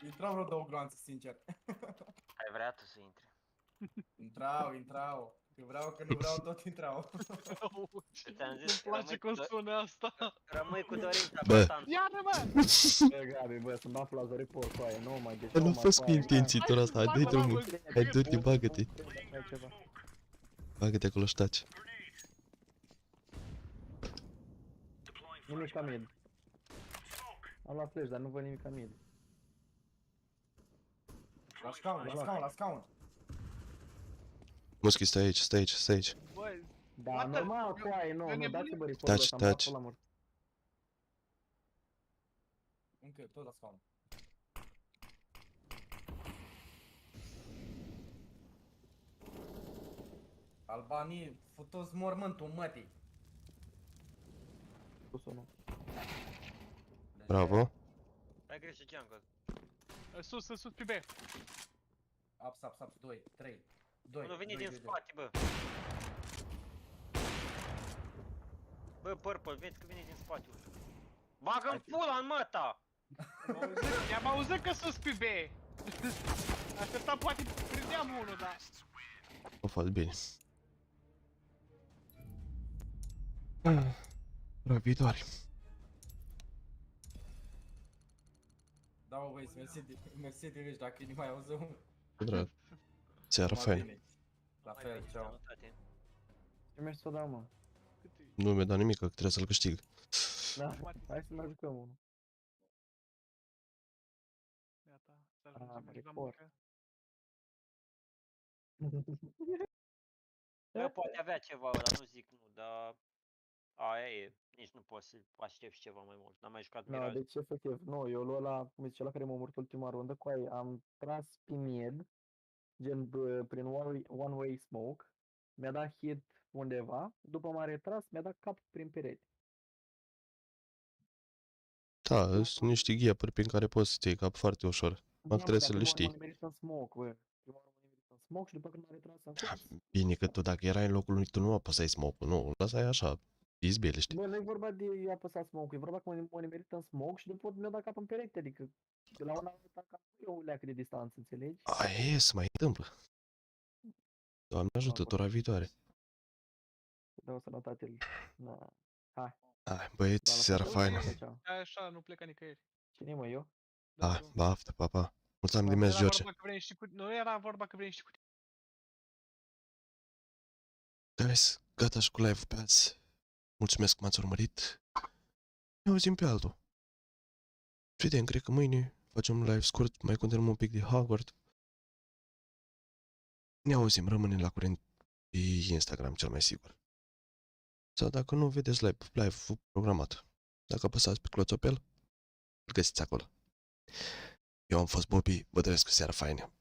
[SPEAKER 3] Intrau vreo 2 glanțe, sincer.
[SPEAKER 19] Ai vrea tu să intri.
[SPEAKER 3] Intrau. Că vreau, că nu vreau, tot intrau.
[SPEAKER 19] Ți-am zis,
[SPEAKER 8] îmi place cum sună asta.
[SPEAKER 19] Rămâi cu dorința
[SPEAKER 2] Bă.
[SPEAKER 19] constantă.
[SPEAKER 8] Ia-ne, bă!
[SPEAKER 11] Bă, Gabi, bă, să-mi dau la report cu aia, nu mai deci.
[SPEAKER 2] Bă, nu fost cu intențitura asta, dă-i drumul. Hai, du-te, bagă-te. Bagă-te acolo și taci.
[SPEAKER 11] Nimic ca mid. Am luat flash, dar nu văd nimic ca mid.
[SPEAKER 3] La scaun.
[SPEAKER 2] Muschi, stai aici.
[SPEAKER 8] Băi,
[SPEAKER 11] da, normal, cu aia, nu, dați-vă report ăsta, am
[SPEAKER 2] Taci.
[SPEAKER 11] dat la mort.
[SPEAKER 3] Încă, tot la scaun. Albanii, futu-ți mormântul, mătii.
[SPEAKER 2] Bravo.
[SPEAKER 19] Ai greșit jungle.
[SPEAKER 8] Sus pe B.
[SPEAKER 3] Ups, 2, 3, 2.
[SPEAKER 19] Nu veni din spate, bă. Bă, Purple, vezi că vine din spate. Bagă-mi pula în măta!
[SPEAKER 8] I-am auzit că sus pe B. Așteptam, poate prindeam unul, dar...
[SPEAKER 2] O fac bine. Răbitoare.
[SPEAKER 3] Da, bă, băieți, mersi de veci, dacă nu mai auzăm.
[SPEAKER 2] Drag. Seara faină.
[SPEAKER 3] La fel, ceau.
[SPEAKER 11] Ce mergi să o dau, mă?
[SPEAKER 2] Nu mi-a dat nimic, că trebuie să-l câștig.
[SPEAKER 11] Da, hai să mai jucăm unul.
[SPEAKER 8] Gata, să ajungem la muncă.
[SPEAKER 19] Bă, poate avea ceva ăla, nu zic nu, dar... Aia e, nici nu poți să aștepți ceva mai mult, n-am mai jucat
[SPEAKER 11] Da,
[SPEAKER 19] Miraj.
[SPEAKER 11] deci efectiv, nu, eu luat la, cum zice, la care m-a omorât ultima rundă, cu aia am tras pe mid, gen prin one-way smoke, mi-a dat hit undeva, după m-a retras, mi-a dat cap prin perete.
[SPEAKER 2] Da, sunt niște gheapuri prin care poți să-ți iei cap foarte ușor. Acum trebuie să le știi.
[SPEAKER 11] M-a nimerit în smoke, bă. Prima oară m-a nimerit în smoke și după când m-a retras am făcut.
[SPEAKER 2] Bine că tu dacă erai în locul lui, tu nu apăsai smoke-ul, nu, lăsai așa, izbeliști.
[SPEAKER 11] Bă, nu e vorba de apăsat smoke, e vorba că m-a nimerit în smoke și după mi-a dat cap în perete, adică de la una am dat cap eu leacă de distanță, înțelegi?
[SPEAKER 2] Aia e, se mai întâmplă. Doamne ajută, tora viitoare.
[SPEAKER 11] Dau sănătate. Da. Hai.
[SPEAKER 2] Hai, băieți, seara faină.
[SPEAKER 8] Așa, nu pleca nicăieri.
[SPEAKER 11] Cine mă, eu?
[SPEAKER 2] Hai, baftă, pa. Mulțumim de mers, George.
[SPEAKER 8] Nu era vorba că vrei și cu tine.
[SPEAKER 2] Guys, gata și cu live-ul pe azi. Mulțumesc că m-ați urmărit. Ne auzim pe altul. Vedem, cred că mâine facem un live scurt, mai continuăm un pic de Hogwarts. Ne auzim, rămânem la curent pe Instagram, cel mai sigur. Sau dacă nu, vedeți live-ul programat. Dacă apăsați pe cloțopel, îl găsiți acolo. Eu am fost Boby, vă doresc o seară faină.